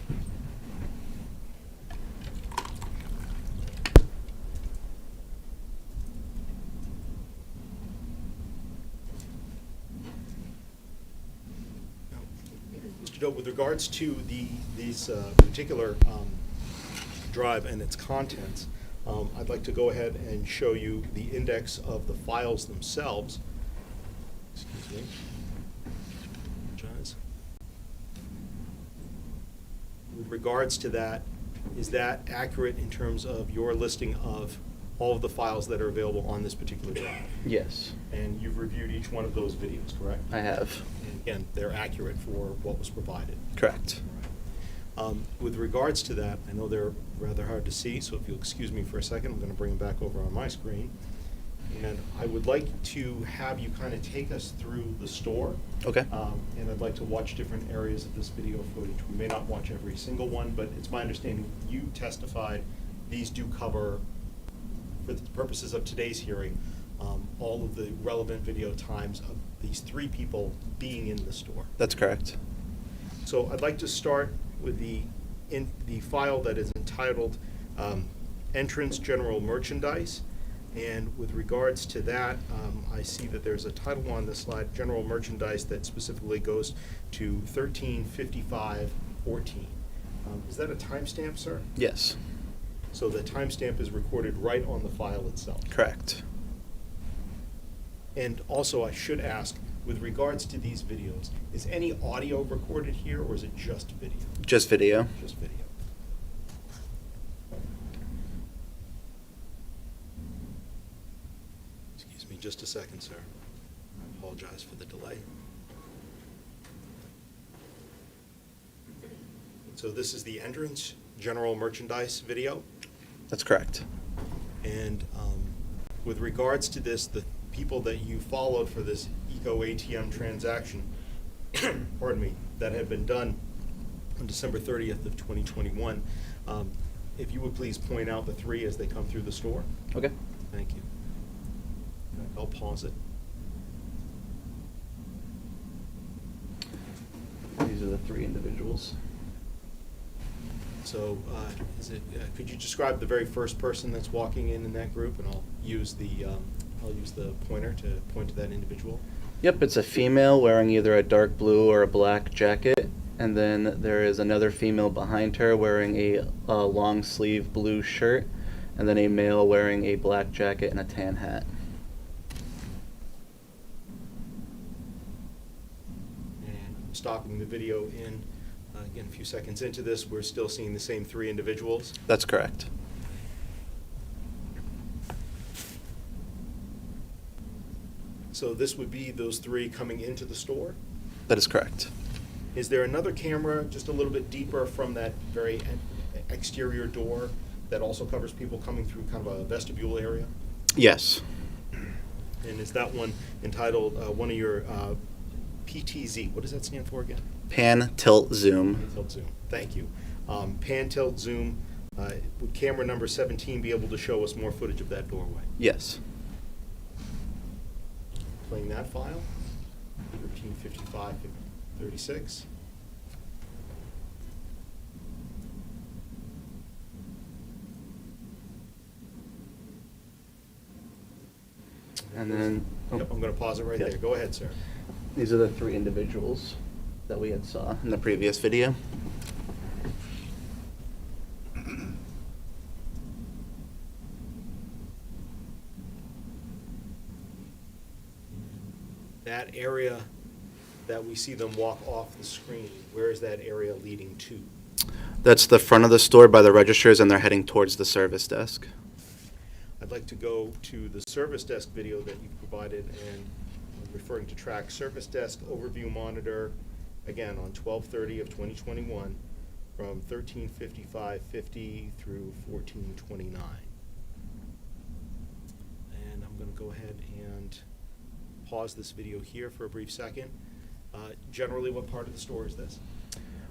With regards to these particular drive and its contents, I'd like to go ahead and show you the index of the files themselves. Excuse me. Apologize. With regards to that, is that accurate in terms of your listing of all of the files that are available on this particular drive? Yes. And you've reviewed each one of those videos, correct? I have. And again, they're accurate for what was provided. Correct. With regards to that, I know they're rather hard to see, so if you'll excuse me for a second, I'm going to bring them back over on my screen. And I would like to have you kind of take us through the store. Okay. And I'd like to watch different areas of this video footage. We may not watch every single one, but it's my understanding you testified these do cover, for the purposes of today's hearing, all of the relevant video times of these three people being in the store. That's correct. So I'd like to start with the file that is entitled Entrance General Merchandise. And with regards to that, I see that there's a title on this slide, General Merchandise, that specifically goes to 1355-14. Is that a timestamp, sir? Yes. So the timestamp is recorded right on the file itself. Correct. And also, I should ask, with regards to these videos, is any audio recorded here, or is it just video? Just video. Just video. Excuse me just a second, sir. I apologize for the delay. So this is the entrance general merchandise video. That's correct. And with regards to this, the people that you followed for this Eco ATM transaction, pardon me, that had been done on December 30th of 2021, if you would please point out the three as they come through the store. Okay. Thank you. I'll pause it. These are the three individuals. So could you describe the very first person that's walking in that group, and I'll use the I'll use the pointer to point to that individual. Yep, it's a female wearing either a dark blue or a black jacket, and then there is another female behind her wearing a long sleeve blue shirt, and then a male wearing a black jacket and a tan hat. And I'm stopping the video in, again, a few seconds into this, we're still seeing the same three individuals. That's correct. So this would be those three coming into the store? That is correct. Is there another camera just a little bit deeper from that very exterior door that also covers people coming through kind of a vestibule area? Yes. And is that one entitled one of your PTZ? What does that stand for again? Pan, tilt, zoom. Pan, tilt, zoom. Thank you. Pan, tilt, zoom. Would camera number 17 be able to show us more footage of that doorway? Yes. Playing that file, 1355-36. And then Yep, I'm going to pause it right Yeah. there. Go ahead, sir. these are the three individuals that we had saw in the previous video. That area that we see them walk off the screen, where is that area leading to? That's the front of the store by the registers, and they're heading towards the service desk. I'd like to go to the service desk video that you provided, and I'm referring to track service desk overview monitor, again, on 12/30 of 2021, from 13:55:50 through 14:29. And I'm going to go ahead and pause this video here for a brief second. Generally, what part of the store is this?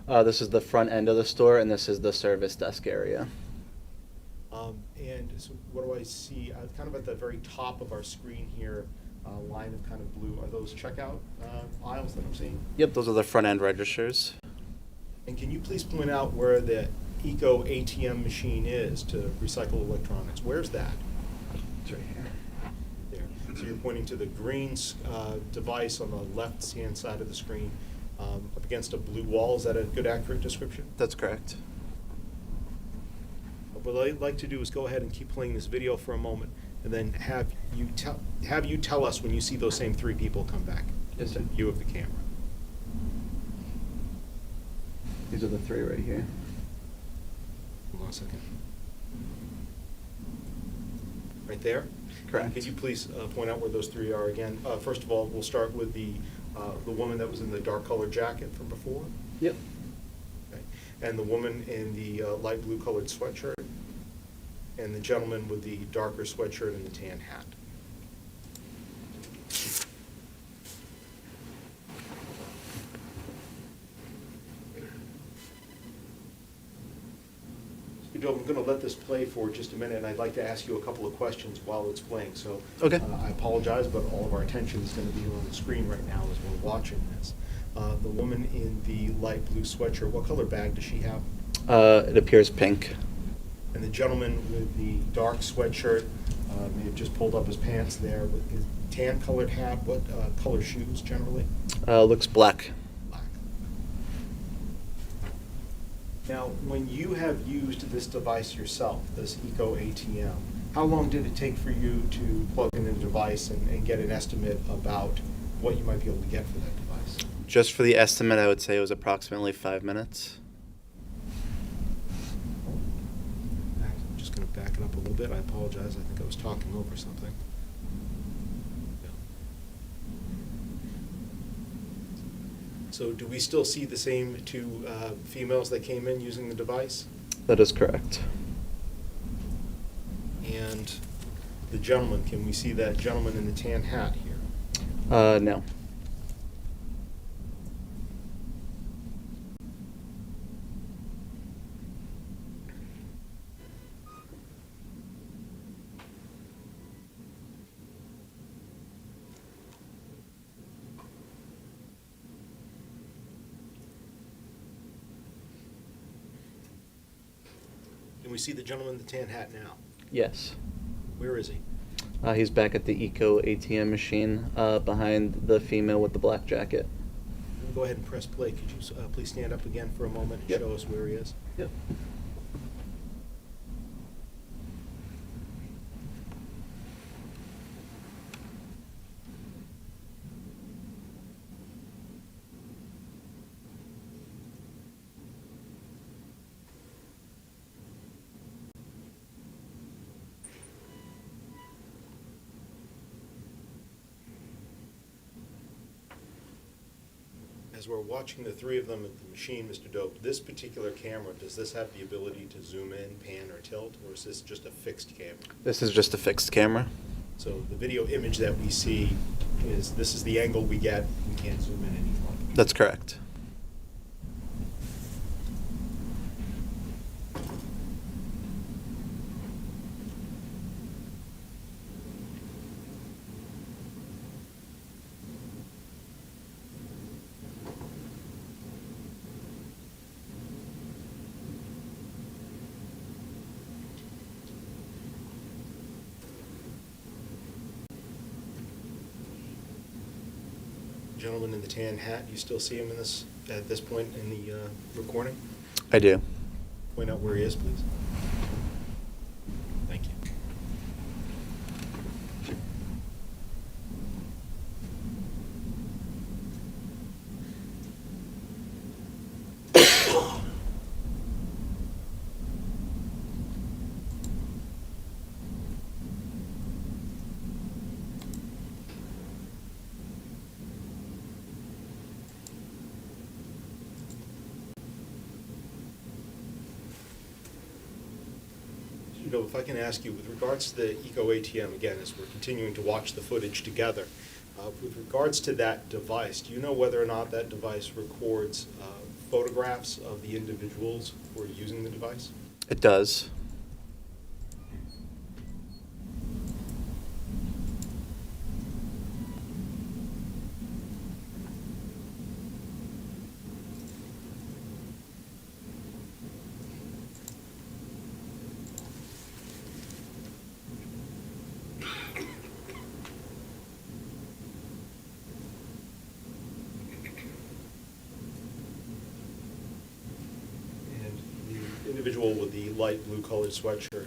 This is the front end of the store, and this is the service desk area. And so what do I see? Kind of at the very top of our screen here, line of kind of blue. Are those checkout aisles that I'm seeing? Yep, those are the front end registers. And can you please point out where the Eco ATM machine is to recycle electronics? Where's that? It's right here. There. So you're pointing to the green device on the left-hand side of the screen up against a blue wall. Is that a good, accurate description? That's correct. What I'd like to do is go ahead and keep playing this video for a moment, and then have you tell us when you see those same three people come back Yes, sir. into view of the camera. These are the three right here. Hold on a second. Right there? Correct. Could you please point out where those three are again? First of all, we'll start with the woman that was in the dark colored jacket from before. Yep. Okay. And the woman in the light blue colored sweatshirt. And the gentleman with the darker sweatshirt and the tan hat. I'm going to let this play for just a minute, and I'd like to ask you a couple of questions while it's playing. So Okay. I apologize, but all of our attention is going to be on the screen right now as we're watching this. The woman in the light blue sweatshirt, what color bag does she have? It appears pink. And the gentleman with the dark sweatshirt may have just pulled up his pants there with his tan colored hat. What color shoes generally? Looks black. Black. Now, when you have used this device yourself, this Eco ATM, how long did it take for you to plug in the device and get an estimate about what you might be able to get for that device? Just for the estimate, I would say it was approximately 5 minutes. I'm just going to back it up a little bit. I apologize. I think I was talking over something. So do we still see the same two females that came in using the device? That is correct. And the gentleman, can we see that gentleman in the tan hat here? No. Can we see the gentleman in the tan hat now? Yes. Where is he? He's back at the Eco ATM machine behind the female with the black jacket. We'll go ahead and press play. Could you please stand up again for a moment and Yep. show us where he is? Yep. As we're watching the three of them at the machine, Mr. Dope, this particular camera, does this have the ability to zoom in, pan, or tilt, or is this just a fixed camera? This is just a fixed camera. So the video image that we see is, this is the angle we get, we can't zoom in anymore. That's correct. Gentleman in the tan hat, you still see him in this, at this point in the recording? I do. Point out where he is, please. Thank you. You know, if I can ask you, with regards to the Eco ATM, again, as we're continuing to watch the footage together, with regards to that device, do you know whether or not that device records photographs of the individuals who are using the device? It does. And the individual with the light blue colored sweatshirt,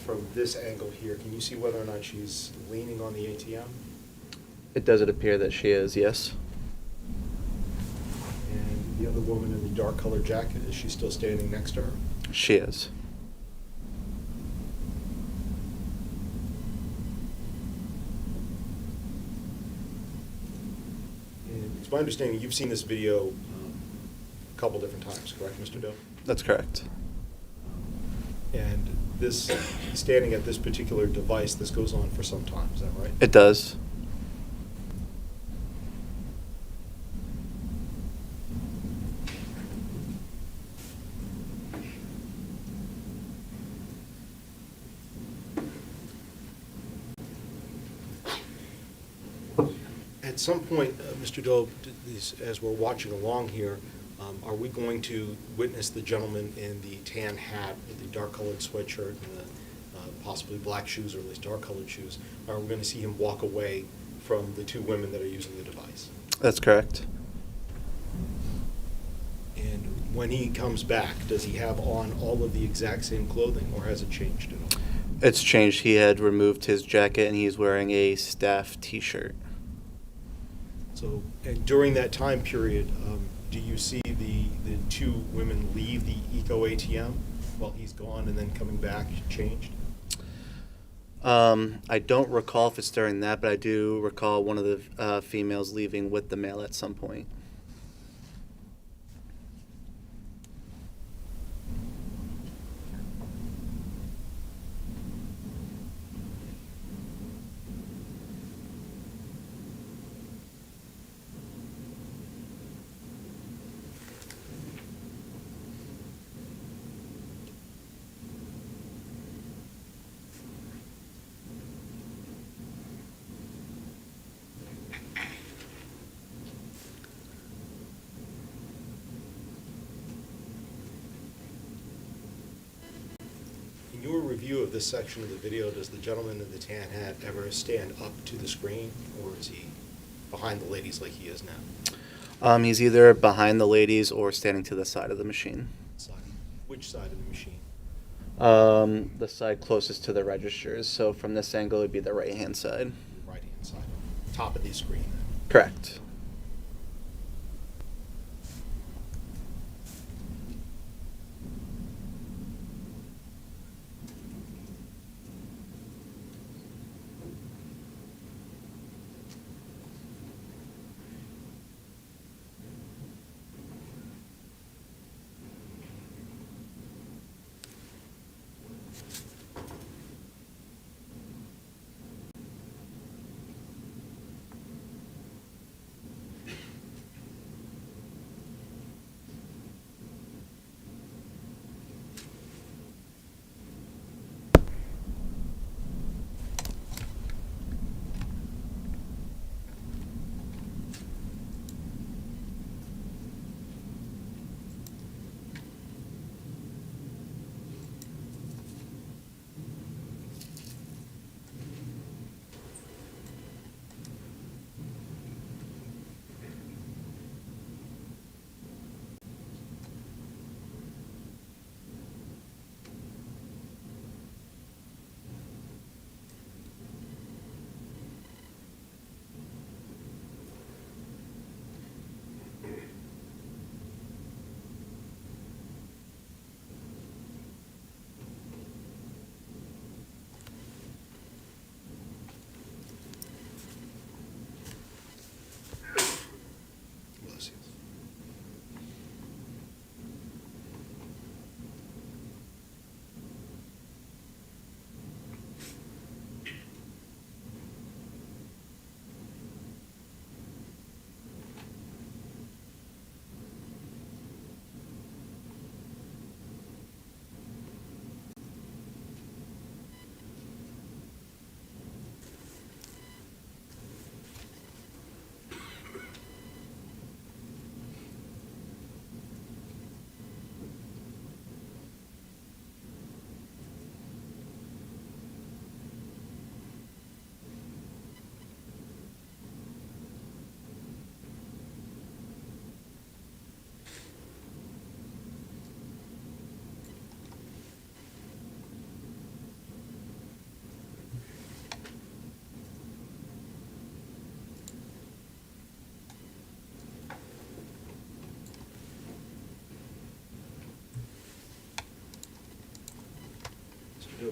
from this angle here, can you see whether or not she's leaning on the ATM? It does appear that she is, yes. And the other woman in the dark colored jacket, is she still standing next to her? She is. And it's my understanding you've seen this video a couple different times, correct, Mr. Doe? That's correct. And this, standing at this particular device, this goes on for some time, is that right? It does. At some point, Mr. Doe, as we're watching along here, are we going to witness the gentleman in the tan hat with the dark-colored sweatshirt and the possibly black shoes, or at least dark-colored shoes? Are we going to see him walk away from the two women that are using the device? That's correct. And when he comes back, does he have on all of the exact same clothing, or has it changed at all? It's changed. He had removed his jacket and he's wearing a staff t-shirt. So, and during that time period, do you see the two women leave the Eco ATM while he's gone and then coming back changed? I don't recall if it's during that, but I do recall one of the females leaving with the male at some point. your review of this section of the video, does the gentleman in the tan hat ever stand up to the screen, or is he behind the ladies like he is now? He's either behind the ladies or standing to the side of the machine. Which side of the machine? The side closest to the registers. So from this angle, it would be the right-hand side. Right-hand side, top of the screen. Correct. Bless you.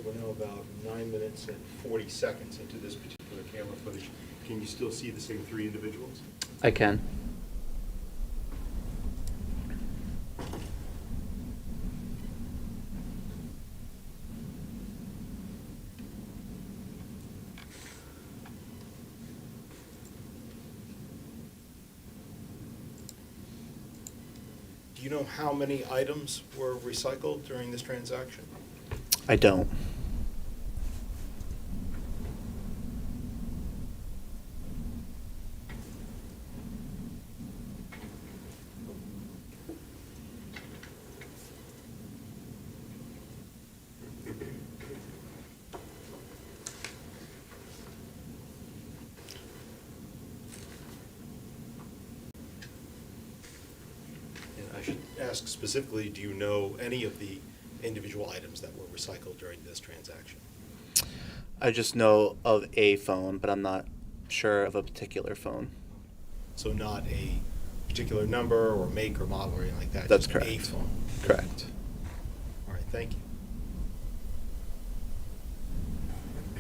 We're now about 9 minutes and 40 seconds into this particular camera footage. Can you still see the same three individuals? I can. Do you know how many items were recycled during this transaction? I don't. And I should ask specifically, do you know any of the individual items that were recycled during this transaction? I just know of a phone, but I'm not sure of a particular phone. So not a particular number or make or model or anything like that? That's just correct. A phone? Correct. All right, thank you.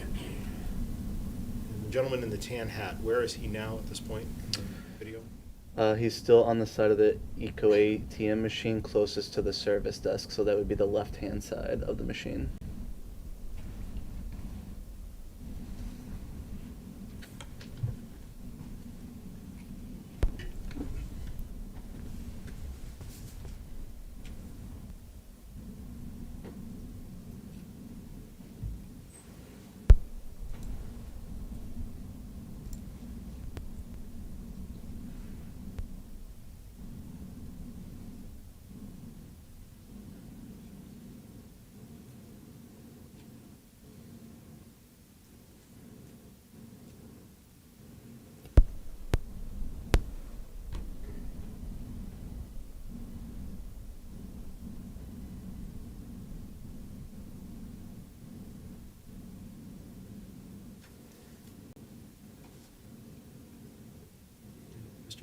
And the gentleman in the tan hat, where is he now at this point in the video? He's still on the side of the Eco ATM machine closest to the service desk, so that would be the left-hand side of the machine.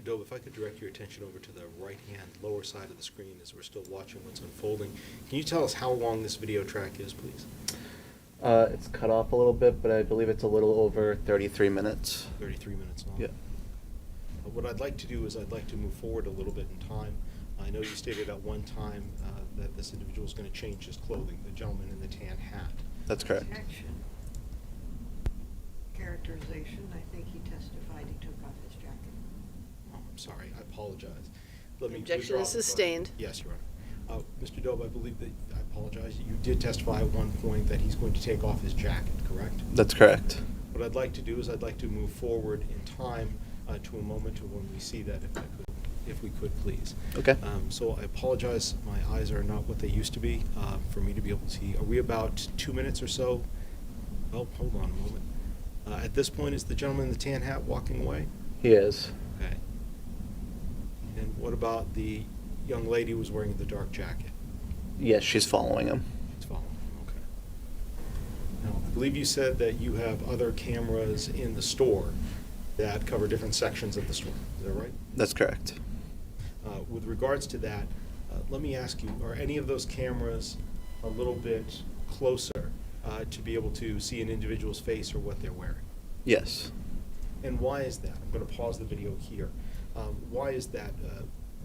Mr. Dobe, if I could direct your attention over to the right-hand lower side of the screen as we're still watching what's unfolding. Can you tell us how long this video track is, please? It's cut off a little bit, but I believe it's a little over 33 minutes. 33 minutes long? Yeah. What I'd like to do is I'd like to move forward a little bit in time. I know you stated at one time that this individual is going to change his clothing, the gentleman in the tan hat. That's correct. Action. Characterization, I think he testified he took off his jacket. Oh, I'm sorry, I apologize. Let me Objection withdraw is the question. sustained. Yes, Your Honor. Mr. Dobe, I believe that, I apologize, you did testify at one point that he's going to take off his jacket, correct? That's correct. What I'd like to do is I'd like to move forward in time to a moment to when we see that, if we could, please. Okay. So I apologize, my eyes are not what they used to be for me to be able to see. Are we about 2 minutes or so? Well, hold on a moment. At this point, is the gentleman in the tan hat walking away? He is. Okay. And what about the young lady who was wearing the dark jacket? Yes, she's following him. It's following, okay. Now, I believe you said that you have other cameras in the store that cover different sections of the store. Is that right? That's correct. With regards to that, let me ask you, are any of those cameras a little bit closer to be able to see an individual's face or what they're wearing? Yes. And why is that? I'm going to pause the video here. Why is that?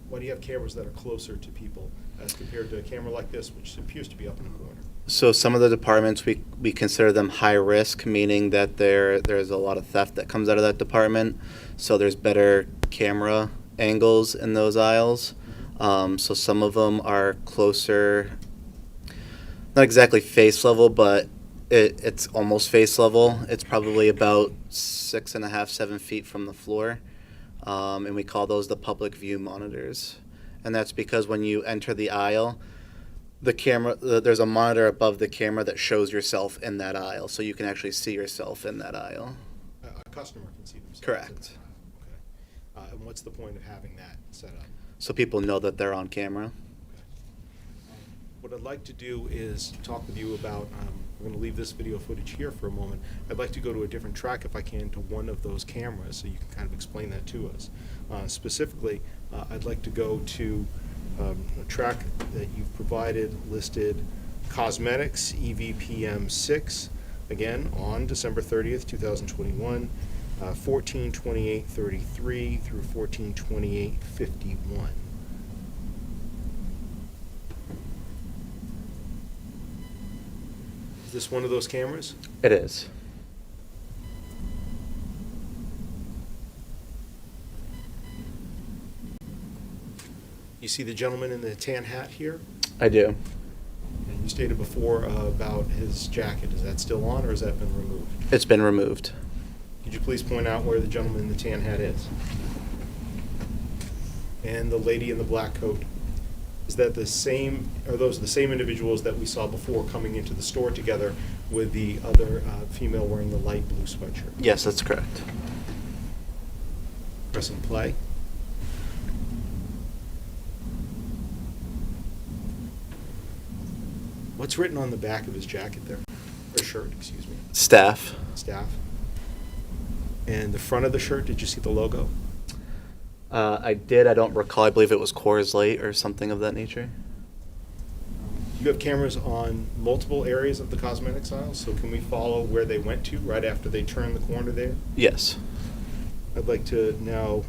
Why do you have cameras that are closer to people as compared to a camera like this, which appears to be up in the corner? So some of the departments, we consider them high risk, meaning that there's a lot of theft that comes out of that department. So there's better camera angles in those aisles. So some of them are closer, not exactly face level, but it's almost face level. It's probably about 6.5, 7 feet from the floor. And we call those the public view monitors. And that's because when you enter the aisle, the camera, there's a monitor above the camera that shows yourself in that aisle, so you can actually see yourself in that aisle. A customer can see themselves. Correct. In that aisle. Okay. And what's the point of having that set up? So people know that they're on camera. What I'd like to do is talk with you about, we're going to leave this video footage here for a moment. I'd like to go to a different track, if I can, to one of those cameras, so you can kind of explain that to us. Specifically, I'd like to go to a track that you've provided listed Cosmetics EVPM 6, again, on December 30th, 2021, 14/28/33 through 14/28/51. Is this one of those cameras? It is. You see the gentleman in the tan hat here? I do. And you stated before about his jacket. Is that still on or has that been removed? It's been removed. Could you please point out where the gentleman in the tan hat is? And the lady in the black coat. Is that the same, are those the same individuals that we saw before coming into the store together with the other female wearing the light blue sweatshirt? Yes, that's correct. Pressing play. What's written on the back of his jacket there? Or shirt, excuse me. Staff. Staff. And the front of the shirt, did you see the logo? I did. I don't recall. I believe it was Coors Light or something of that nature. You have cameras on multiple areas of the cosmetics aisle, so can we follow where they went to right after they turned the corner there? Yes. I'd like to now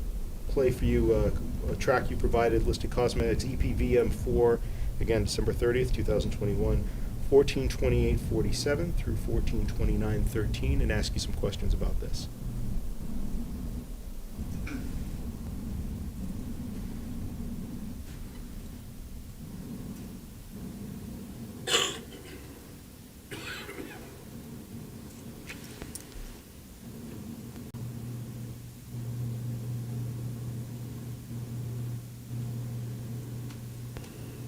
play for you a track you provided listed Cosmetics EPVM4, again, December 30th, 2021, 14/28/47 through 14/29/13, and ask you some questions about this.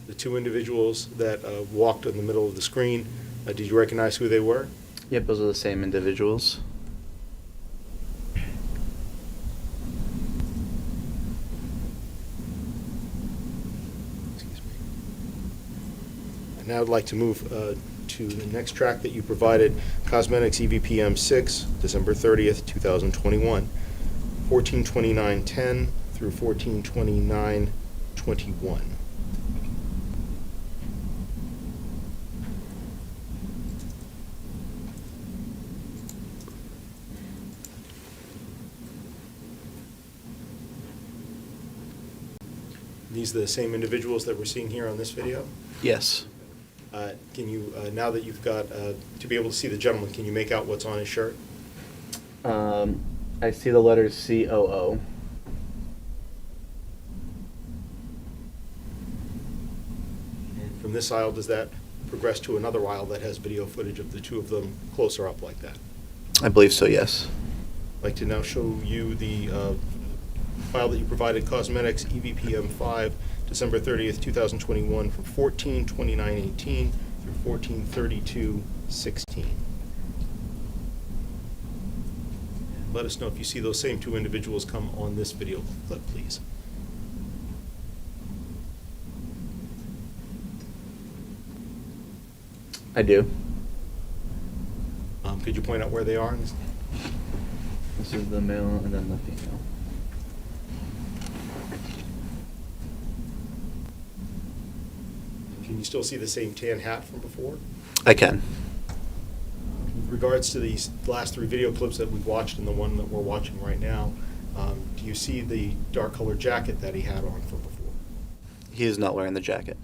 The two individuals that walked in the middle of the screen, did you recognize who they were? Yep, those are the same individuals. Excuse me. And now I'd like to move to the next track that you provided, Cosmetics EVPM 6, December 30th, 2021, 14/29/10 through 14:29:21. These are the same individuals that we're seeing here on this video? Yes. Can you, now that you've got, to be able to see the gentleman, can you make out what's on his shirt? I see the letters COO. And from this aisle, does that progress to another aisle that has video footage of the two of them closer up like that? I believe so, yes. I'd like to now show you the file that you provided, Cosmetics EVPM5, December 30th, 2021, from 14:29:18 through 14:32:16. Let us know if you see those same two individuals come on this video clip, please. I do. Could you point out where they are? This is the male and then the female. Can you still see the same tan hat from before? I can. With regards to these last three video clips that we've watched and the one that we're watching right now, do you see the dark colored jacket that he had on from before? He is not wearing the jacket.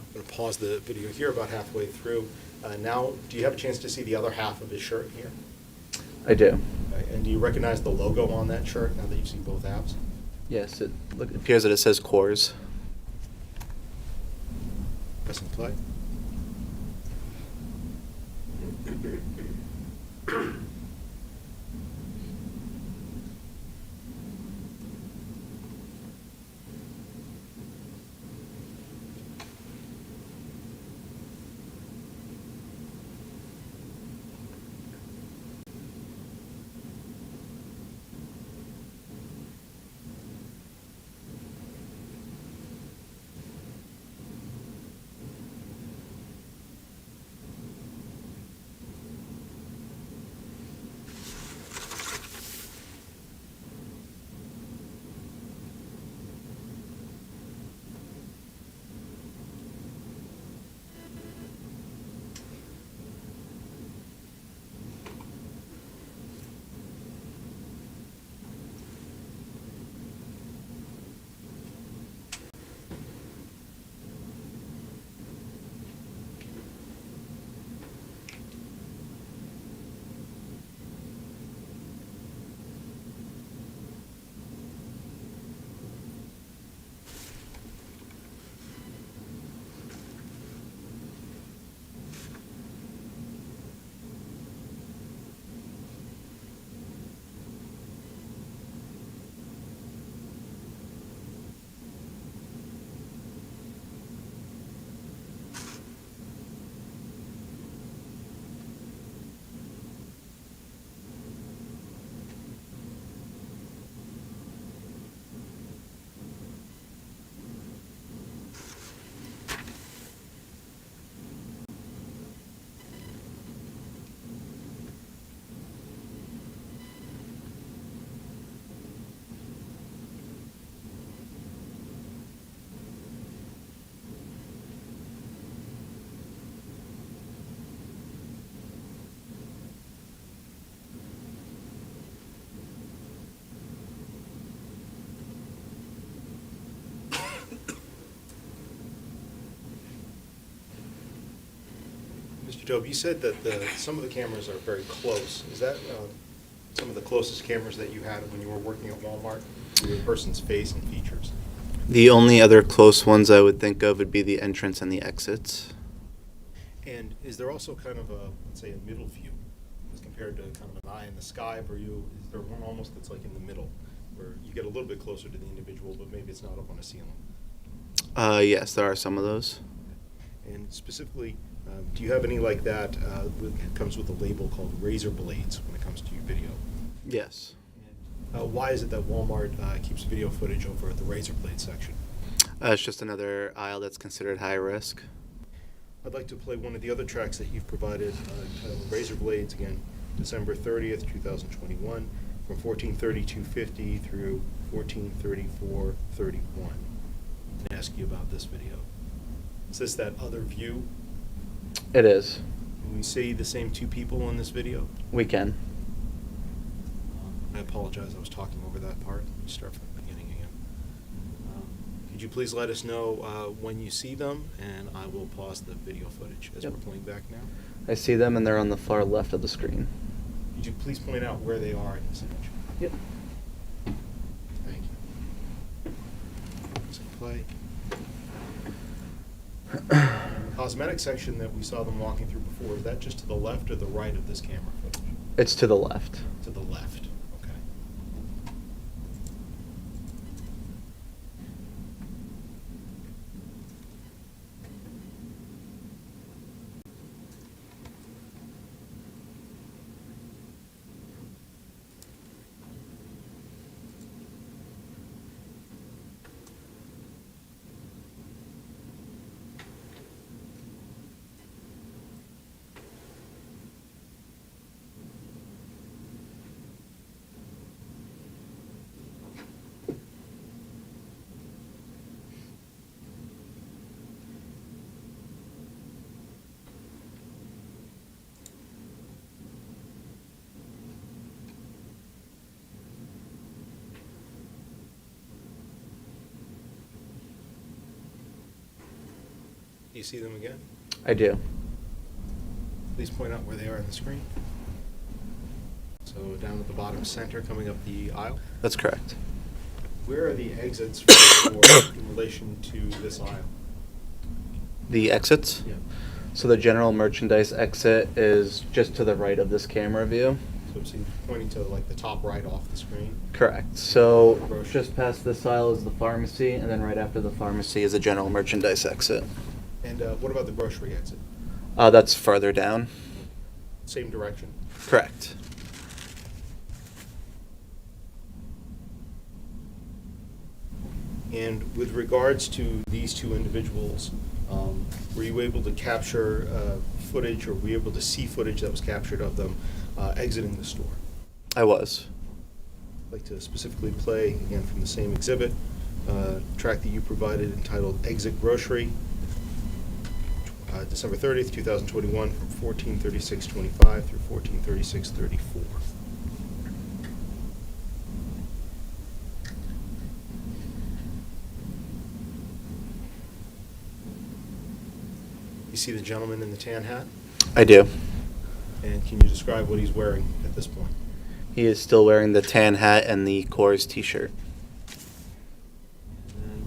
I'm going to pause the video here about halfway through. Now, do you have a chance to see the other half of his shirt here? I do. And do you recognize the logo on that shirt now that you've seen both halves? Yes, it appears that it says Coors. Press and play. Mr. Dobe, you said that some of the cameras are very close. Is that some of the closest cameras that you had when you were working at Walmart to a person's face and features? The only other close ones I would think of would be the entrance and the exits. And is there also kind of a, let's say, a middle view as compared to kind of an eye in the sky for you? Is there one almost that's like in the middle where you get a little bit closer to the individual, but maybe it's not up on a ceiling? Yes, there are some of those. And specifically, Do you have any like that? It comes with a label called razor blades when it comes to your video. Yes. Why is it that Walmart keeps video footage over at the razor blade section? It's just another aisle that's considered high risk. I'd like to play one of the other tracks that you've provided, titled Razor Blades, again, December 30th, 2021, from 14:32:50 through 14:34:31. And ask you about this video. Is this that other view? It is. Can we see the same two people in this video? We can. I apologize, I was talking over that part. Let me start from the beginning again. Could you please let us know when you see them, and I will pause the video footage as Yep. we're playing back now. I see them, and they're on the far left of the screen. Could you please point out where they are in this image? Yep. Thank you. Let's play. The cosmetic section that we saw them walking through before, is that just to the left or the right of this camera footage? It's to the left. To the left, okay. Do you see them again? I do. Please point out where they are on the screen. So down at the bottom center, coming up the aisle. That's correct. Where are the exits for the store in relation to this aisle? The exits? Yeah. So the general merchandise exit is just to the right of this camera view. So I'm pointing to like the top right off the screen. Correct. So Grocery. just past this aisle is the pharmacy, and then right after the pharmacy is the general merchandise exit. And what about the grocery exit? That's further down. Same direction? Correct. And with regards to these two individuals, were you able to capture footage, or were you able to see footage that was captured of them exiting the store? I was. I'd like to specifically play, again, from the same exhibit, track that you provided entitled Exit Grocery, December 30th, 2021, from 14:36:25 through 14:36:34. You see the gentleman in the tan hat? I do. And can you describe what he's wearing at this point? He is still wearing the tan hat and the Coors t-shirt. And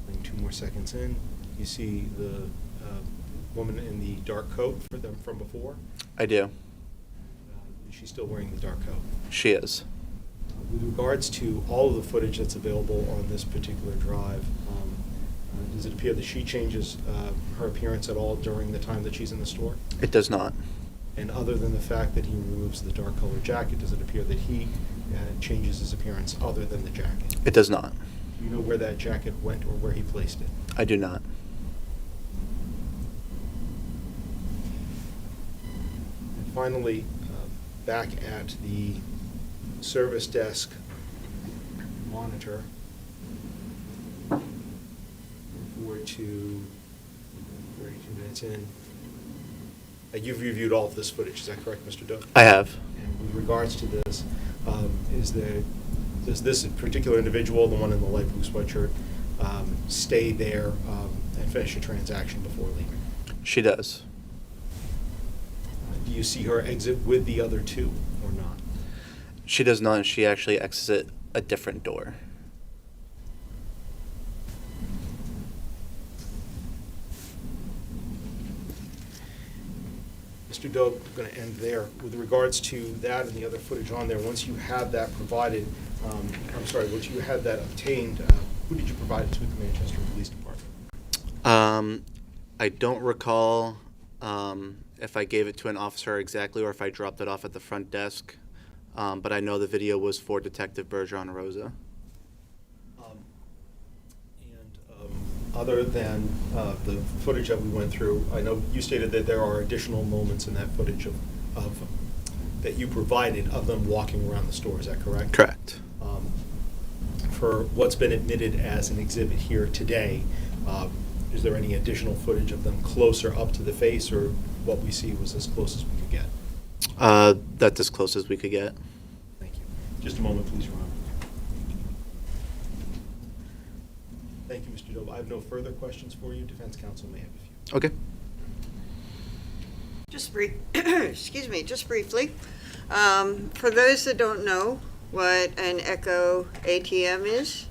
then, 2 more seconds in, you see the woman in the dark coat for them from before. I do. She's still wearing the dark coat. She is. With regards to all of the footage that's available on this particular drive, does it appear that she changes her appearance at all during the time that she's in the store? It does not. And other than the fact that he removes the dark colored jacket, does it appear that he changes his appearance other than the jacket? It does not. Do you know where that jacket went or where he placed it? I do not. And finally, back at the service desk monitor, 32 minutes in. You've reviewed all of this footage, is that correct, Mr. Dobe? I have. And with regards to this, does this particular individual, the one in the light blue sweatshirt, stay there and finish a transaction before leaving? She does. Do you see her exit with the other two or not? She does not. She actually exits a different door. Mr. Dobe, I'm going to end there. With regards to that and the other footage on there, once you have that provided, once you have that obtained, who did you provide it to at the Manchester Police Department? I don't recall if I gave it to an officer exactly or if I dropped it off at the front desk. But I know the video was for Detective Bergeron-Rosa. Other than the footage that we went through, I know you stated that there are additional moments in that footage of that you provided of them walking around the store. Is that correct? Correct. For what's been admitted as an exhibit here today, is there any additional footage of them closer up to the face, or what we see was as close as we could get? That's as close as we could get. Thank you. Just a moment, please, Your Honor. Thank you, Mr. Dobe. I have no further questions for you. Defense counsel may have a few. Okay. Just excuse me, just briefly. For those that don't know what an Echo ATM is,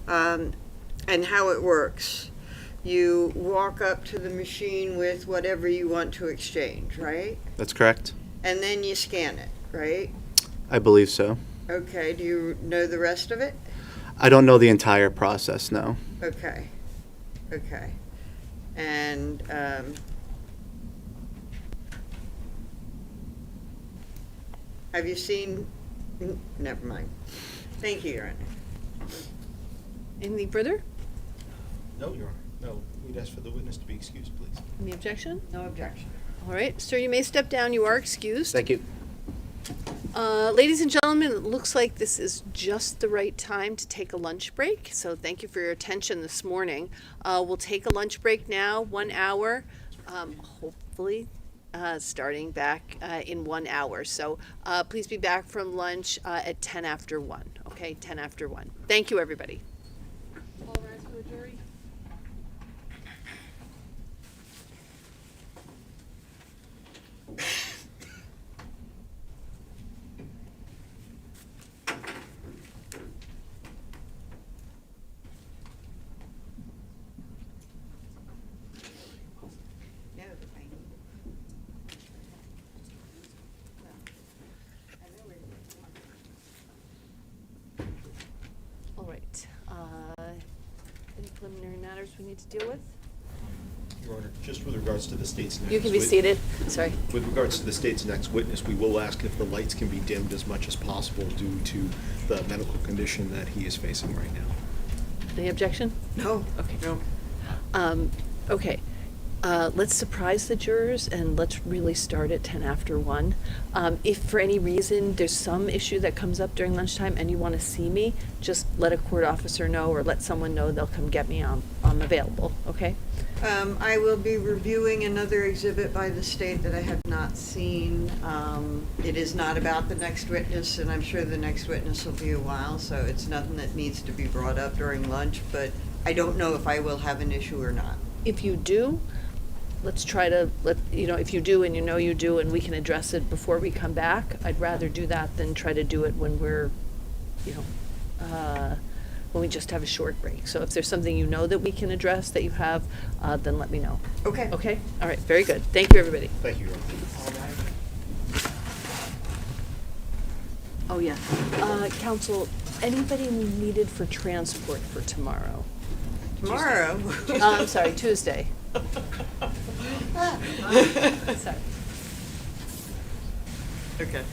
and how it works, you walk up to the machine with whatever you want to exchange, right? That's correct. And then you scan it, right? I believe so. Okay, do you know the rest of it? I don't know the entire process, no. Okay, okay. And, have you seen, never mind. Thank you, Your Honor. Anything further? No, Your Honor. No. We'd ask for the witness to be excused, please. Any objection? No objection. All right, sir, you may step down. You are excused. Thank you. Ladies and gentlemen, it looks like this is just the right time to take a lunch break. So thank you for your attention this morning. We'll take a lunch break now, 1 hour, hopefully starting back in 1 hour. So please be back from lunch at 10 after 1. Okay, 10 after 1. Thank you, everybody. All rise for the jury. All right. Any preliminary matters we need to deal with? Your Honor, just with regards to the state's next You can be seated. Sorry. With regards to the state's next witness, we will ask if the lights can be dimmed as much as possible due to the medical condition that he is facing right now. Any objection? No. Okay. No. Okay. Let's surprise the jurors and let's really start at 10 after 1. If for any reason there's some issue that comes up during lunchtime and you want to see me, just let a court officer know or let someone know. They'll come get me. I'm available. Okay? I will be reviewing another exhibit by the state that I have not seen. It is not about the next witness, and I'm sure the next witness will be a while, so it's nothing that needs to be brought up during lunch, but I don't know if I will have an issue or not. If you do, let's try to if you do and you know you do and we can address it before we come back, I'd rather do that than try to do it when we're, when we just have a short break. So if there's something you know that we can address that you have, then let me know. Okay. Okay? All right, very good. Thank you, everybody. Thank you, Your Honor. Oh, yeah. Counsel, anybody needed for transport for tomorrow? Tomorrow? I'm sorry, Tuesday. Sorry. Okay.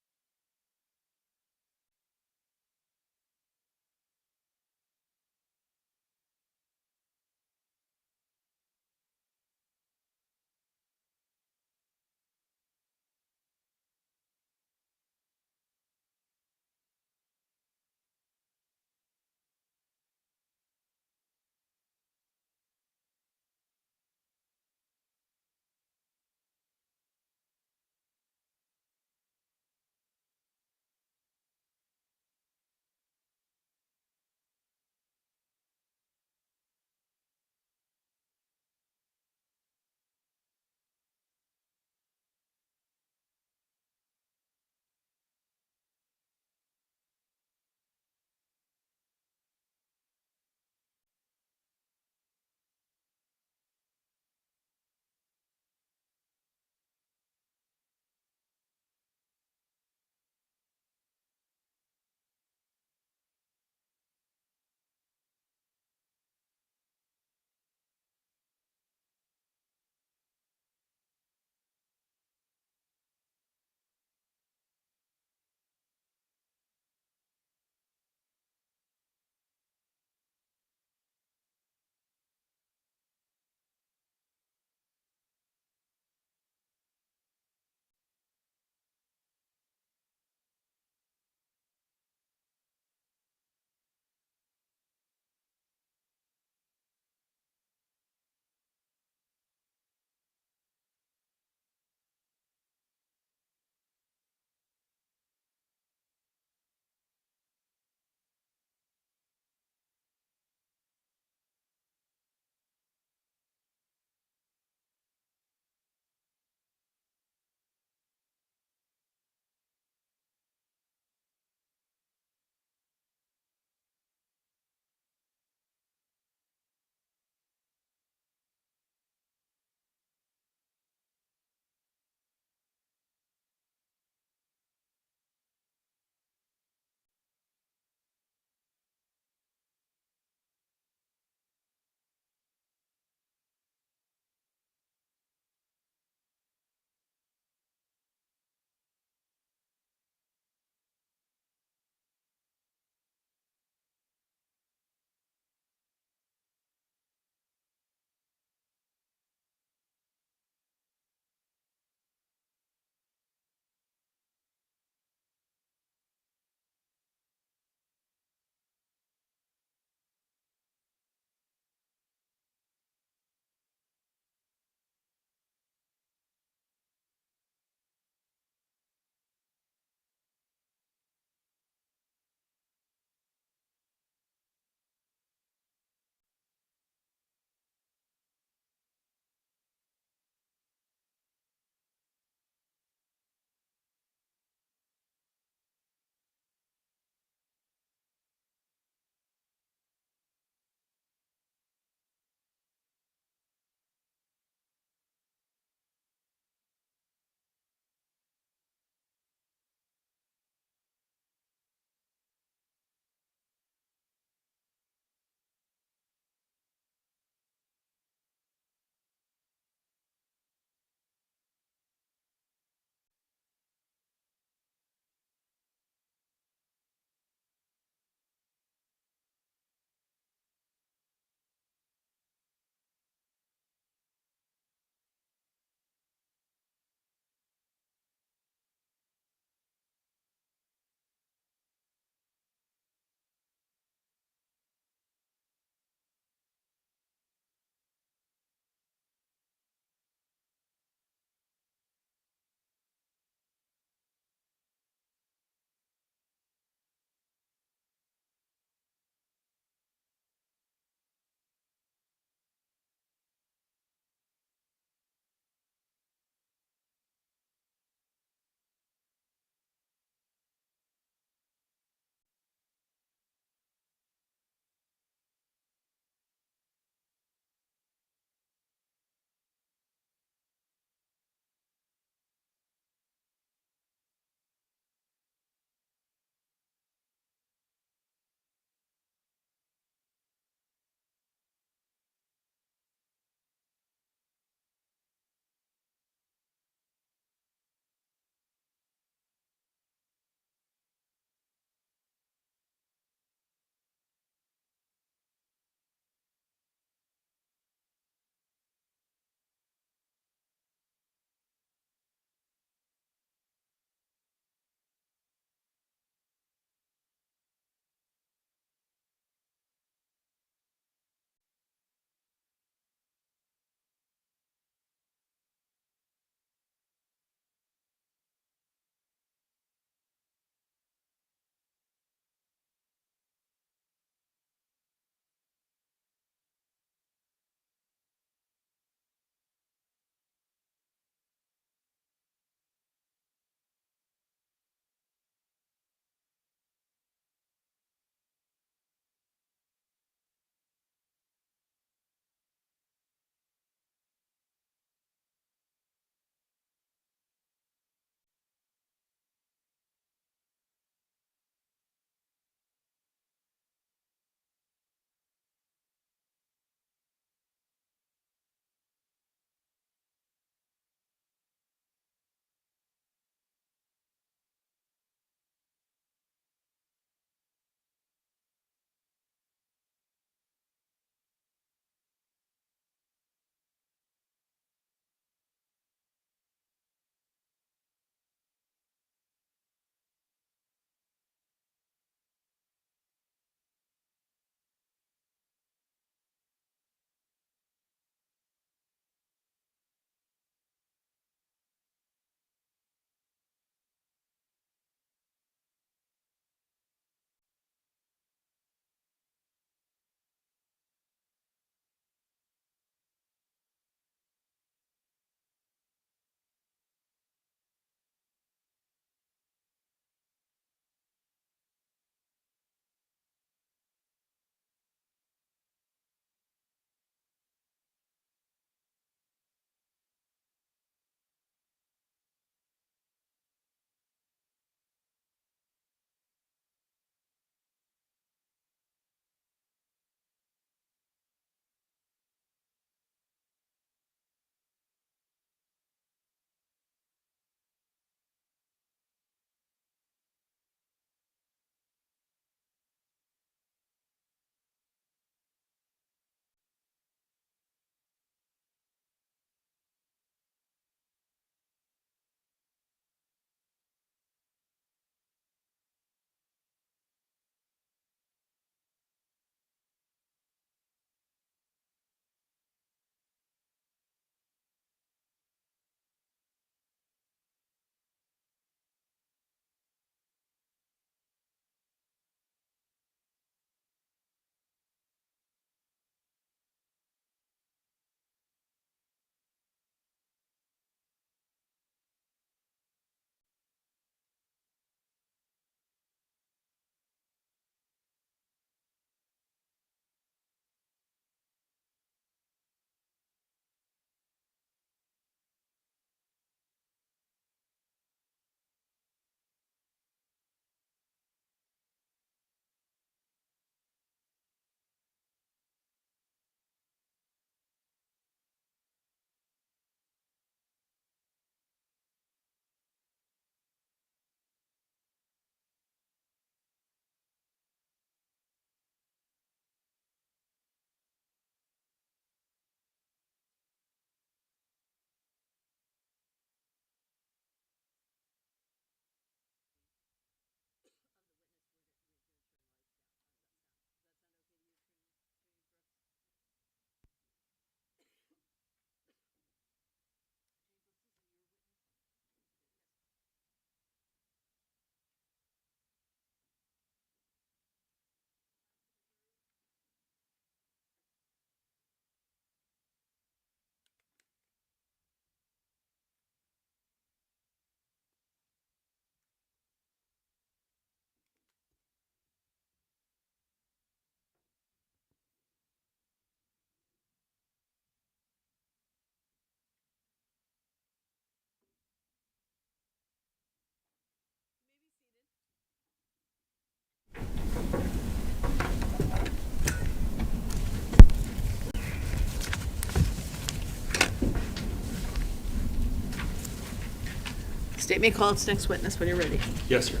State may call its next witness when you're ready. Yes, Your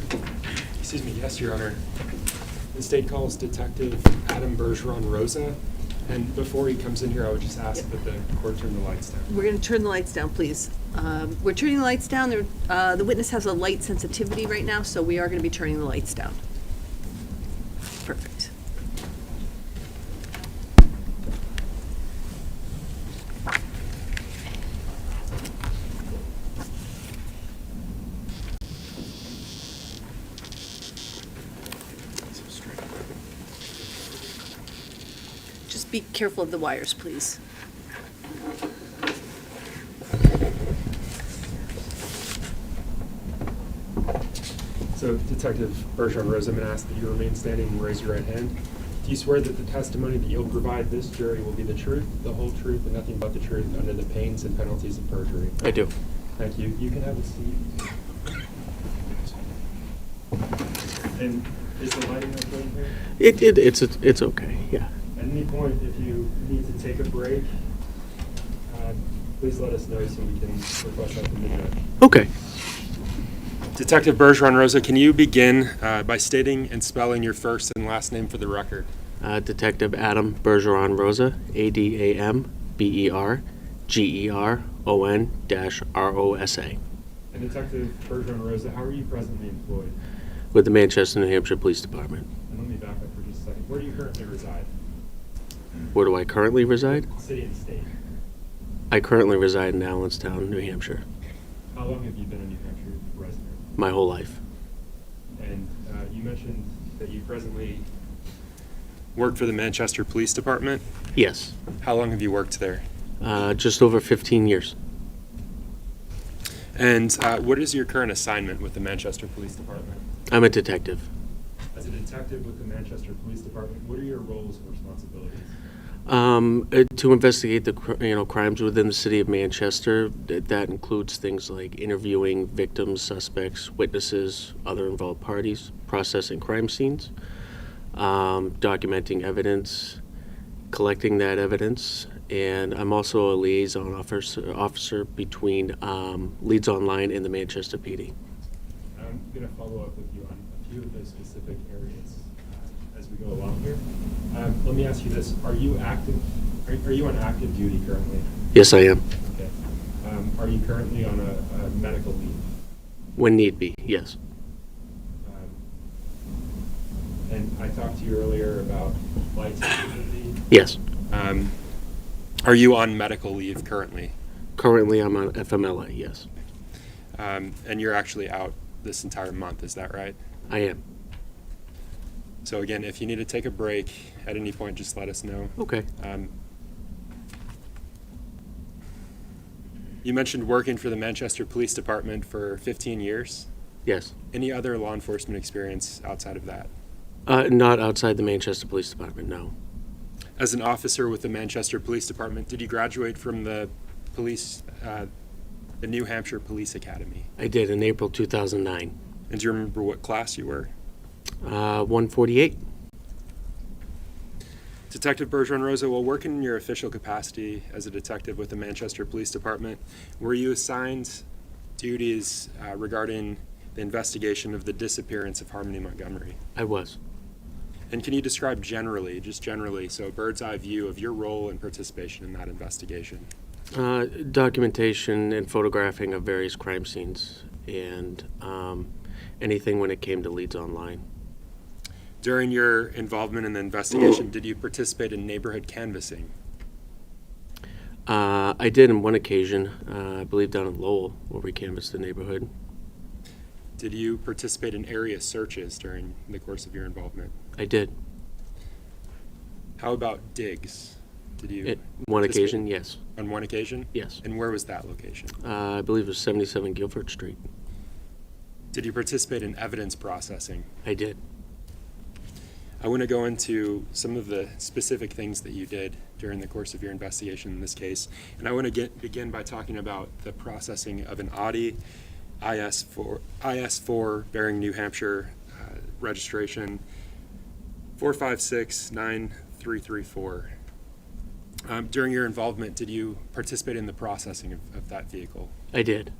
Excuse me, yes, Your Honor. The state calls Detective Adam Bergeron-Rosa, and before he comes in here, I would just ask that the court turn the lights down. We're going to turn the lights down, please. We're turning the lights down. The witness has a light sensitivity right now, so we are going to be turning the lights down. Perfect. Just be careful of the wires, please. So, Detective Bergeron-Rosa, I'm going to ask that you remain standing and raise your right hand. Do you swear that the testimony that you'll provide this jury will be the truth, the whole truth, and nothing but the truth under the pains and penalties of perjury? I do. Thank you. You can have a seat. And is the lighting okay here? It's okay, yeah. At any point, if you need to take a break, please let us know so we can request that from the judge. Okay. Detective Bergeron-Rosa, can you begin by stating and spelling your first and last name for the record? Detective Adam Bergeron-Rosa, ADAMBERGERON-ROSA, And Detective Bergeron-Rosa, how are you presently employed? with the Manchester, New Hampshire Police Department. And let me back up for just a second. Where do you currently reside? Where do I currently reside? City and state. I currently reside in Allenstown, New Hampshire, How long have you been a New Hampshire resident? my whole life. And you mentioned that you presently work for the Manchester Police Department. Yes, How long have you worked there? just over 15 years. And what is your current assignment with the Manchester Police Department? I'm a detective. As a detective with the Manchester Police Department, what are your roles and responsibilities? To investigate the crimes within the city of Manchester. That includes things like interviewing victims, suspects, witnesses, other involved parties, processing crime scenes, documenting evidence, collecting that evidence, and I'm also a liaison officer between Leeds Online and the Manchester PD. I'm going to follow up with you on a few of those specific areas as we go along here. Let me ask you this: Are you active? Are you on active duty currently? Yes, I am. Okay. Are you currently on a medical leave? When need be, yes. And I talked to you earlier about light sensitivity. Yes. Are you on medical leave currently? Currently, I'm on FMLA, yes. And you're actually out this entire month, is that right? I am. So again, if you need to take a break at any point, just let us know. Okay. You mentioned working for the Manchester Police Department for 15 years. Yes. Any other law enforcement experience outside of that? Not outside the Manchester Police Department, no. As an officer with the Manchester Police Department, did you graduate from the New Hampshire Police Academy? I did in April 2009. And do you remember what class you were? 148. Detective Bergeron-Rosa, while working in your official capacity as a detective with the Manchester Police Department, were you assigned duties regarding the investigation of the disappearance of Harmony Montgomery? I was. And can you describe generally, just generally, so a bird's eye view of your role and participation in that investigation? Documentation and photographing of various crime scenes and anything when it came to Leeds Online. During your involvement in the investigation, did you participate in neighborhood canvassing? I did on one occasion, I believe down in Lowell, where we canvassed the neighborhood. Did you participate in area searches during the course of your involvement? I did. How about digs? Did you? One participate? occasion, yes. On one occasion? Yes. And where was that location? I believe it was 77 Guilford Street. Did you participate in evidence processing? I did. I want to go into some of the specific things that you did during the course of your investigation in this case. And I want to begin by talking about the processing of an Audi IS4 bearing New Hampshire registration 4569334. During your involvement, did you participate in the processing of that vehicle? I did.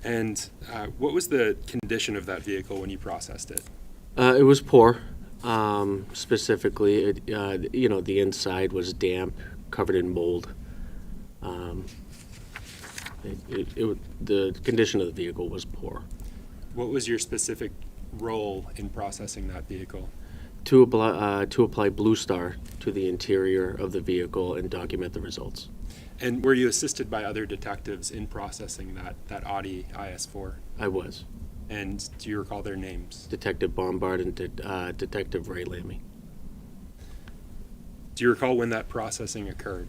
And what was the condition of that vehicle when you processed it? It was poor. Specifically, the inside was damp, covered in mold. The condition of the vehicle was poor. What was your specific role in processing that vehicle? To apply Blue Star to the interior of the vehicle and document the results. And were you assisted by other detectives in processing that Audi IS4? I was. And do you recall their names? Detective Bombard and Detective Ray Lammy. Do you recall when that processing occurred?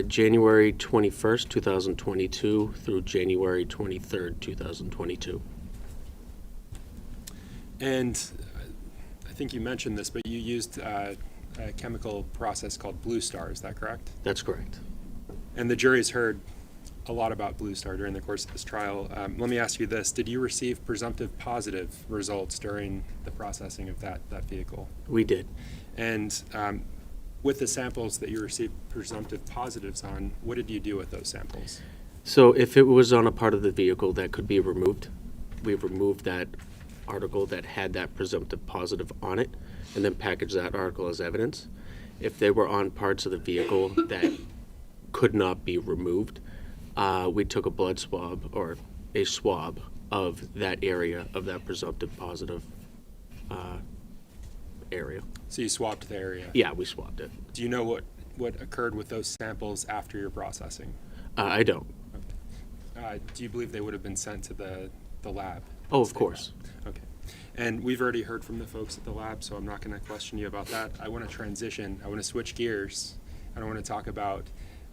January 21st, 2022 through January 23rd, 2022. And I think you mentioned this, but you used a chemical process called Blue Star, is that correct? That's correct. And the jury's heard a lot about Blue Star during the course of this trial. Let me ask you this. Did you receive presumptive positive results during the processing of that vehicle? We did. And with the samples that you received presumptive positives on, what did you do with those samples? So if it was on a part of the vehicle that could be removed, we removed that article that had that presumptive positive on it and then packaged that article as evidence. If they were on parts of the vehicle that could not be removed, we took a blood swab or a swab of that area, of that presumptive positive area. So you swabbed the area? Yeah, we swabbed it. Do you know what occurred with those samples after your processing? I don't. Do you believe they would have been sent to the lab? Oh, of course. Okay. And we've already heard from the folks at the lab, so I'm not going to question you about that. I want to transition. I want to switch gears. I want to talk about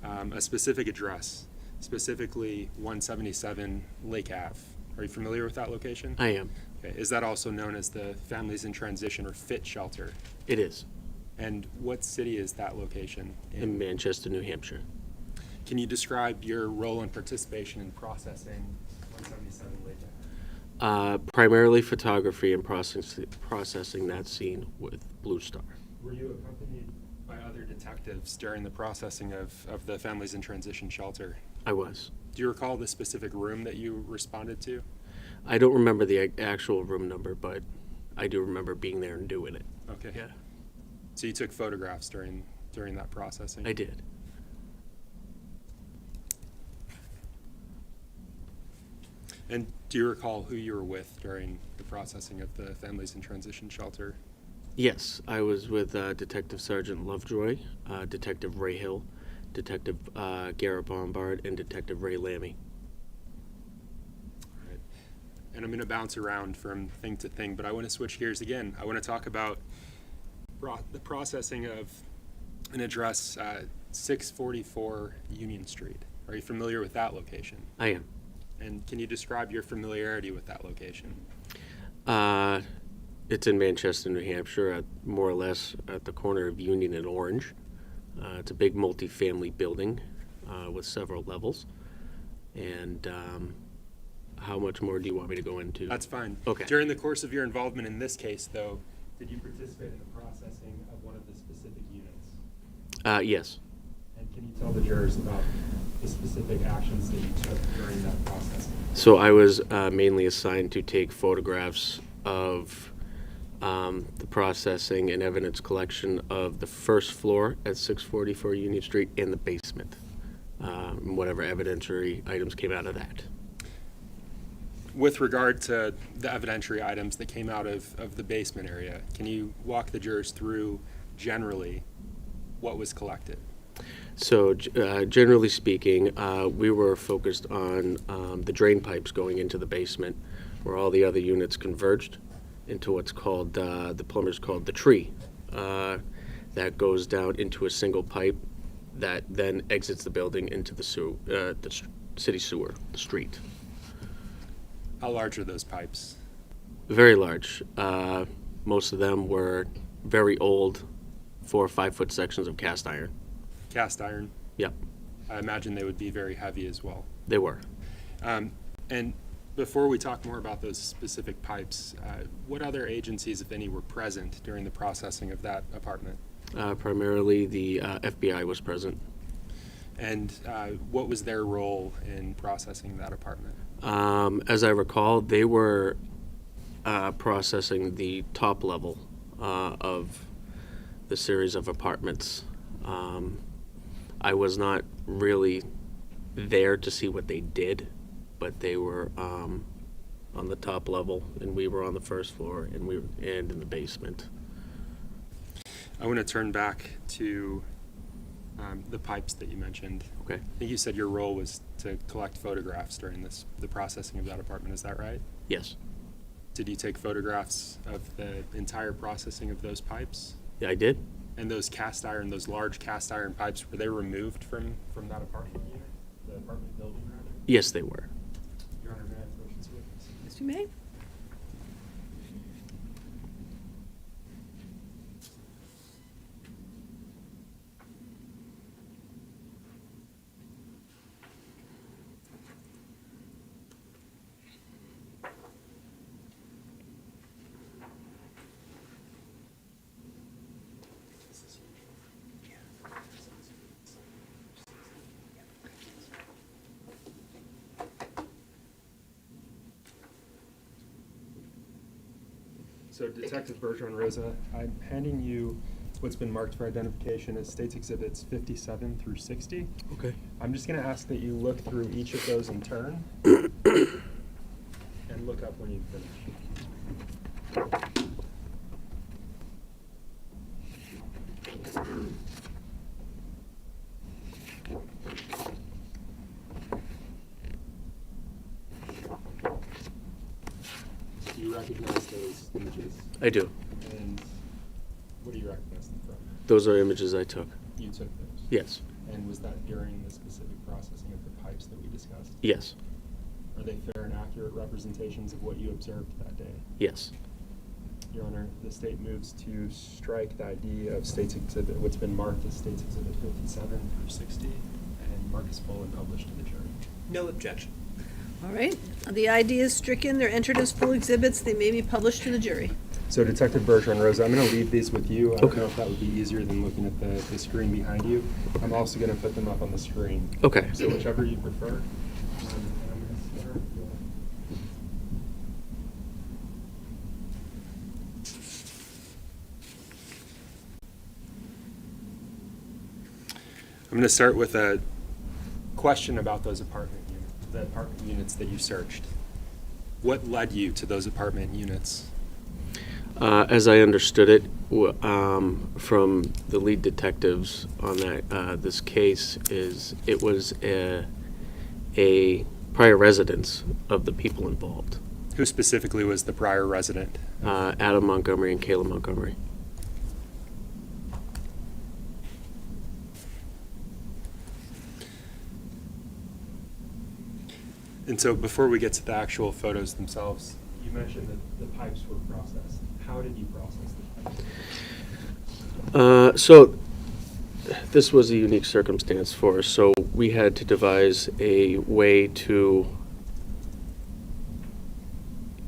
a specific address, specifically 177 Lake Ave. Are you familiar with that location? I am. Okay. Is that also known as the Families in Transition or FIT shelter? It is. And what city is that location In Manchester, New Hampshire. Can you describe your role and participation in processing 177 Lake Ave? Primarily photography and processing that scene with Blue Star. Were you accompanied by other detectives during the processing of the Families in Transition shelter? I was. Do you recall the specific room that you responded to? I don't remember the actual room number, but I do remember being there and doing it. Okay. Yeah, So you took photographs during that processing? I did. And do you recall who you were with during the processing of the Families in Transition shelter? Yes, I was with Detective Sergeant Lovejoy, Detective Ray Hill, Detective Garrett Bombard, and Detective Ray Lammy. All right. And I'm going to bounce around from thing to thing, but I want to switch gears again. I want to talk about the processing of an address, 644 Union Street. Are you familiar with that location? I am. And can you describe your familiarity with that location? It's in Manchester, New Hampshire, more or less at the corner of Union and Orange. It's a big multi-family building with several levels. And how much more do you want me to go into? That's fine. Okay. During the course of your involvement in this case, though, did you participate in the processing of one of the specific units? Yes. And can you tell the jurors about the specific actions that you took during that processing? So I was mainly assigned to take photographs of the processing and evidence collection of the first floor at 644 Union Street and the basement, and whatever evidentiary items came out of that. With regard to the evidentiary items that came out of the basement area, can you walk the jurors through generally what was collected? So generally speaking, we were focused on the drain pipes going into the basement where all the other units converged into what's called, the plumbers called the tree. That goes down into a single pipe that then exits the building into the city sewer, the street. How large are those pipes? Very large. Most of them were very old, 4 or 5 foot sections of cast iron. Cast iron? Yep, I imagine they would be very heavy as well. they were. And before we talk more about those specific pipes, what other agencies, if any, were present during the processing of that apartment? Primarily the FBI was present. And what was their role in processing that apartment? As I recall, they were processing the top level of the series of apartments. I was not really there to see what they did, but they were on the top level, and we were on the first floor, and in the basement. I want to turn back to the pipes that you mentioned. Okay. I think you said your role was to collect photographs during the processing of that apartment. Is that right? Yes. Did you take photographs of the entire processing of those pipes? Yeah, I did. And those large cast iron pipes, were they removed from that apartment unit? The apartment building, rather? Yes, they were. Your Honor, may I have motions with this? Yes, you may. So Detective Bergeron-Rosa, I'm handing you what's been marked for identification as States Exhibits 57 through 60. Okay. I'm just going to ask that you look through each of those in turn and look up when you finish. Do you recognize those images? I do. And what do you recognize them from? Those are images I took. You took those? Yes. And was that during the specific processing of the pipes that we discussed? Yes. Are they fair and accurate representations of what you observed that day? Yes. Your Honor, the state moves to strike the ID of States Exhibit, what's been marked as States Exhibit 57 through 60, and mark as full and published to the jury. No objection. All right, the ID is stricken, they're entered as full exhibits, they may be published to the jury. So Detective Bergeron-Rosa, I'm going to leave these with you. I don't Okay. know if that would be easier than looking at the screen behind you. I'm also going to put them up on the screen. Okay. So whichever you prefer. And I'm gonna start with- I'm going to start with a question about those the apartment units that you searched. What led you to those apartment units? As I understood it, from the lead detectives on this case, is it was a prior residence of the people involved. Who specifically was the prior resident? Adam Montgomery and Kayla Montgomery. And so before we get to the actual photos themselves, you mentioned that the pipes were processed. How did you process the pipes? So this was a unique circumstance for us. So we had to devise a way to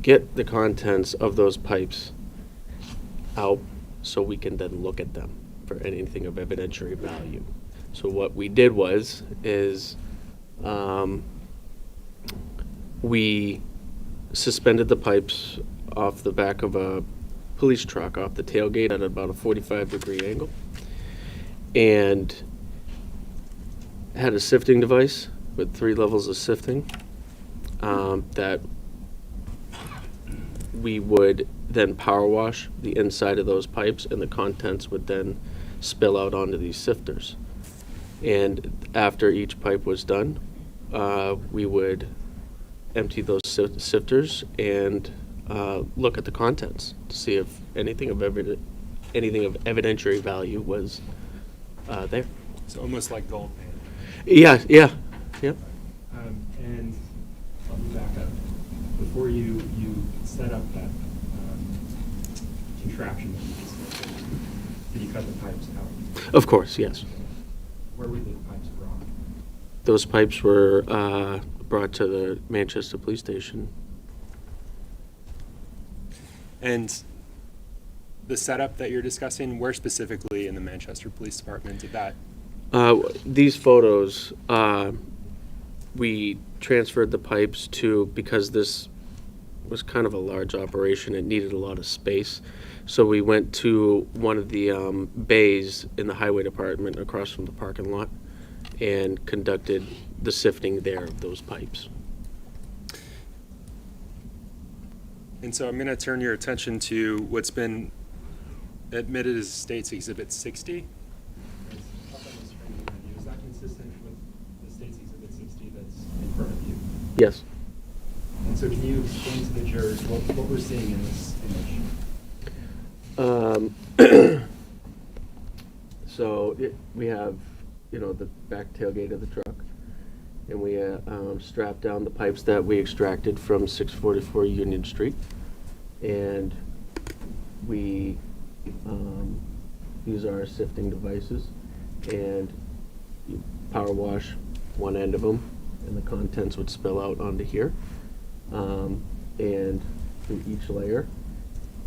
get the contents of those pipes out so we can then look at them for anything of evidentiary value. So what we did is we suspended the pipes off the back of a police truck off the tailgate at about a 45-degree angle, and had a sifting device with 3 levels of sifting that we would then power wash the inside of those pipes, and the contents would then spill out onto these sifters. And after each pipe was done, we would empty those sifters and look at the contents to see if anything of evidentiary value was there. So almost like gold pan. Yeah. And let me back up. Before you set up that contraption that you just mentioned, did you cut the pipes out? Of course, yes. Where were the pipes brought? Those pipes were brought to the Manchester Police Station. And the setup that you're discussing, where specifically in the Manchester Police Department did that? These photos, we transferred the pipes to, because this was kind of a large operation, it needed a lot of space. So we went to one of the bays in the highway department across from the parking lot and conducted the sifting there of those pipes. And so I'm going to turn your attention to what's been admitted as State's Exhibit 60. Up on the screen behind you. Is that consistent with the State's Exhibit 60 that's in front of you? Yes. And so can you explain to the jurors what we're seeing in this image? So we have, the back tailgate of the truck, and we strapped down the pipes that we extracted from 644 Union Street, and we use our sifting devices, and you power wash one end of them, and the contents would spill out onto here, and through each layer,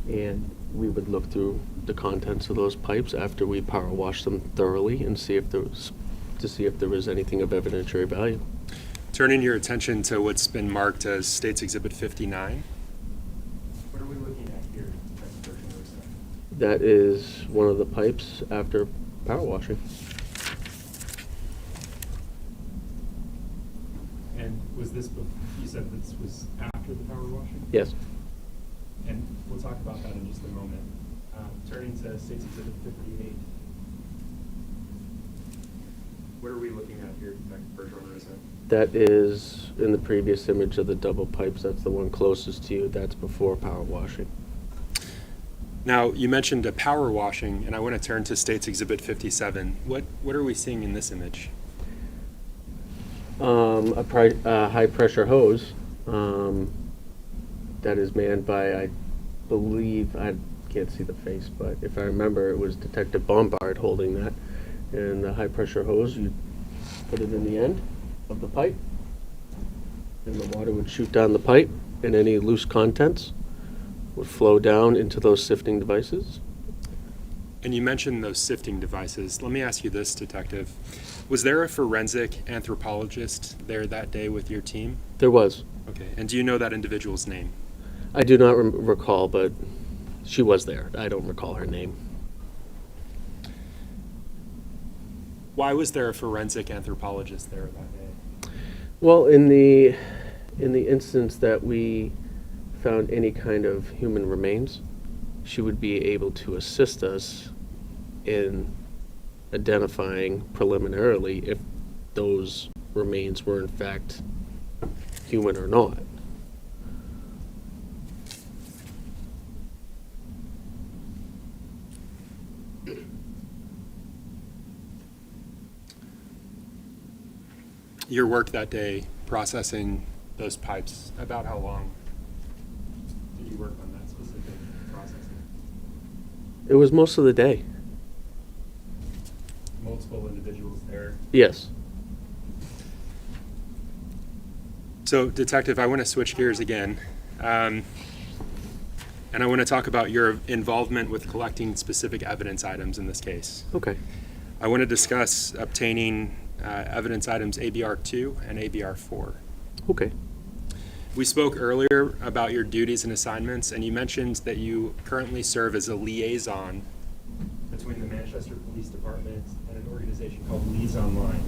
and we would look through the contents of those pipes after we power wash them thoroughly and see if there was anything of evidentiary value. Turning your attention to what's been marked as State's Exhibit 59. What are we looking at here? That is one of the pipes after power washing. And was this, you said this was after the power washing? Yes. And we'll talk about that in just a moment. Turning to State's Exhibit 58. What are we looking at here, Detective Bergeron-Rosa? That is in the previous image of the double pipes. That's the one closest to you. That's before power washing. Now, you mentioned a power washing, and I want to turn to State's Exhibit 57. What are we seeing in this image? A high pressure hose that is manned by, I believe, I can't see the face, but if I remember, it was Detective Bombard holding that. And the high pressure hose, you put it in the end of the pipe, and the water would shoot down the pipe, and any loose contents would flow down into those sifting devices. And you mentioned those sifting devices. Let me ask you this, Detective. Was there a forensic anthropologist there that day with your team? There was. Okay. And do you know that individual's name? I do not recall, but she was there. I don't recall her name. Why was there a forensic anthropologist there that day? Well, in the instance that we found any kind of human remains, she would be able to assist us in identifying preliminarily if those remains were in fact human or not. Your work that day processing those pipes, about how long did you work on that specific processing? It was most of the day. Multiple individuals there. Yes. So, Detective, I want to switch gears again. And I want to talk about your involvement with collecting specific evidence items in this case. Okay. I want to discuss obtaining evidence items ABR2 and ABR4. Okay. We spoke earlier about your duties and assignments, and you mentioned that you currently serve as a liaison between the Manchester Police Department and an organization called Leads Online.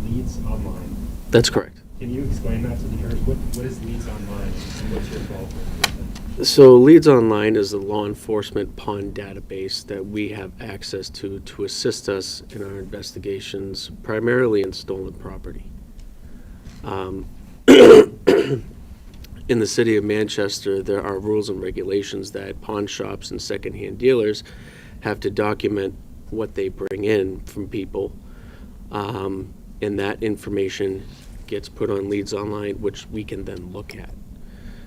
Leads Online. That's correct. Can you explain that to the jurors? What is Leads Online and what's your involvement with it? So Leads Online is a law enforcement pond database that we have access to assist us in our investigations, primarily in stolen property. In the city of Manchester, there are rules and regulations that pawn shops and secondhand dealers have to document what they bring in from people, and that information gets put on Leads Online, which we can then look at.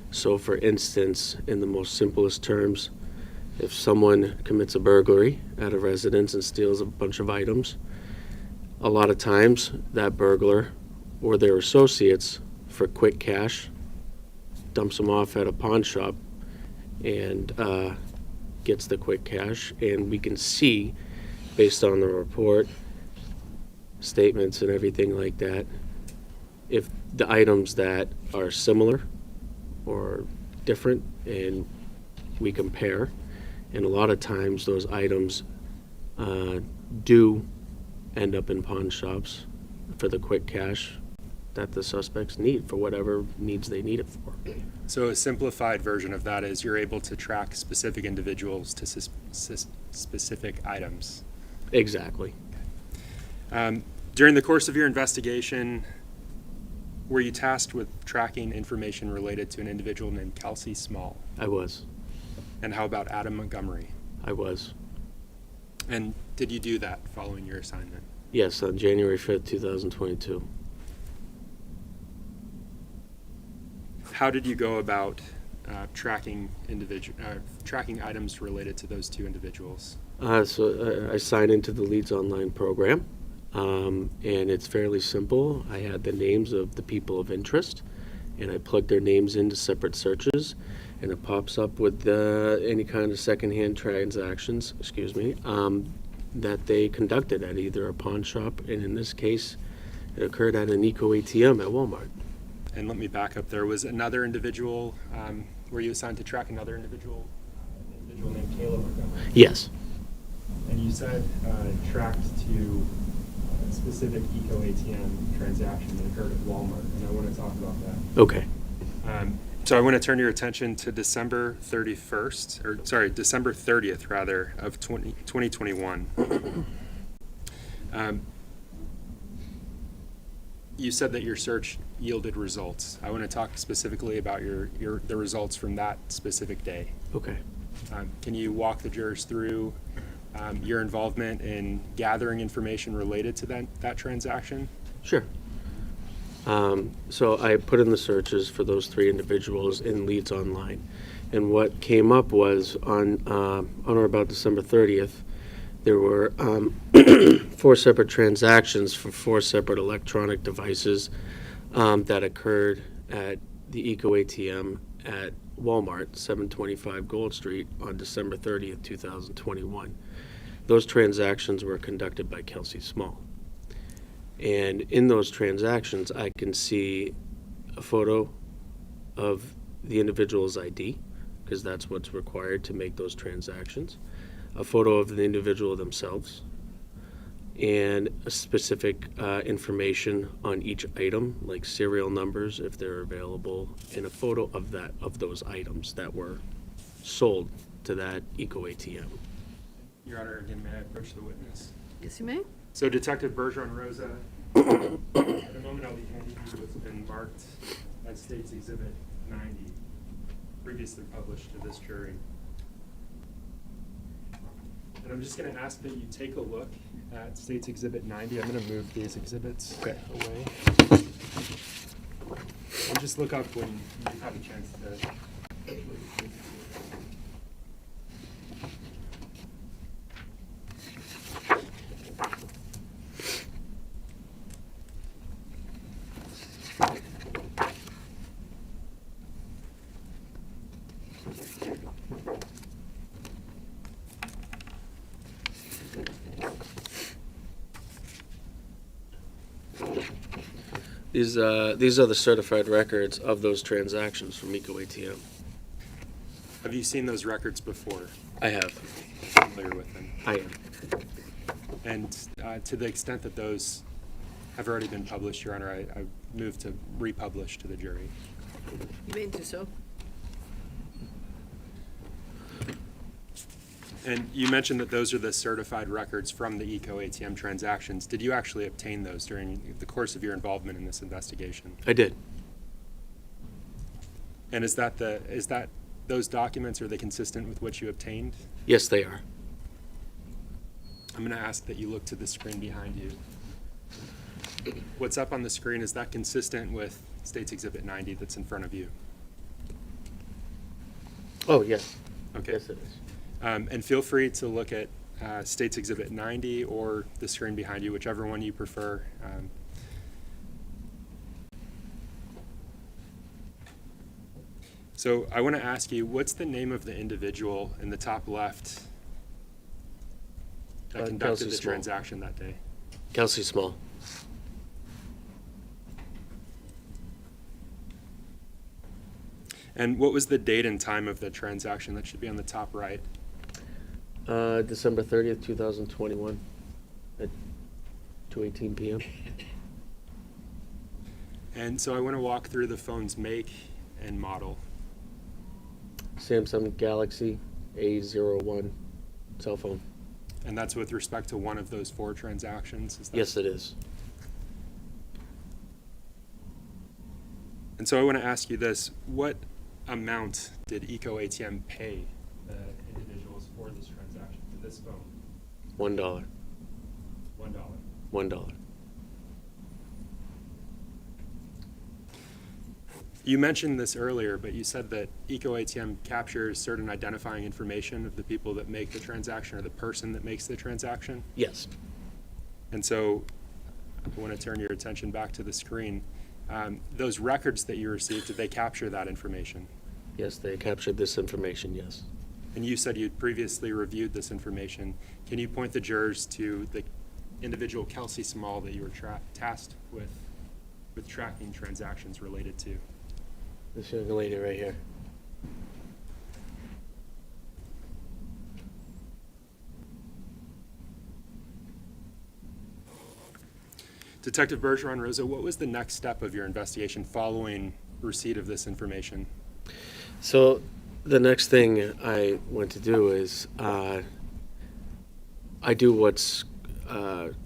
So for instance, in the most simplest terms, if someone commits a burglary at a residence and steals a bunch of items, a lot of times that burglar or their associates, for quick cash, dumps them off at a pawn shop and gets the quick cash, and we can see, based on the report, statements and everything like that, if the items that are similar or different, and we compare, and a lot of times those items do end up in pawn shops for the quick cash that the suspects need for whatever needs they need it for. So a simplified version of that is you're able to track specific individuals to specific items. Exactly. During the course of your investigation, were you tasked with tracking information related to an individual named Kelsey Small? I was. And how about Adam Montgomery? I was. And did you do that following your assignment? Yes, on January 5th, 2022. How did you go about tracking items related to those two individuals? So I signed into the Leads Online program, and it's fairly simple. I had the names of the people of interest, and I plugged their names into separate searches, and it pops up with any kind of secondhand transactions, that they conducted at either a pawn shop, and in this case, it occurred at an Eco ATM at Walmart. And let me back up. There was another individual. Were you assigned to track another individual named Caleb Montgomery? Yes. And you said tracked to a specific Eco ATM transaction that occurred at Walmart, and I want to talk about that. Okay. So I want to turn your attention to December 30th, rather, of 2021. You said that your search yielded results. I want to talk specifically about the results from that specific day. Okay. Can you walk the jurors through your involvement in gathering information related to that transaction? Sure. So I put in the searches for those three individuals in Leads Online, and what came up was on or about December 30th, there were 4 separate transactions for 4 separate electronic devices that occurred at the Eco ATM at Walmart, 725 Gold Street, on December 30th, 2021. Those transactions were conducted by Kelsey Small. And in those transactions, I can see a photo of the individual's ID, because that's what's required to make those transactions, a photo of the individual themselves, and a specific information on each item, like serial numbers if they're available, and a photo of those items that were sold to that Eco ATM. Your Honor, again, may I approach the witness? Yes, you may. So Detective Bergeron-Rosa, at the moment I'll be handing you what's been marked as State's Exhibit 90, previously published to this jury. And I'm just going to ask that you take a look at State's Exhibit 90. I'm going to move these exhibits away. And just look up when you have a chance to. These are the certified records of those transactions from Eco ATM. Have you seen those records before? I have. Familiar with them? I am. And to the extent that those have already been published, Your Honor, I move to republish to the jury. You may do so. And you mentioned that those are the certified records from the Eco ATM transactions. Did you actually obtain those during the course of your involvement in this investigation? I did. And is that those documents, are they consistent with what you obtained? Yes, they are. I'm going to ask that you look to the screen behind you. What's up on the screen, is that consistent with State's Exhibit 90 that's in front of you? Oh, yes. Okay. Yes, it is. And feel free to look at State's Exhibit 90 or the screen behind you, whichever one you prefer. So I want to ask you, what's the name of the individual in the top left that conducted Kelsey the Small. transaction that day? Kelsey Small. And what was the date and time of the transaction? That should be on the top right. December 30th, 2021 at 2:18 p.m. And so I want to walk through the phone's make and model. Samsung Galaxy A01 cell phone. And that's with respect to one of those 4 transactions? Is that Yes, it is. And so I want to ask you this, what amount did Eco ATM pay the individuals for this transaction, for this phone? $1. $1. $1. You mentioned this earlier, but you said that Eco ATM captures certain identifying information of the people that make the transaction or the person that makes the transaction. Yes. And so I want to turn your attention back to the screen. Those records that you received, did they capture that information? Yes, they captured this information, yes. And you said you'd previously reviewed this information. Can you point the jurors to the individual Kelsey Small that you were tasked with tracking transactions related to? This young lady right here. Detective Bergeron-Rosa, what was the next step of your investigation following receipt of this information? So the next thing I went to do is I do what's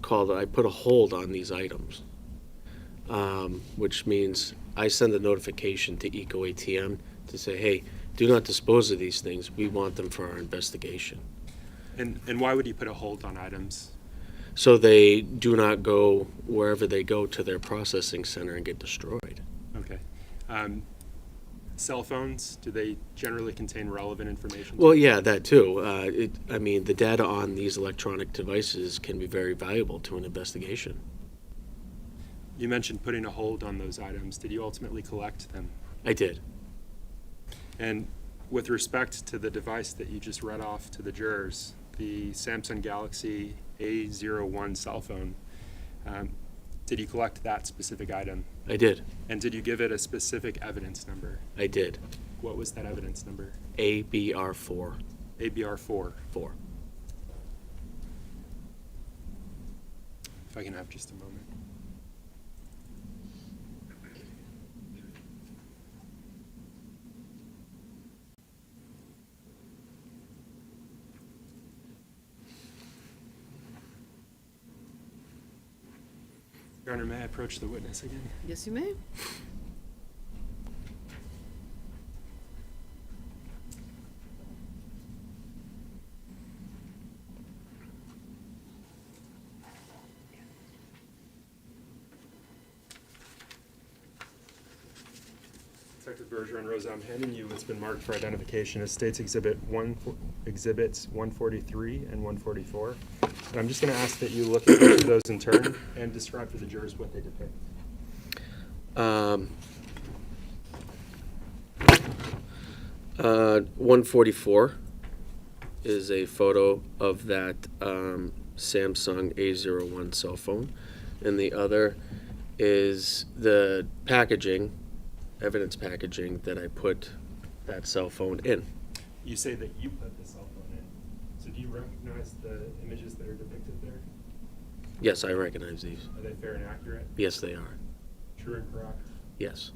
called, I put a hold on these items, which means I send a notification to Eco ATM to say, hey, do not dispose of these things. We want them for our investigation. And why would you put a hold on items? So they do not go wherever they go to their processing center and get destroyed. Okay. Cell phones, do they generally contain relevant information? Well, yeah, that too. I mean, the data on these electronic devices can be very valuable to an investigation. You mentioned putting a hold on those items. Did you ultimately collect them? I did. And with respect to the device that you just read off to the jurors, the Samsung Galaxy A01 cell phone, did you collect that specific item? I did. And did you give it a specific evidence number? I did. What was that evidence number? ABR4. ABR4. 4. If I can have just a moment. Your Honor, may I approach the witness again? Yes, you may. Detective Bergeron-Rosa, I'm handing you what's been marked for identification as States Exhibits 143 and 144. And I'm just going to ask that you look at each of those in turn and describe for the jurors what they depict. 144 is a photo of that Samsung A01 cell phone, and the other is the packaging, evidence packaging that I put that cell phone in. You say that you put the cell phone in. So do you recognize the images that are depicted there? Yes, I recognize these. Are they fair and accurate? Yes, they are. True and correct? Yes.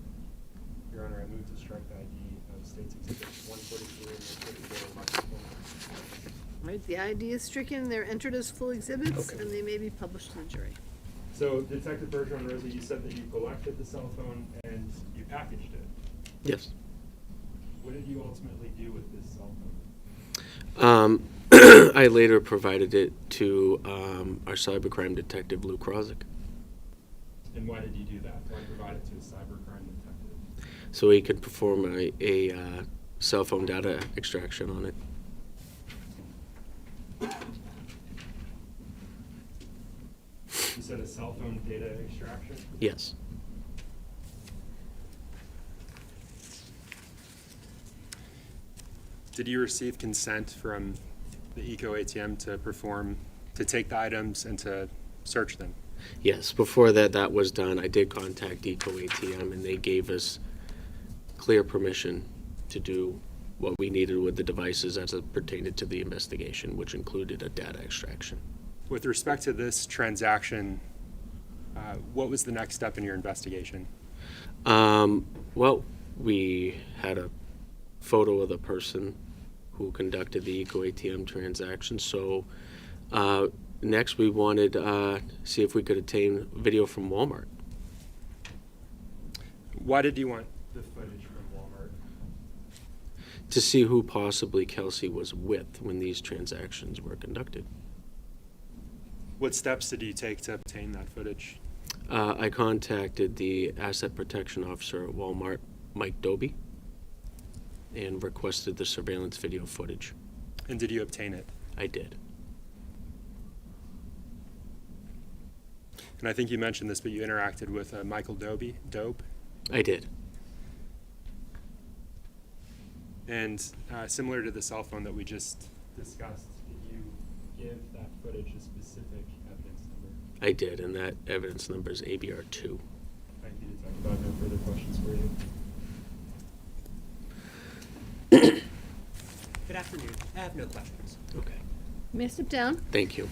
Your Honor, I move to strike the ID of States Exhibits 143 and 144. Right, the ID is stricken, they're entered as full exhibits, Okay. and they may be published to the jury. So Detective Bergeron-Rosa, you said that you collected the cell phone and you packaged it. Yes. What did you ultimately do with this cell phone? I later provided it to our cybercrime detective, Lou Krawczyk, And why did you do that? Why provide it to a cybercrime detective? so he could perform a cell phone data extraction on it. You said a cell phone data extraction? Yes. Did you receive consent from the Eco ATM to take the items and to search them? Yes, before that was done, I did contact Eco ATM, and they gave us clear permission to do what we needed with the devices as it pertained to the investigation, which included a data extraction. With respect to this transaction, what was the next step in your investigation? Well, we had a photo of the person who conducted the Eco ATM transaction. So next we wanted to see if we could obtain video from Walmart. Why did you want the footage from Walmart? To see who possibly Kelsey was with when these transactions were conducted. What steps did you take to obtain that footage? I contacted the asset protection officer at Walmart, Mike Dobe, and requested the surveillance video footage. And did you obtain it? I did. And I think you mentioned this, but you interacted with Michael Dobe? I did. And similar to the cell phone that we just discussed, did you give that footage a specific evidence number? I did, and that evidence number is ABR2. Thank you, Detective. I have no further questions for you. Good afternoon. I have no questions. Okay. May I step down? Thank you.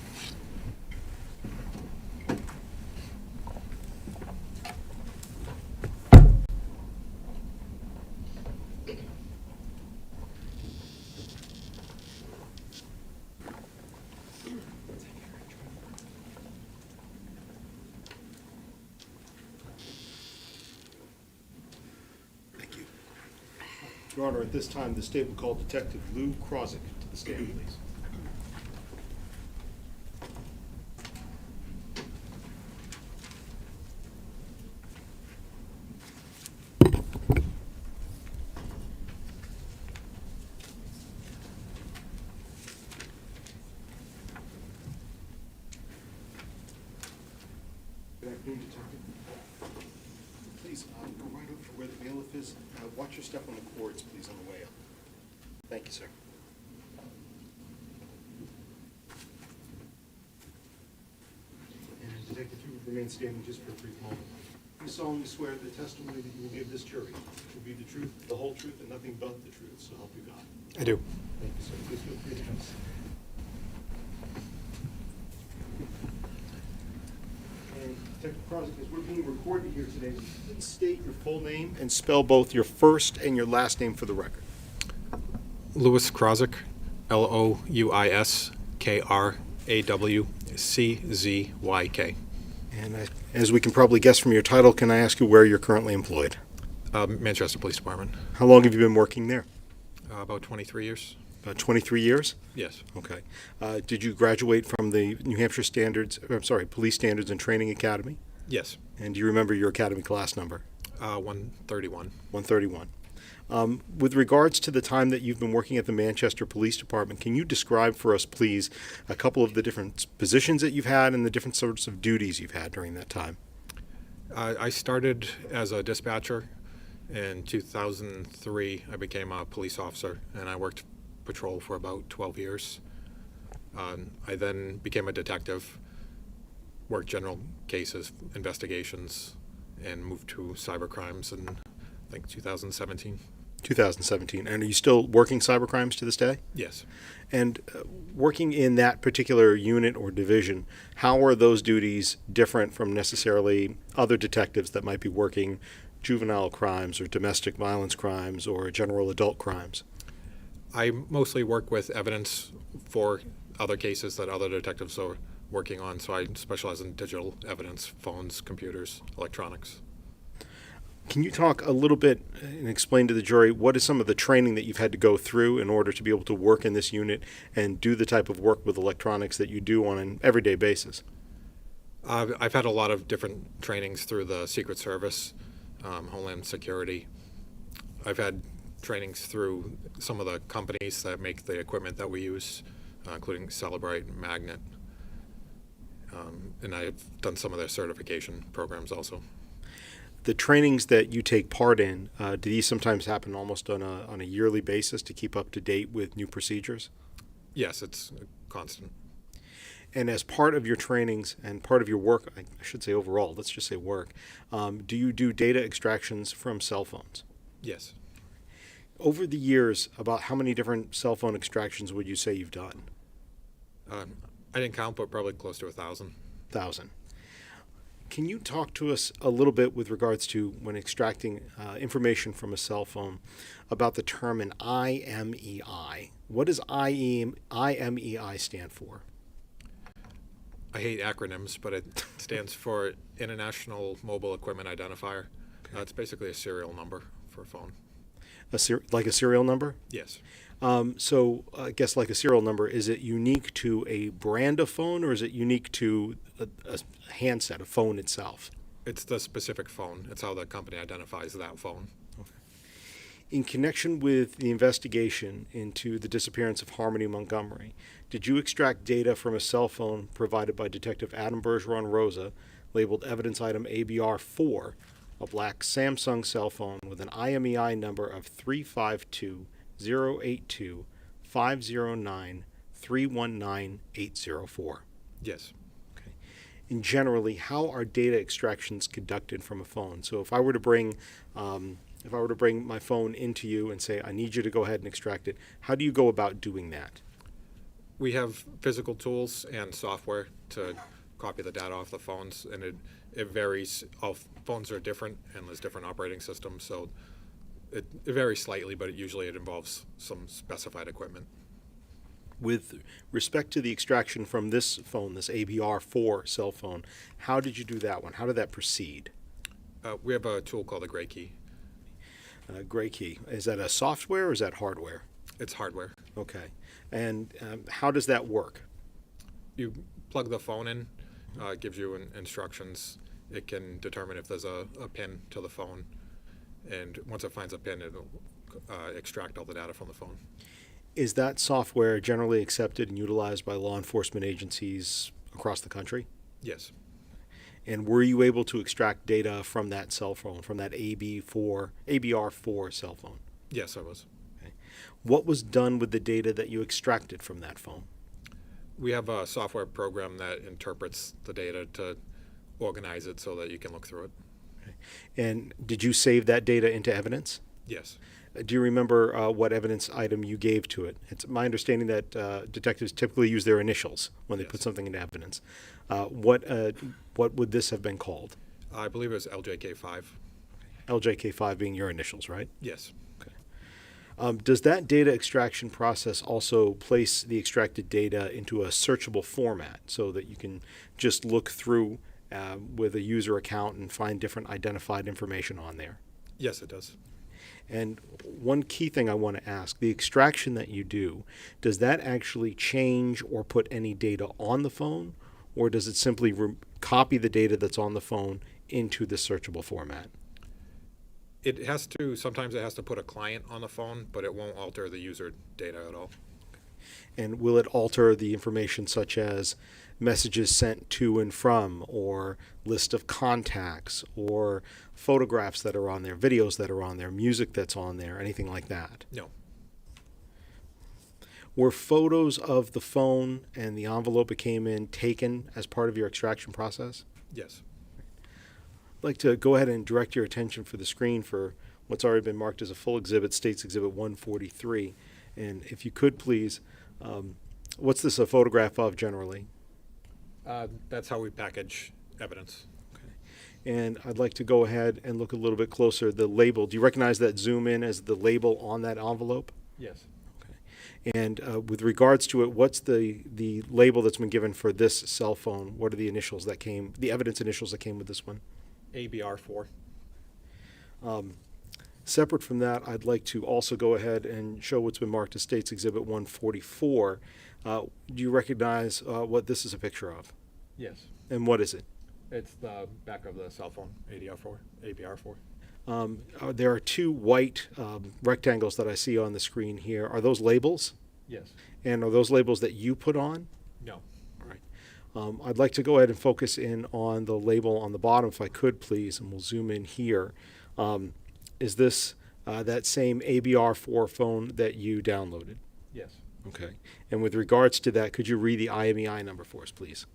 Thank you. Your Honor, at this time, the state will call Detective Lou Krawczyk to the stand, please. Good afternoon, Detective. Please, go right over to where the bailiff is. Watch your step on the cords, please, on the way up. Thank you, sir. And Detective, you would remain standing just for a brief moment. You solemnly swear the testimony that you will give this jury will be the truth, the whole truth, and nothing but the truth, so help you God. I do. Thank you, sir. Please feel free to come sit. And Detective Krawczyk, as we're being recorded here today, will you please state your full name and spell both your first and your last name for the record. Louis Krawczyk, Louiskrawczyk. And as we can probably guess from your title, can I ask you where you're currently employed? Manchester Police Department. How long have you been working there? About 23 years. About 23 years? Yes. Okay. Did you graduate from the New Hampshire Police Standards and Training Academy? Yes. And do you remember your academy class number? 131. 131. With regards to the time that you've been working at the Manchester Police Department, can you describe for us, please, a couple of the different positions that you've had and the different sorts of duties you've had during that time? I started as a dispatcher. In 2003, I became a police officer, and I worked patrol for about 12 years. I then became a detective, worked general cases, investigations, and moved to cybercrimes in, I think, 2017. 2017. And are you still working cybercrimes to this day? Yes. And working in that particular unit or division, how are those duties different from necessarily other detectives that might be working juvenile crimes or domestic violence crimes or general adult crimes? I mostly work with evidence for other cases that other detectives are working on, so I specialize in digital evidence, phones, computers, electronics. Can you talk a little bit and explain to the jury what is some of the training that you've had to go through in order to be able to work in this unit and do the type of work with electronics that you do on an everyday basis? I've had a lot of different trainings through the Secret Service, Homeland Security. I've had trainings through some of the companies that make the equipment that we use, including Celebrite, Magnet, and I've done some of their certification programs also. The trainings that you take part in, do these sometimes happen almost on a yearly basis to keep up to date with new procedures? Yes, it's constant. And as part of your trainings and part of your work, I should say overall, let's just say work, do you do data extractions from cell phones? Yes. over the years, about how many different cell phone extractions would you say you've done? I didn't count, but probably close to 1,000. 1,000. Can you talk to us a little bit with regards to when extracting information from a cell phone about the term an IMEI? What does IMEI stand for? I hate acronyms, but it stands for International Mobile Equipment Identifier. It's basically a serial number for a phone. Like a serial number? Yes. So I guess like a serial number, is it unique to a brand of phone or is it unique to a handset, a phone itself? It's the specific phone. It's how the company identifies that phone. In connection with the investigation into the disappearance of Harmony Montgomery, did you extract data from a cell phone provided by Detective Adam Bergeron-Rosa, labeled evidence item ABR4, a black Samsung cell phone with an IMEI number of 352-082-509-319-804? Yes. And generally, how are data extractions conducted from a phone? So if I were to bring my phone into you and say, I need you to go ahead and extract it, how do you go about doing that? We have physical tools and software to copy the data off the phones, and it varies. All phones are different, and there's different operating systems, so it varies slightly, but usually it involves some specified equipment. With respect to the extraction from this phone, this ABR4 cell phone, how did you do that one? How did that proceed? We have a tool called a gray key. Gray key. Is that a software or is that hardware? It's hardware. Okay. And how does that work? You plug the phone in, it gives you instructions. It can determine if there's a pin to the phone, and once it finds a pin, it'll extract all the data from the phone. Is that software generally accepted and utilized by law enforcement agencies across the country? Yes. And were you able to extract data from that cell phone, from that ABR4 cell phone? Yes, I was. Okay. What was done with the data that you extracted from that phone? We have a software program that interprets the data to organize it so that you can look through it. Okay. And did you save that data into evidence? Yes. Do you remember what evidence item you gave to it? It's my understanding that detectives typically use their initials when they put something into evidence. What would this have been called? I believe it was LJK5. LJK5 being your initials, right? Yes. Okay. Does that data extraction process also place the extracted data into a searchable format so that you can just look through with a user account and find different identified information on there? Yes, it does. And one key thing I want to ask, the extraction that you do, does that actually change or put any data on the phone, or does it simply copy the data that's on the phone into the searchable format? It has to, sometimes it has to put a client on the phone, but it won't alter the user data at all. And will it alter the information such as messages sent to and from, or list of contacts, or photographs that are on there, videos that are on there, music that's on there, anything like that? No. Were photos of the phone and the envelope it came in taken as part of your extraction process? Yes. I'd like to go ahead and direct your attention for the screen for what's already been marked as a full exhibit, States Exhibit 143. And if you could please, what's this a photograph of generally? That's how we package evidence. And I'd like to go ahead and look a little bit closer. The label, do you recognize that zoom in as the label on that envelope? Yes. And with regards to it, what's the label that's been given for this cell phone? What are the initials that came, the evidence initials that came with this one? ABR4. Separate from that, I'd like to also go ahead and show what's been marked as States Exhibit 144. Do you recognize what this is a picture of? Yes. And what is it? It's the back of the cell phone, ABR4. There are two white rectangles that I see on the screen here. Are those labels? Yes. And are those labels that you put on? No. All right. I'd like to go ahead and focus in on the label on the bottom, if I could, please, and we'll zoom in here. Is this that same ABR4 phone that you downloaded? Yes. Okay. And with regards to that, could you read the IMEI number for us, please?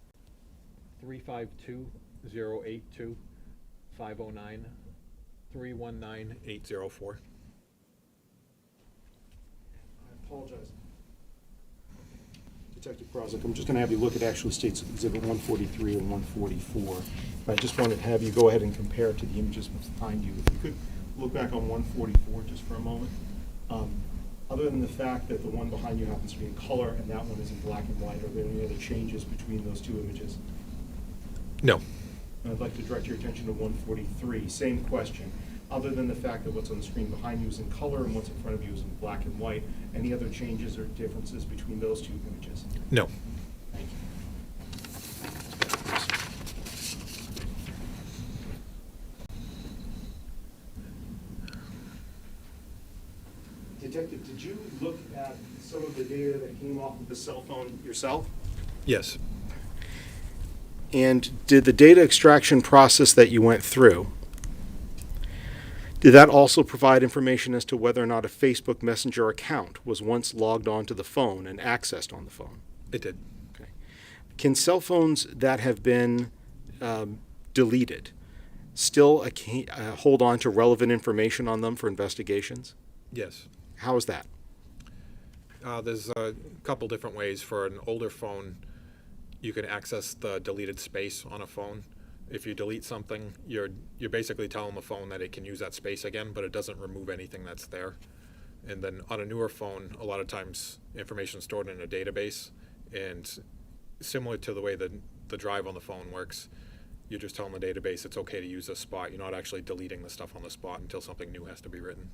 352-082-509-319-804. apologize. Detective Krawczyk, I'm just going to have you look at actually States Exhibit 143 and 144. I just wanted to have you go ahead and compare it to the images behind you. If you could look back on 144 just for a moment. Other than the fact that the one behind you happens to be in color and that one is in black and white, are there any other changes between those two images? No. And I'd like to direct your attention to 143. Same question. Other than the fact that what's on the screen behind you is in color and what's in front of you is in black and white, any other changes or differences between those two images? No. Thank you. Detective, did you look at some of the data that came off of the cell phone yourself? Yes. And did the data extraction process that you went through, did that also provide information as to whether or not a Facebook Messenger account was once logged onto the phone and accessed on the phone? It did. Okay. Can cell phones that have been deleted still hold on to relevant information on them for investigations? Yes. How is that? There's a couple different ways. For an older phone, you can access the deleted space on a phone. If you delete something, you're basically telling the phone that it can use that space again, but it doesn't remove anything that's there. And then on a newer phone, a lot of times information is stored in a database, and similar to the way that the drive on the phone works, you're just telling the database it's okay to use this spot. You're not actually deleting the stuff on the spot until something new has to be written.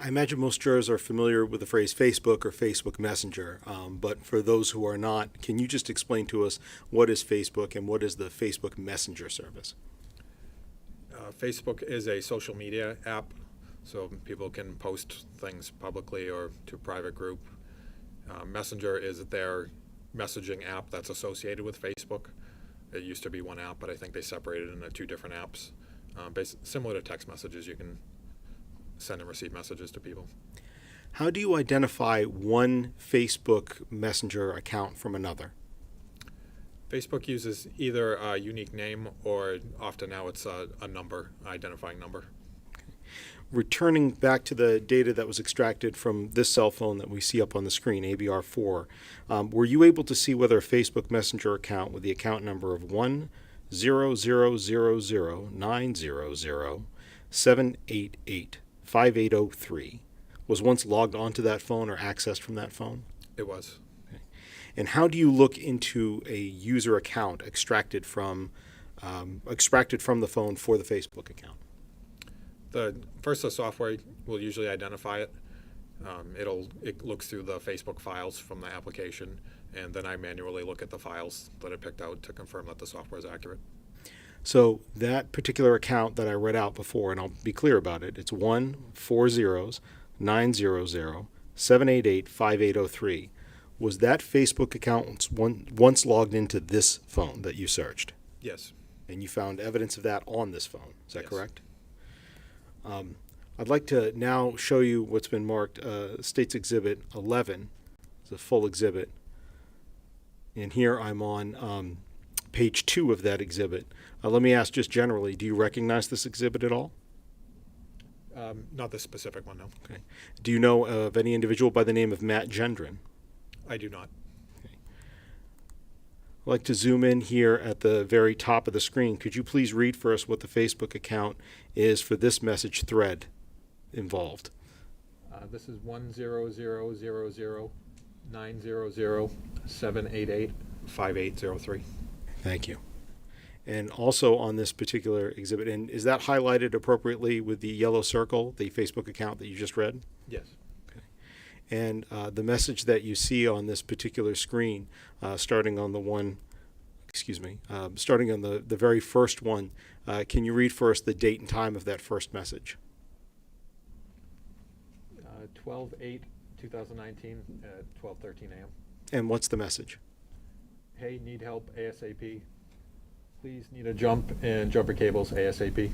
I imagine most jurors are familiar with the phrase Facebook or Facebook Messenger, but for those who are not, can you just explain to us what is Facebook and what is the Facebook Messenger service? Facebook is a social media app, so people can post things publicly or to a private group. Messenger is their messaging app that's associated with Facebook. It used to be one app, but I think they separated it into two different apps. Similar to text messages, you can send and receive messages to people. How do you identify one Facebook Messenger account from another? Facebook uses either a unique name or often now it's a number, identifying number. Okay. Returning back to the data that was extracted from this cell phone that we see up on the screen, ABR4, were you able to see whether a Facebook Messenger account with the account number of 1000900700788 5803 was once logged onto that phone or accessed from that phone? It was. Okay. And how do you look into a user account extracted from the phone for the Facebook account? First, the software will usually identify it. It looks through the Facebook files from the application, and then I manually look at the files that I picked out to confirm that the software is accurate. So that particular account that I read out before, and I'll be clear about it, it's 140-900-788-5803. Was that Facebook account once logged into this phone that you searched? Yes. And you found evidence of that on this phone, is that correct? I'd like to now show you what's been marked States Exhibit 11. It's a full exhibit. And here I'm on page 2 of that exhibit. Let me ask just generally, do you recognize this exhibit at all? Not this specific one, no. Okay. Do you know of any individual by the name of Matt Gendron? I do not. Okay. I'd like to zoom in here at the very top of the screen. Could you please read for us what the Facebook account is for this message thread involved? This is 1000900-788-5803. Thank you. And also on this particular exhibit, and is that highlighted appropriately with the yellow circle, the Facebook account that you just read? Yes. Okay. And the message that you see on this particular screen, starting on the very first one, can you read for us the date and time of that first message? 12/8/2019 at 12:13 a.m. And what's the message? Hey, need help ASAP. Please need a jump and jumper cables ASAP.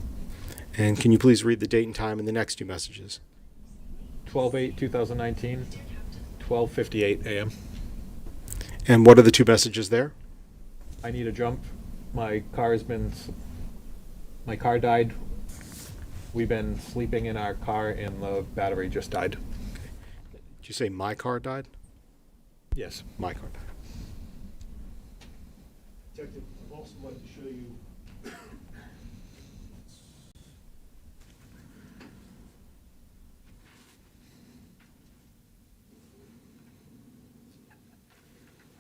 And can you please read the date and time in the next two messages? 12/8/2019, 12:58 a.m. And what are the two messages there? I need a jump. My car died. We've been sleeping in our car and the battery just died. you say my car died? Yes. My car died. Detective, I'd also like to show you. I'd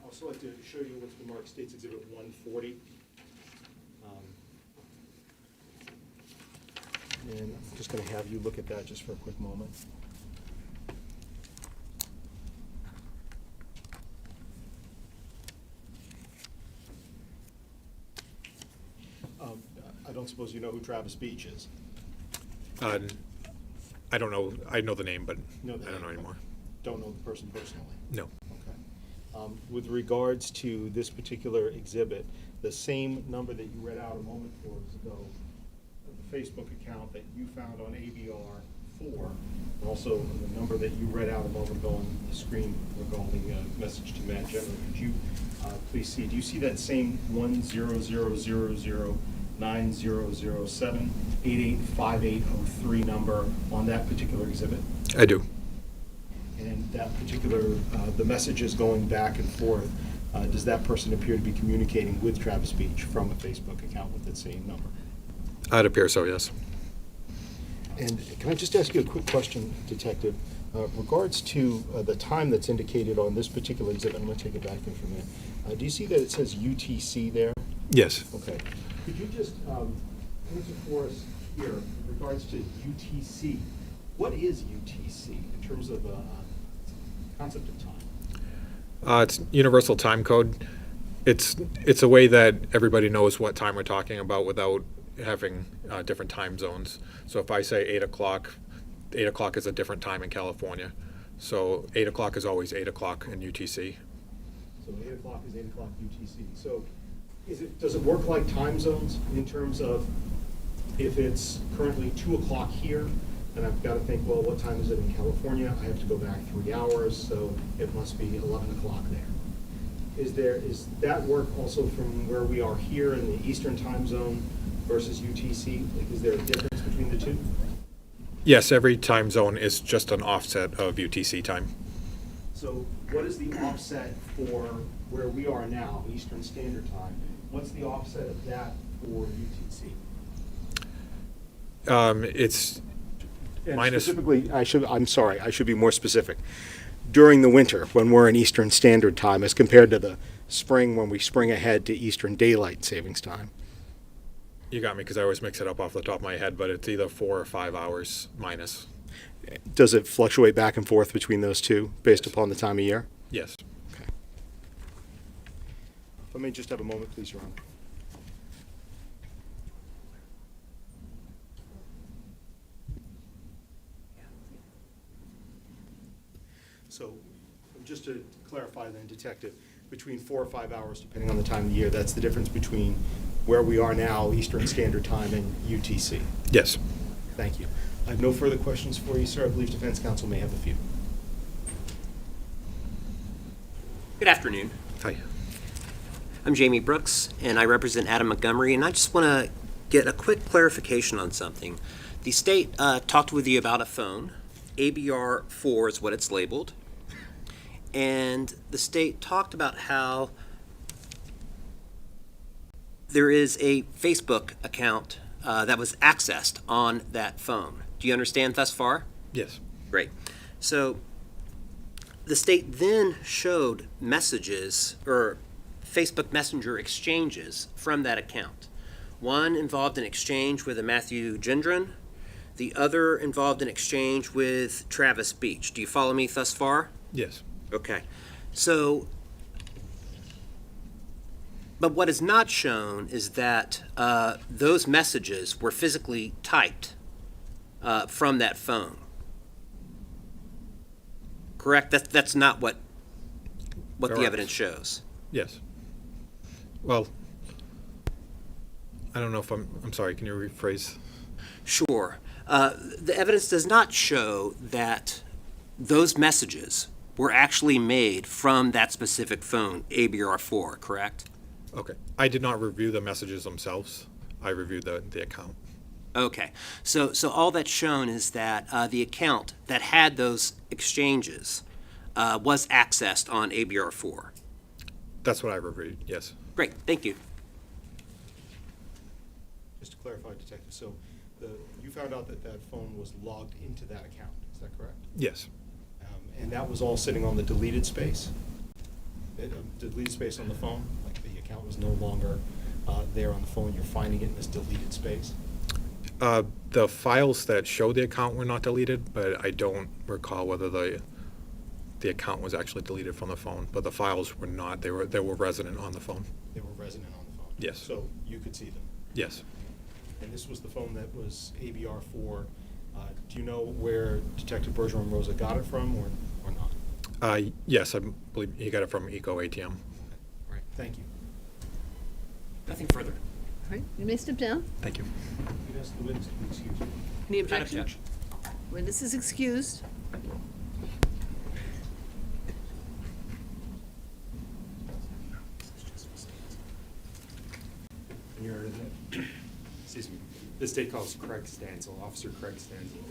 also like to show you what's been marked State's Exhibit 140. And I'm just going to have you look at that just for a quick moment. I don't suppose you know who Travis Beach is? I don't know. I know the name, but Know the I don't know name, anymore. Don't know the person personally? No. Okay. With regards to this particular exhibit, the same number that you read out a moment or so ago, the Facebook account that you found on ABR4, also the number that you read out a moment ago on the screen regarding a message to Matt General, could you please see, do you see that same 100009007885803 number on that particular exhibit? I do. And that particular, the messages going back and forth, does that person appear to be communicating with Travis Beach from a Facebook account with that same number? It appears so, yes. And can I just ask you a quick question, Detective? Regards to the time that's indicated on this particular exhibit, I'm going to take it back in for a minute. Do you see that it says UTC there? Yes. Okay. Could you just answer for us here in regards to UTC? What is UTC in terms of concept of time? It's universal time code. It's a way that everybody knows what time we're talking about without having different time zones. So if I say 8 o'clock, 8 o'clock is a different time in California. So 8 o'clock is always 8 o'clock in UTC. So 8 o'clock is 8 o'clock UTC. So does it work like time zones in terms of if it's currently 2 o'clock here, and I've got to think, well, what time is it in California? I have to go back 3 hours, so it must be 11 o'clock there. Is that work also from where we are here in the Eastern time zone versus UTC? Like, is there a difference between the two? Yes, every time zone is just an offset of UTC time. So what is the offset for where we are now, Eastern Standard Time? What's the offset of that for UTC? It's And minus. specifically, I'm sorry, I should be more specific. During the winter, when we're in Eastern Standard Time, as compared to the spring, when we spring ahead to Eastern Daylight Savings Time. You got me because I always mix it up off the top of my head, but it's either 4 or 5 hours minus. Does it fluctuate back and forth between those two based upon the time of year? Yes. Okay. Let me just have a moment, please, Your Honor. So, just to clarify then, Detective, between 4 or 5 hours, depending on the time of the year, that's the difference between where we are now, Eastern Standard Time, and UTC? Yes. Thank you. I have no further questions for you, sir. I believe defense counsel may have a few. Good afternoon. Hi. I'm Jamie Brooks, and I represent Adam Montgomery, and I just want to get a quick clarification on something. The state talked with you about a phone. ABR4 is what it's labeled. And the state talked about how there is a Facebook account that was accessed on that phone. Do you understand thus far? Yes. Great. So the state then showed messages or Facebook Messenger exchanges from that account. One involved an exchange with a Matthew Gendron. The other involved an exchange with Travis Beach. Do you follow me thus far? Yes. Okay. So, but what is not shown is that those messages were physically typed from that phone. Correct? That's not what the Correct. evidence shows. Yes. Well, I don't know if I'm sorry, can you rephrase? Sure. The evidence does not show that those messages were actually made from that specific phone, ABR4, correct? Okay. I did not review the messages themselves. I reviewed the account. Okay. So all that's shown is that the account that had those exchanges was accessed on ABR4. That's what I reviewed, yes. Great, thank you. Just to clarify, Detective, so you found out that that phone was logged into that account, is that correct? Yes. And that was all sitting on the deleted space? Deleted space on the phone? Like the account was no longer there on the phone, you're finding it in this deleted space? The files that show the account were not deleted, but I don't recall whether the account was actually deleted from the phone. But the files were not. They were resident on the phone. They were resident on the phone? Yes. So you could see them? Yes. And this was the phone that was ABR4. Do you know where Detective Bergeron-Rosa got it from or not? Yes, I believe he got it from Eco ATM. All right, thank you. Nothing further. All right, you may step down. Thank you. You'd ask the witness to excuse me. Any objection? Witness is excused. And you're, excuse me, the state calls Craig Stanzel, Officer Craig Stanzel.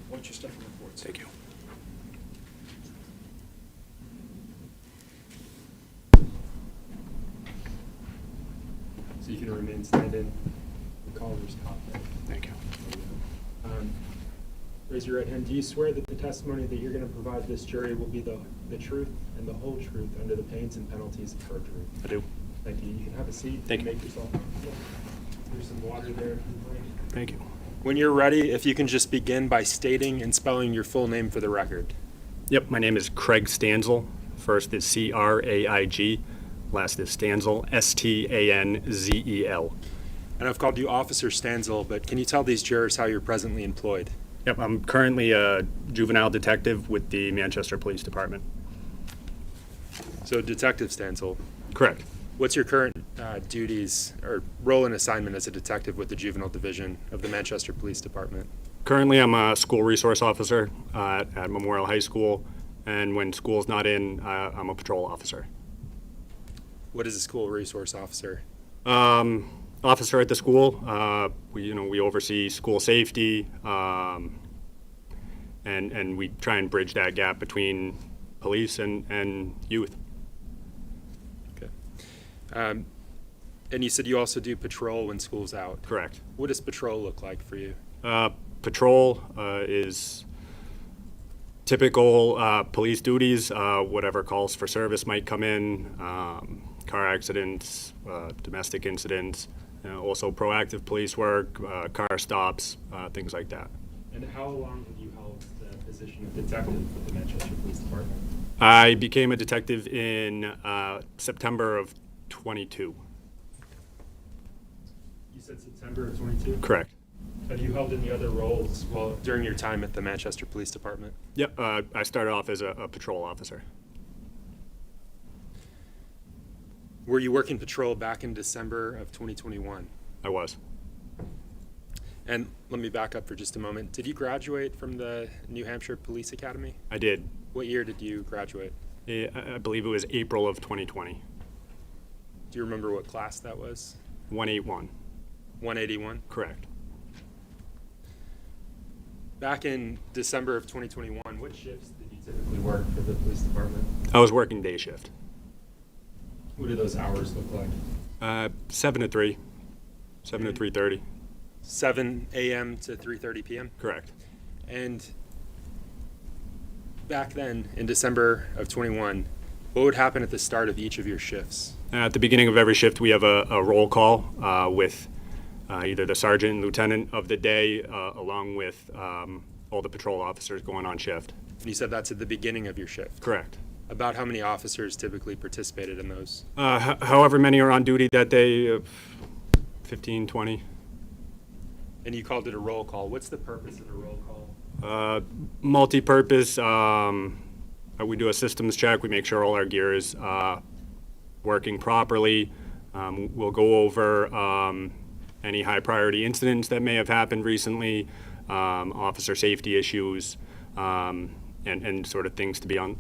Watch your step on the courts. Thank you. So you can remain standing. The caller's top there. Thank you. Raise your right hand. Do you swear that the testimony that you're going to provide this jury will be the truth and the whole truth under the pains and penalties of perjury? I do. Thank you. You can have a seat. Thank you. Make yourself comfortable. There's some water there. Thank you. When you're ready, if you can just begin by stating and spelling your full name for the record. Yep, my name is Craig Stanzel. First is Craig, last is Stanzel, Stanzel. And I've called you Officer Stanzel, but can you tell these jurors how you're presently employed? Yep, I'm currently a juvenile detective with the Manchester Police Department. So Detective Stanzel, Correct. what's your current duties or role and assignment as a detective with the Juvenile Division of the Manchester Police Department? Currently, I'm a school resource officer at Memorial High School, and when school's not in, I'm a patrol officer. What is a school resource officer? Officer at the school. We oversee school safety, and we try and bridge that gap between police and youth. Okay. And you said you also do patrol when school's out. Correct. What does patrol look like for you? Patrol is typical police duties, whatever calls for service might come in, car accidents, domestic incidents, also proactive police work, car stops, things like that. And how long have you held the position of detective with the Manchester Police Department? I became a detective in September of 22. You said September of 22? Correct. Have you held any other roles during your time at the Manchester Police Department? Yep, I started off as a patrol officer. Were you working patrol back in December of 2021? I was. And let me back up for just a moment. Did you graduate from the New Hampshire Police Academy? I did. What year did you graduate? I believe it was April of 2020. Do you remember what class that was? 181. 181? Correct. Back in December of 2021, what shifts did you typically work for the police department? I was working day shift. What do those hours look like? 7 to 3. 7 to 3:30. 7 a.m. to 3:30 p.m.? Correct. And back then, in December of 21, what would happen at the start of each of your shifts? At the beginning of every shift, we have a roll call with either the sergeant and lieutenant of the day, along with all the patrol officers going on shift. And you said that's at the beginning of your shift? Correct. About how many officers typically participated in those? However many are on duty that day, 15, 20. And you called it a roll call. What's the purpose of a roll call? Multi-purpose. We do a systems check. We make sure all our gear is working properly. We'll go over any high priority incidents that may have happened recently, officer safety issues, and sort of things to be on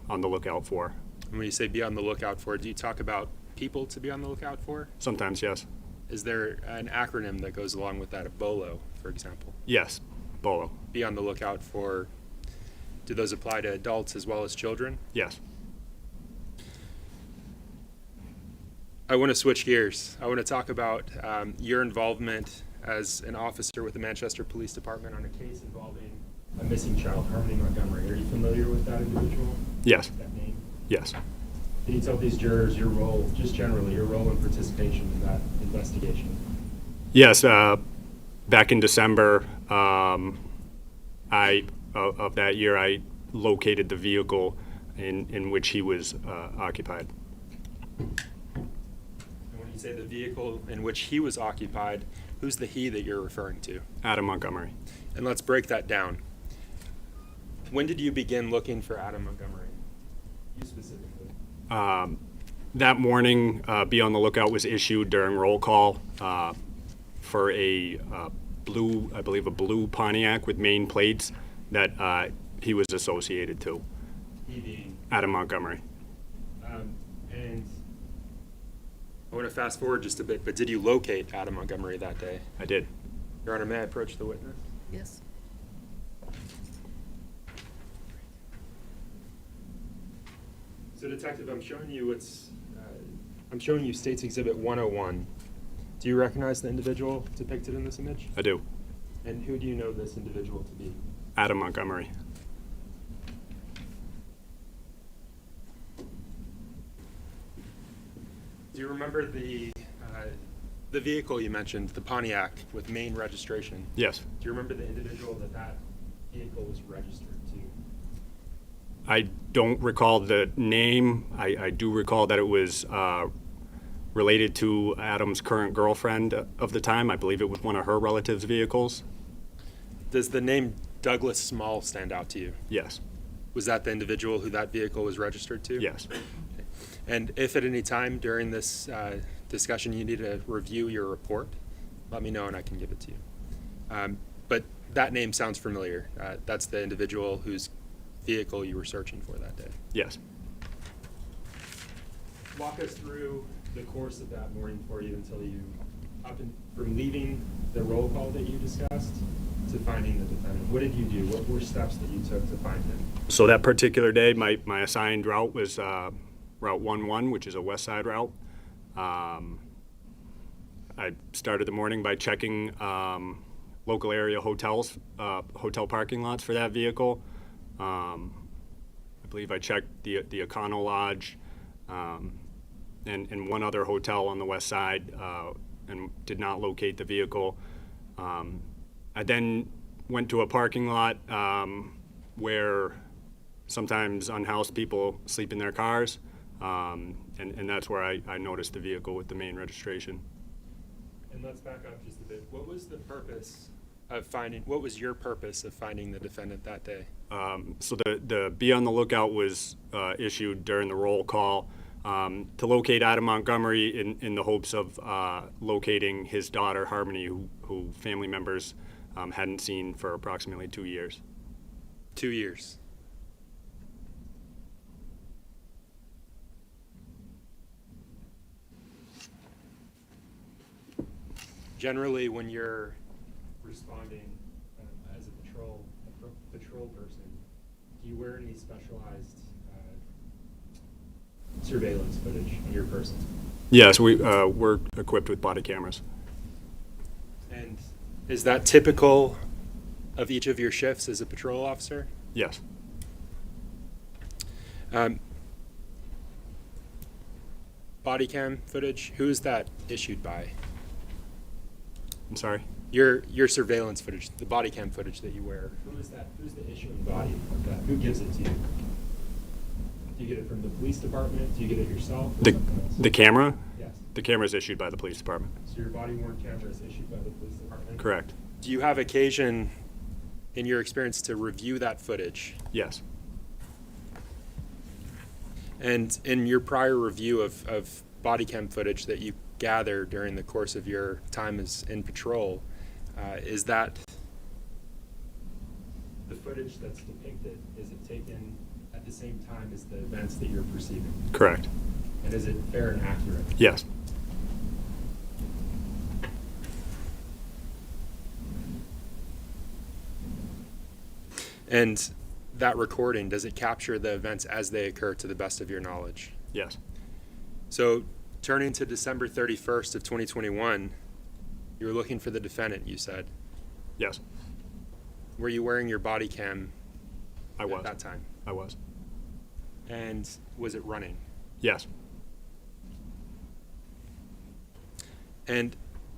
the lookout for. And when you say be on the lookout for, do you talk about people to be on the lookout for? Sometimes, yes. Is there an acronym that goes along with that, a BOLO, for example? Yes, BOLO. Be on the lookout for, do those apply to adults as well as children? Yes. I want to switch gears. I want to talk about your involvement as an officer with the Manchester Police Department on a case involving a missing child, Harmony Montgomery. Are you familiar with that individual? Yes. That name? Yes. Can you tell these jurors your role, just generally, your role and participation in that investigation? Yes. Back in December of that year, I located the vehicle in which he was occupied. And when you say the vehicle in which he was occupied, who's the he that you're referring to? Adam Montgomery. And let's break that down. When did you begin looking for Adam Montgomery? You specifically. That morning, Be on the Lookout was issued during roll call for a blue, I believe a blue Pontiac with Maine plates that he was associated to. He being? Adam Montgomery. And I want to fast forward just a bit, but did you locate Adam Montgomery that day? I did. Your Honor, may I approach the witness? Yes. So Detective, I'm showing you State's Exhibit 101. Do you recognize the individual depicted in this image? I do. And who do you know this individual to be? Adam Montgomery. Do you remember the vehicle you mentioned, the Pontiac with Maine registration? Yes. Do you remember the individual that vehicle was registered to? I don't recall the name. I do recall that it was related to Adam's current girlfriend of the time. I believe it was one of her relatives' vehicles. Does the name Douglas Small stand out to you? Yes. Was that the individual who that vehicle was registered to? Yes. And if at any time during this discussion you need to review your report, let me know and I can give it to you. But that name sounds familiar. That's the individual whose vehicle you were searching for that day. Yes. Walk us through the course of that morning for you until you, from leaving the roll call that you discussed to finding the defendant. What did you do? What were steps that you took to find him? So that particular day, my assigned route was Route 11, which is a west side route. I started the morning by checking local area hotels, hotel parking lots for that vehicle. I believe I checked the Econo Lodge and one other hotel on the west side and did not locate the vehicle. I then went to a parking lot where sometimes unhoused people sleep in their cars, and that's where I noticed the vehicle with the Maine registration. And let's back up just a bit. What was the purpose of what was your purpose of finding the defendant that day? So the Be on the Lookout was issued during the roll call to locate Adam Montgomery in the hopes of locating his daughter, Harmony, who family members hadn't seen for approximately 2 years. 2 years. Generally, when you're responding as a patrol person, do you wear any specialized surveillance footage on your person? Yes, we're equipped with body cameras. And is that typical of each of your shifts as a patrol officer? Yes. Body cam footage, who is that issued by? I'm sorry? Your surveillance footage, the body cam footage that you wear, who is that? Who's the issuing body of that? Who gives it to you? Do you get it from the police department? Do you get it yourself? Or something else? The camera? Yes. The camera is issued by the police department. So your body-worn camera is issued by the police department? Correct. Do you have occasion, in your experience, to review that footage? Yes. And in your prior review of body cam footage that you gather during the course of your time as in patrol, is that the footage that's depicted, is it taken at the same time as the events that you're perceiving? Correct. And is it fair and accurate? Yes. And that recording, does it capture the events as they occur to the best of your knowledge? Yes. So turning to December 31st of 2021, you were looking for the defendant, you said. Yes. Were you wearing your body cam I was. at that time? I was. And was it running? Yes. And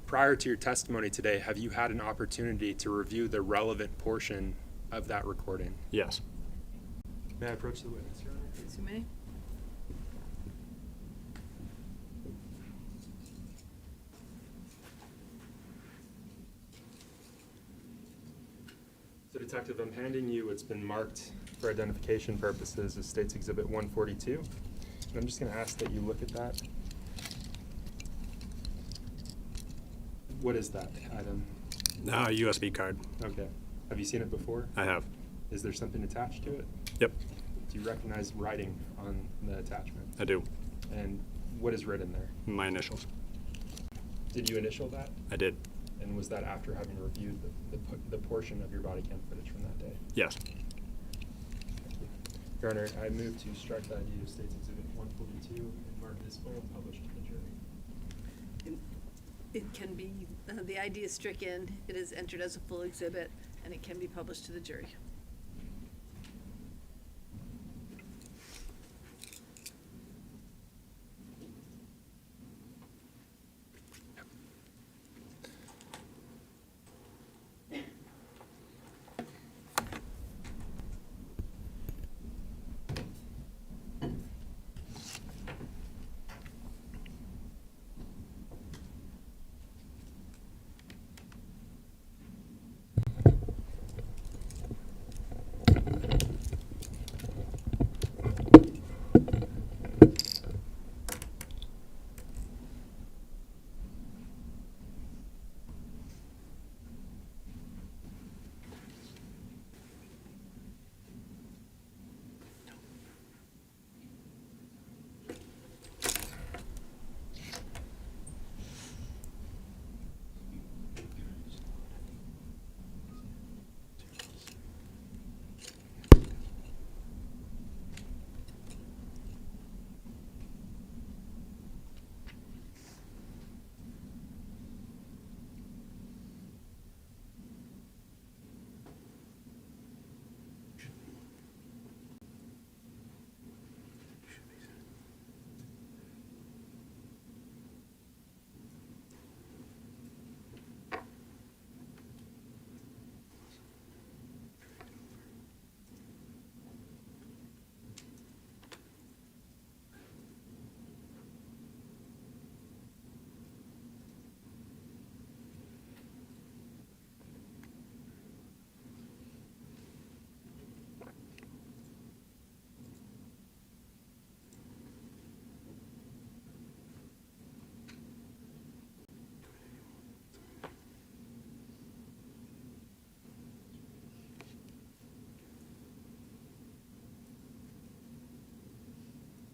prior to your testimony today, have you had an opportunity to review the relevant portion of that recording? Yes. May I approach the witness, Your Honor? Yes, you may. So Detective, I'm handing you what's been marked for identification purposes as State's Exhibit 142. And I'm just going to ask that you look at that. What is that item? USB card. Okay. Have you seen it before? I have. Is there something attached to it? Yep. Do you recognize writing on the attachment? I do. And what is written there? My initials. Did you initial that? I did. And was that after having reviewed the portion of your body cam footage from that day? Yes. Your Honor, I move to strike the ID of State's Exhibit 142 and mark it as full and published to the jury. It can be, the ID is stricken, it is entered as a full exhibit, and it can be published to the jury.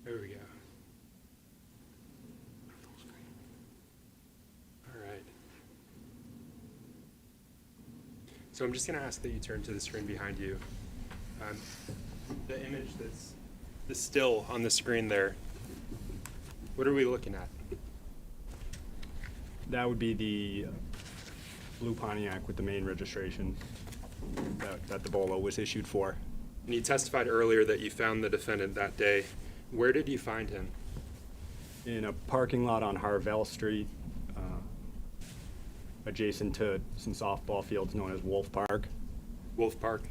There we go. All right. So I'm just going to ask that you turn to the screen behind you. The image that's the still on the screen there, what are we looking at? That would be the blue Pontiac with the main registration that the Bolo was issued for. And you testified earlier that you found the defendant that day. Where did you find him? In a parking lot on Harvell Street, adjacent to some softball fields known as Wolf Park. Wolf Park.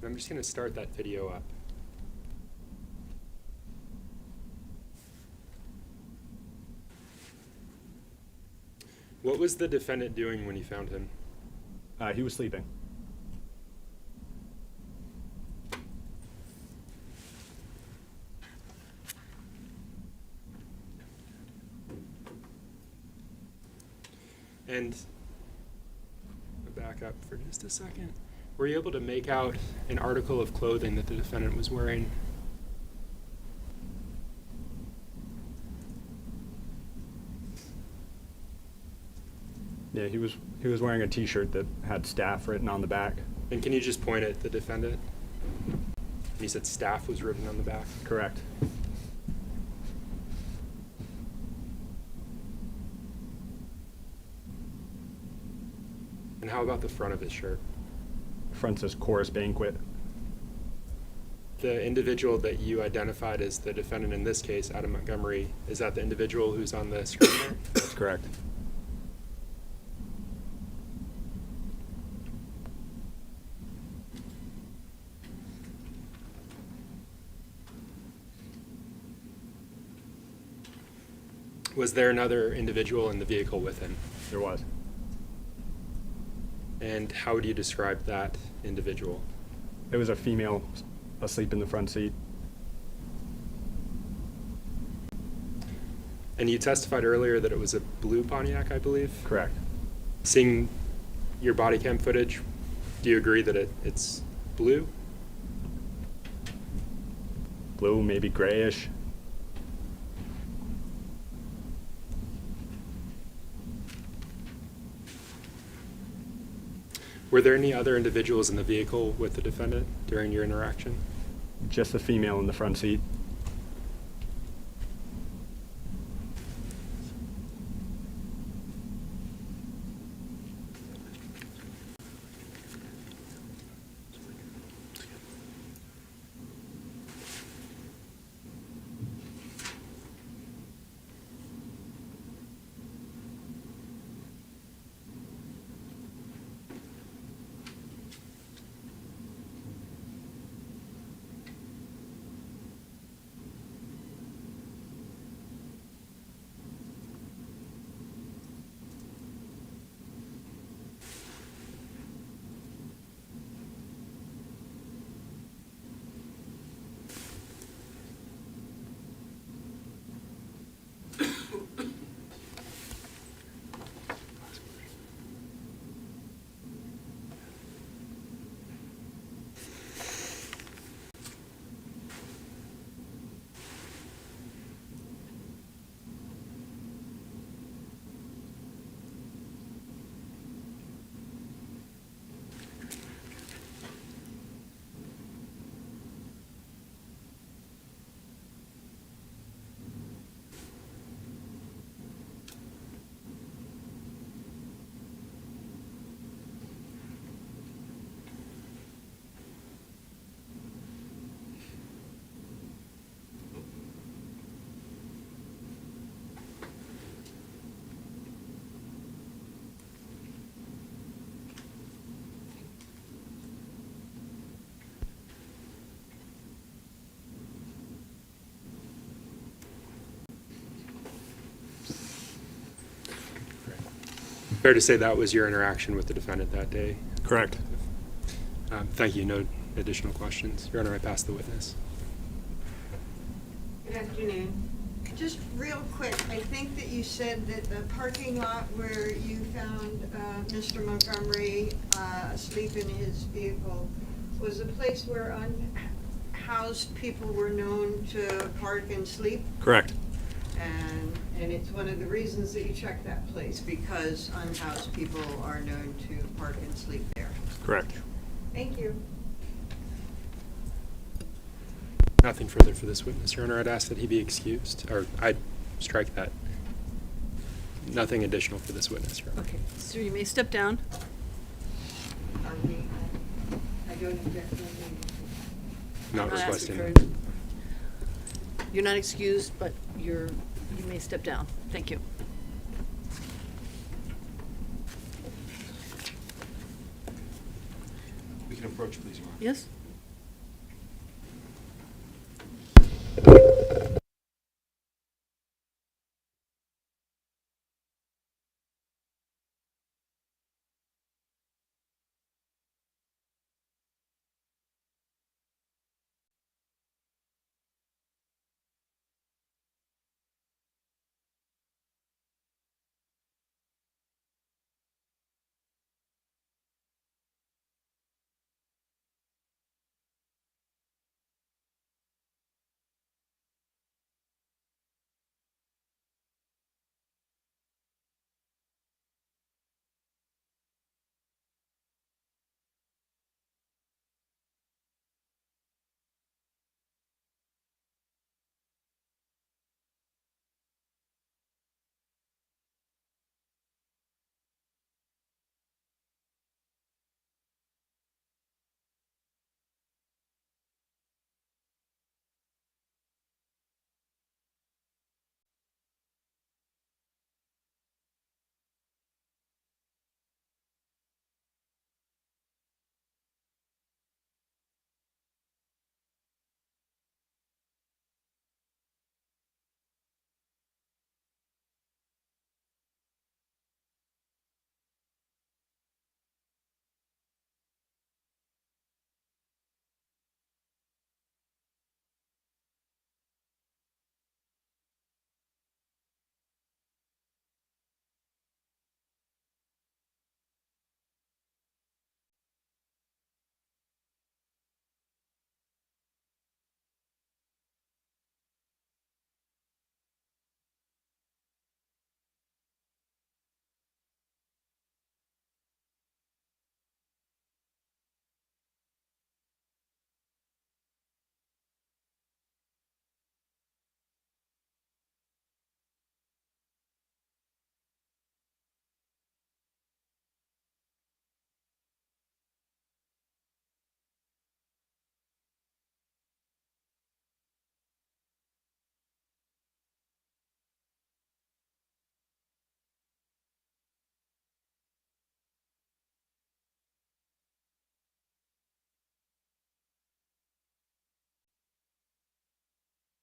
I'm just going to start that video up. What was the defendant doing when you found him? He was sleeping. And back up for just a second. Were you able to make out an article of clothing that the defendant was wearing? Yeah, he was wearing a T-shirt that had staff written on the back. And can you just point at the defendant? You said staff was written on the back? Correct. And how about the front of his shirt? Front says Chorus Banquet. The individual that you identified as the defendant in this case, Adam Montgomery, is that the individual who's on the screen there? That's correct. Was there another individual in the vehicle with him? There was. And how would you describe that individual? It was a female asleep in the front seat. And you testified earlier that it was a blue Pontiac, I believe? Correct. Seeing your body cam footage, do you agree that it's blue? Blue, maybe grayish. Were there any other individuals in the vehicle with the defendant during your interaction? Just the female in the front seat. Fair to say that was your interaction with the defendant that day? Correct. Thank you. No additional questions. Your Honor, I pass the witness. Good afternoon. Just real quick, I think that you said that the parking lot where you found Mr. Montgomery asleep in his vehicle was a place where unhoused people were known to park and sleep? Correct. And it's one of the reasons that you checked that place, because unhoused people are known to park and sleep there. Correct. Thank you. Nothing further for this witness. Your Honor, I'd ask that he be excused, or I'd strike that. Nothing additional for this witness, Your Honor. Okay, so you may step down. Are we, I don't object. Not I'm not asking requesting. You're not excused, but you may step down. Thank you. We can approach, please, Your Honor. Yes?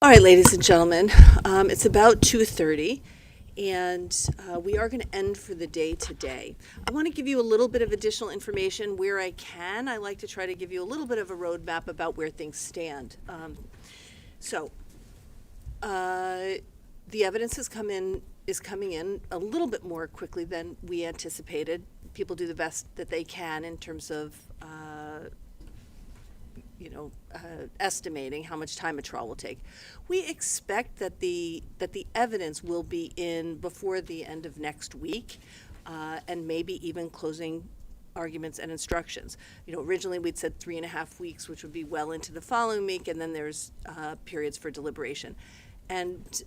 All right, ladies and gentlemen, it's about 2:30, and we are going to end for the day today. I want to give you a little bit of additional information where I can. I like to try to give you a little bit of a roadmap about where things stand. The evidence is coming in a little bit more quickly than we anticipated. People do the best that they can in terms of estimating how much time a trial will take. We expect that the evidence will be in before the end of next week, and maybe even closing arguments and instructions. Originally we'd said 3.5 weeks, which would be well into the following week, and then there's periods for deliberation. And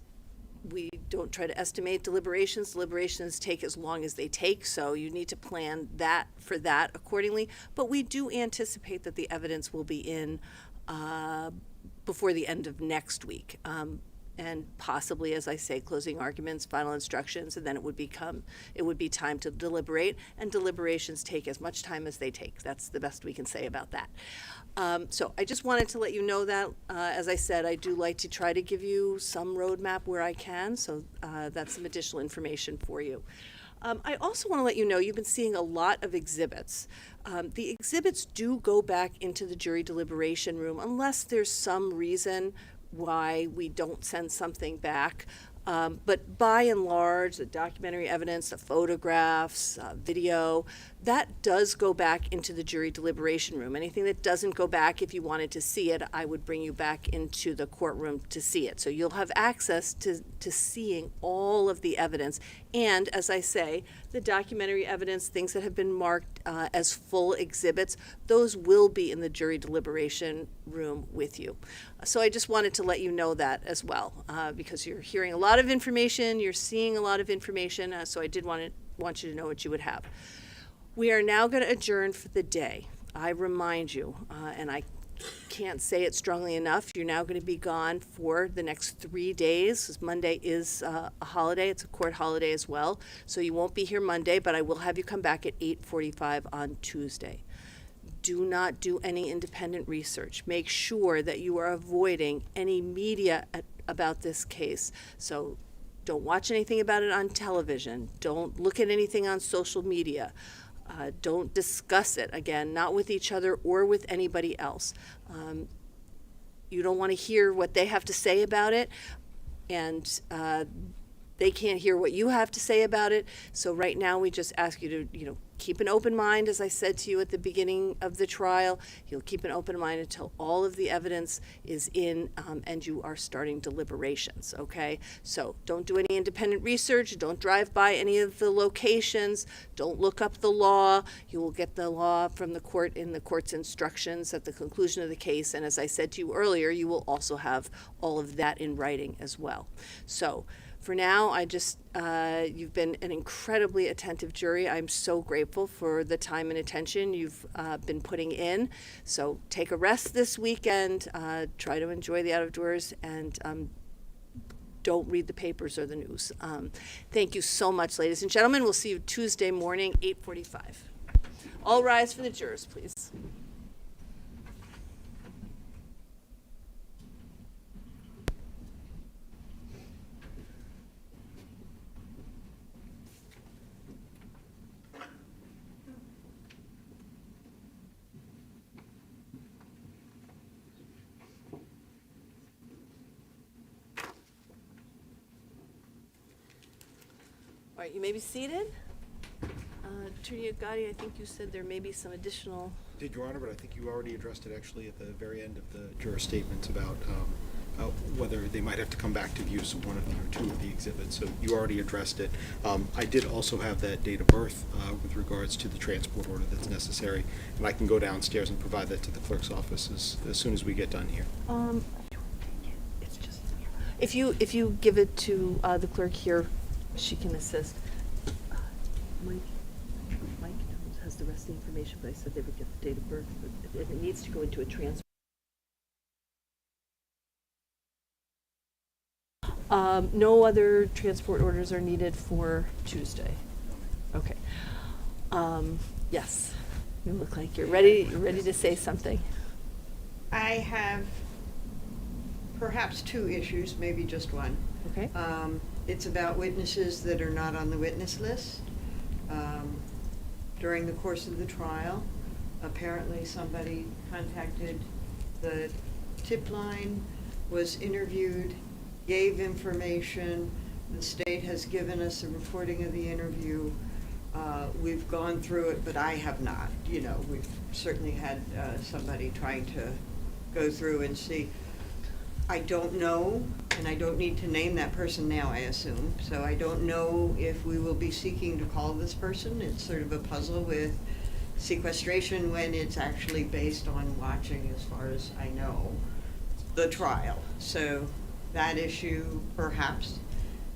we don't try to estimate deliberations. Deliberations take as long as they take, so you need to plan for that accordingly. But we do anticipate that the evidence will be in before the end of next week. And possibly, as I say, closing arguments, final instructions, and then it would be time to deliberate, and deliberations take as much time as they take. That's the best we can say about that. So I just wanted to let you know that, as I said, I do like to try to give you some roadmap where I can, so that's some additional information for you. I also want to let you know you've been seeing a lot of exhibits. The exhibits do go back into the jury deliberation room unless there's some reason why we don't send something back. But by and large, the documentary evidence, the photographs, video, that does go back into the jury deliberation room. Anything that doesn't go back, if you wanted to see it, I would bring you back into the courtroom to see it. So you'll have access to seeing all of the evidence. And as I say, the documentary evidence, things that have been marked as full exhibits, those will be in the jury deliberation room with you. So I just wanted to let you know that as well, because you're hearing a lot of information, you're seeing a lot of information, so I did want you to know what you would have. We are now going to adjourn for the day. I remind you, and I can't say it strongly enough, you're now going to be gone for the next 3 days, because Monday is a holiday. It's a court holiday as well, so you won't be here Monday, but I will have you come back at 8:45 on Tuesday. Do not do any independent research. Make sure that you are avoiding any media about this case. So don't watch anything about it on television. Don't look at anything on social media. Don't discuss it, again, not with each other or with anybody else. You don't want to hear what they have to say about it, and they can't hear what you have to say about it. So right now we just ask you to, keep an open mind, as I said to you at the beginning of the trial. You'll keep an open mind until all of the evidence is in and you are starting deliberations, okay? So don't do any independent research. Don't drive by any of the locations. Don't look up the law. You will get the law from the court in the court's instructions at the conclusion of the case. And as I said to you earlier, you will also have all of that in writing as well. So for now, you've been an incredibly attentive jury. I'm so grateful for the time and attention you've been putting in. So take a rest this weekend, try to enjoy the out of doors, and don't read the papers or the news. Thank you so much, ladies and gentlemen. We'll see you Tuesday morning, 8:45. All rise for the jurors, please. All right, you may be seated. Attorney Agati, I think you said there may be some additional. Did, Your Honor, but I think you already addressed it actually at the very end of the juror statements about whether they might have to come back to view one of the or two of the exhibits. So you already addressed it. I did also have that date of birth with regards to the transport order that's necessary, and I can go downstairs and provide that to the clerk's office as soon as we get done here. It's just if you give it to the clerk here, she can assist. Mike has the rest of the information, but I said they would get the date of birth. But it needs to go into a transfer. No other transport orders are needed for Tuesday. Okay. Yes. You look like you're ready to say something. I have perhaps two issues, maybe just one. Okay. It's about witnesses that are not on the witness list. During the course of the trial, apparently somebody contacted the tip line, was interviewed, gave information. The state has given us a recording of the interview. We've gone through it, but I have not. You know, we've certainly had somebody trying to go through and see. I don't know, and I don't need to name that person now, I assume. So I don't know if we will be seeking to call this person. It's sort of a puzzle with sequestration when it's actually based on watching, as far as I know, the trial. So that issue, perhaps.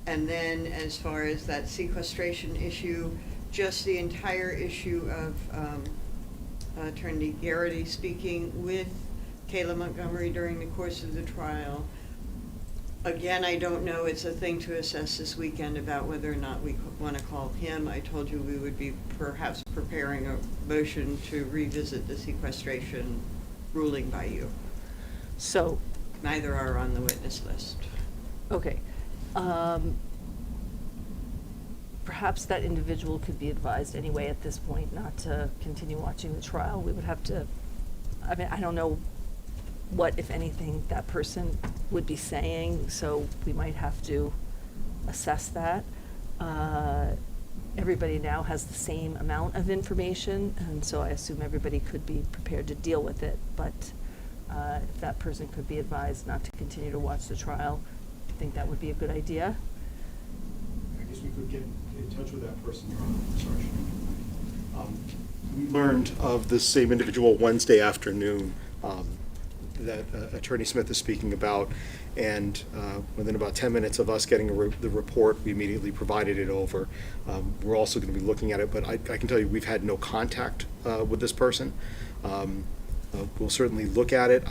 And then as far as that sequestration issue, just the entire issue of Attorney Garrity speaking with Kayla Montgomery during the course of the trial. Again, I don't know, it's a thing to assess this weekend about whether or not we want to call him. I told you we would be perhaps preparing a motion to revisit the sequestration ruling by you. So, Neither are on the witness list. okay. Perhaps that individual could be advised anyway at this point not to continue watching the trial. We would have to, I mean, I don't know what, if anything, that person would be saying, so we might have to assess that. Everybody now has the same amount of information, and so I assume everybody could be prepared to deal with it, but if that person could be advised not to continue to watch the trial, I think that would be a good idea. I guess we could get in touch with that person, Your Honor. Sorry. We learned of this same individual Wednesday afternoon that Attorney Smith is speaking about, and within about 10 minutes of us getting the report, we immediately provided it over. We're also going to be looking at it, but I can tell you we've had no contact with this person. We'll certainly look at it.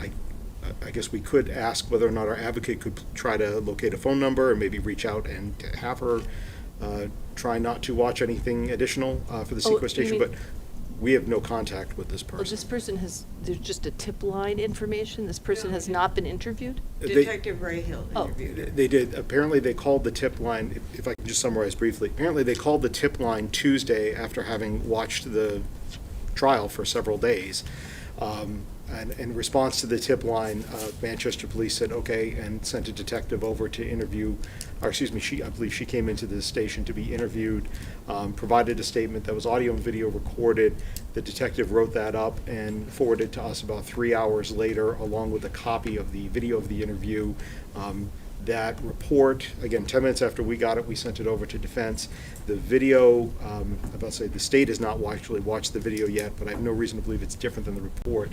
I guess we could ask whether or not our advocate could try to locate a phone number and maybe reach out and have her try not to watch anything additional for the sequestration, but we have no contact with this Oh, person. this person there's just a tip line information? This person has not been interviewed? Detective Rayhill Oh. interviewed her. They did. Apparently, they called the tip line, if I can just summarize briefly. Apparently, they called the tip line Tuesday after having watched the trial for several days. And in response to the tip line, Manchester Police said, okay, and sent a detective over to interview, or excuse me, I believe she came into the station to be interviewed, provided a statement that was audio and video recorded. The detective wrote that up and forwarded to us about 3 hours later, along with a copy of the video of the interview. That report, again, 10 minutes after we got it, we sent it over to defense. The video, I'm about to say the state has not actually watched the video yet, but I have no reason to believe it's different than the report.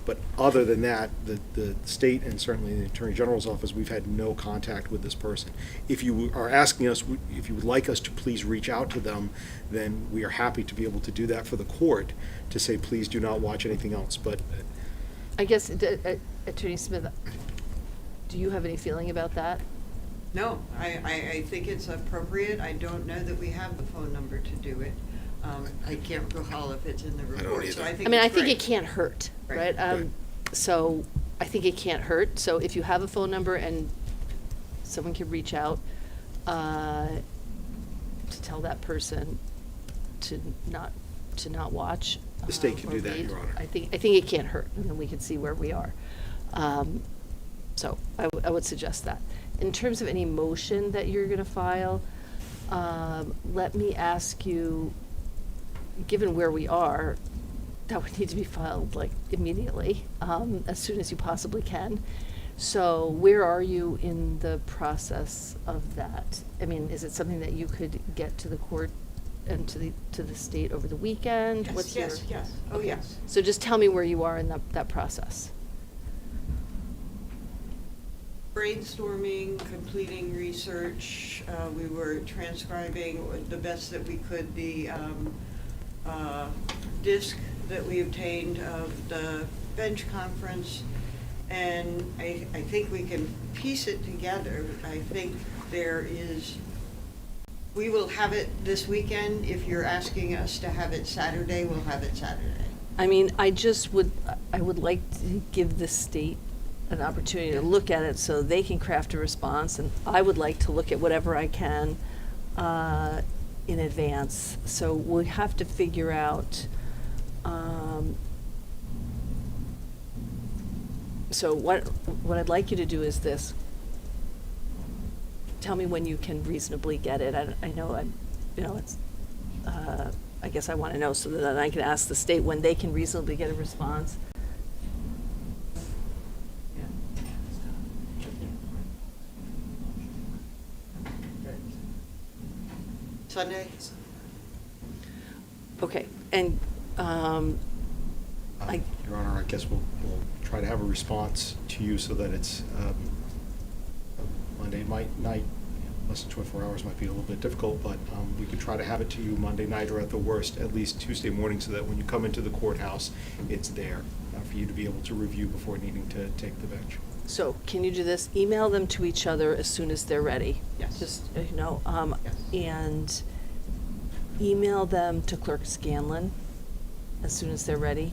But other than that, the state and certainly the Attorney General's office, we've had no contact with this person. If you are asking us, if you would like us to please reach out to them, then we are happy to be able to do that for the court, to say, please do not watch anything else. But I guess, Attorney Smith, do you have any feeling about that? No, I think it's appropriate. I don't know that we have the phone number to do it. I can't recall if it's in the report, so I think I mean, it's I think great. it can't hurt, Right. right? So I think it can't hurt. So if you have a phone number and someone can reach out to tell that person to not watch. the state can or do that, read, Your Honor. I think it can't hurt, and then we can see where we are. So I would suggest that. In terms of any motion that you're gonna file, let me ask you, given where we are, that would need to be filed like immediately, as soon as you possibly can. So where are you in the process of that? I mean, is it something that you could get to the court and to the state over the weekend? Yes, What's your? yes. Oh, Okay. yes. So just tell me where you are in that process. Brainstorming, completing research. We were transcribing the best that we could the disc that we obtained of the bench conference. And I think we can piece it together. I think we will have it this weekend. If you're asking us to have it Saturday, we'll have it Saturday. I mean, I would like to give the state an opportunity to look at it so they can craft a response, and I would like to look at whatever I can in advance. So we have to figure out, so what I'd like you to do is this. Tell me when you can reasonably get it. I know it's, I guess I want to know so that I can ask the state when they can reasonably get a response. Sunday? Okay, and, Your Honor, I guess we'll try to have a response to you so that it's Monday night. Less than 24 hours might be a little bit difficult, but we could try to have it to you Monday night, or at the worst, at least Tuesday morning, so that when you come into the courthouse, it's there for you to be able to review before needing to take the bench. so can you do this? Email them to each other as soon as they're ready. Yes. Just, and email them to Clerk Scanlon as soon as they're ready.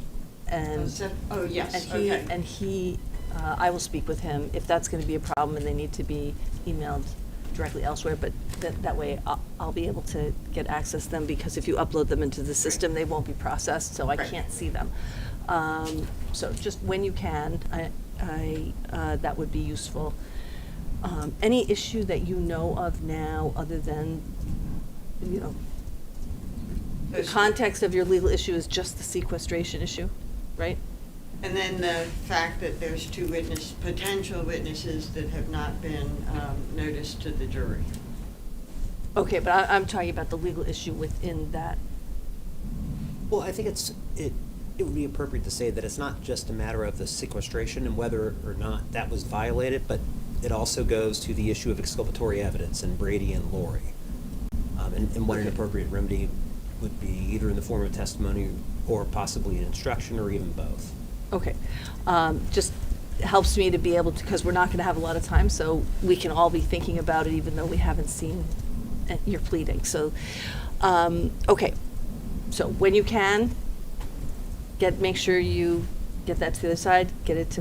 And Oh, yes, And he, I will speak with him if that's gonna be a problem and they need to be emailed directly elsewhere, but that way I'll be able to get access to them, because if you upload them into the system, they won't be processed, so I Right. can't see them. So just when you can, that would be useful. Any issue that you know of now, other than, the context of your legal issue is just the sequestration issue, right? And then the fact that there's two potential witnesses that have not been noticed to the jury. Okay, but I'm talking about the legal issue within that. Well, I think it would be appropriate to say that it's not just a matter of the sequestration and whether or not that was violated, but it also goes to the issue of exculpatory evidence and Brady and Lori. And what an appropriate remedy would be, either in the form of testimony or possibly an instruction, or even both. Okay, just helps me to be able to, because we're not gonna have a lot of time, so we can all be thinking about it even though we haven't seen your pleading, so, okay. So when you can, make sure you get that to the other side, get it to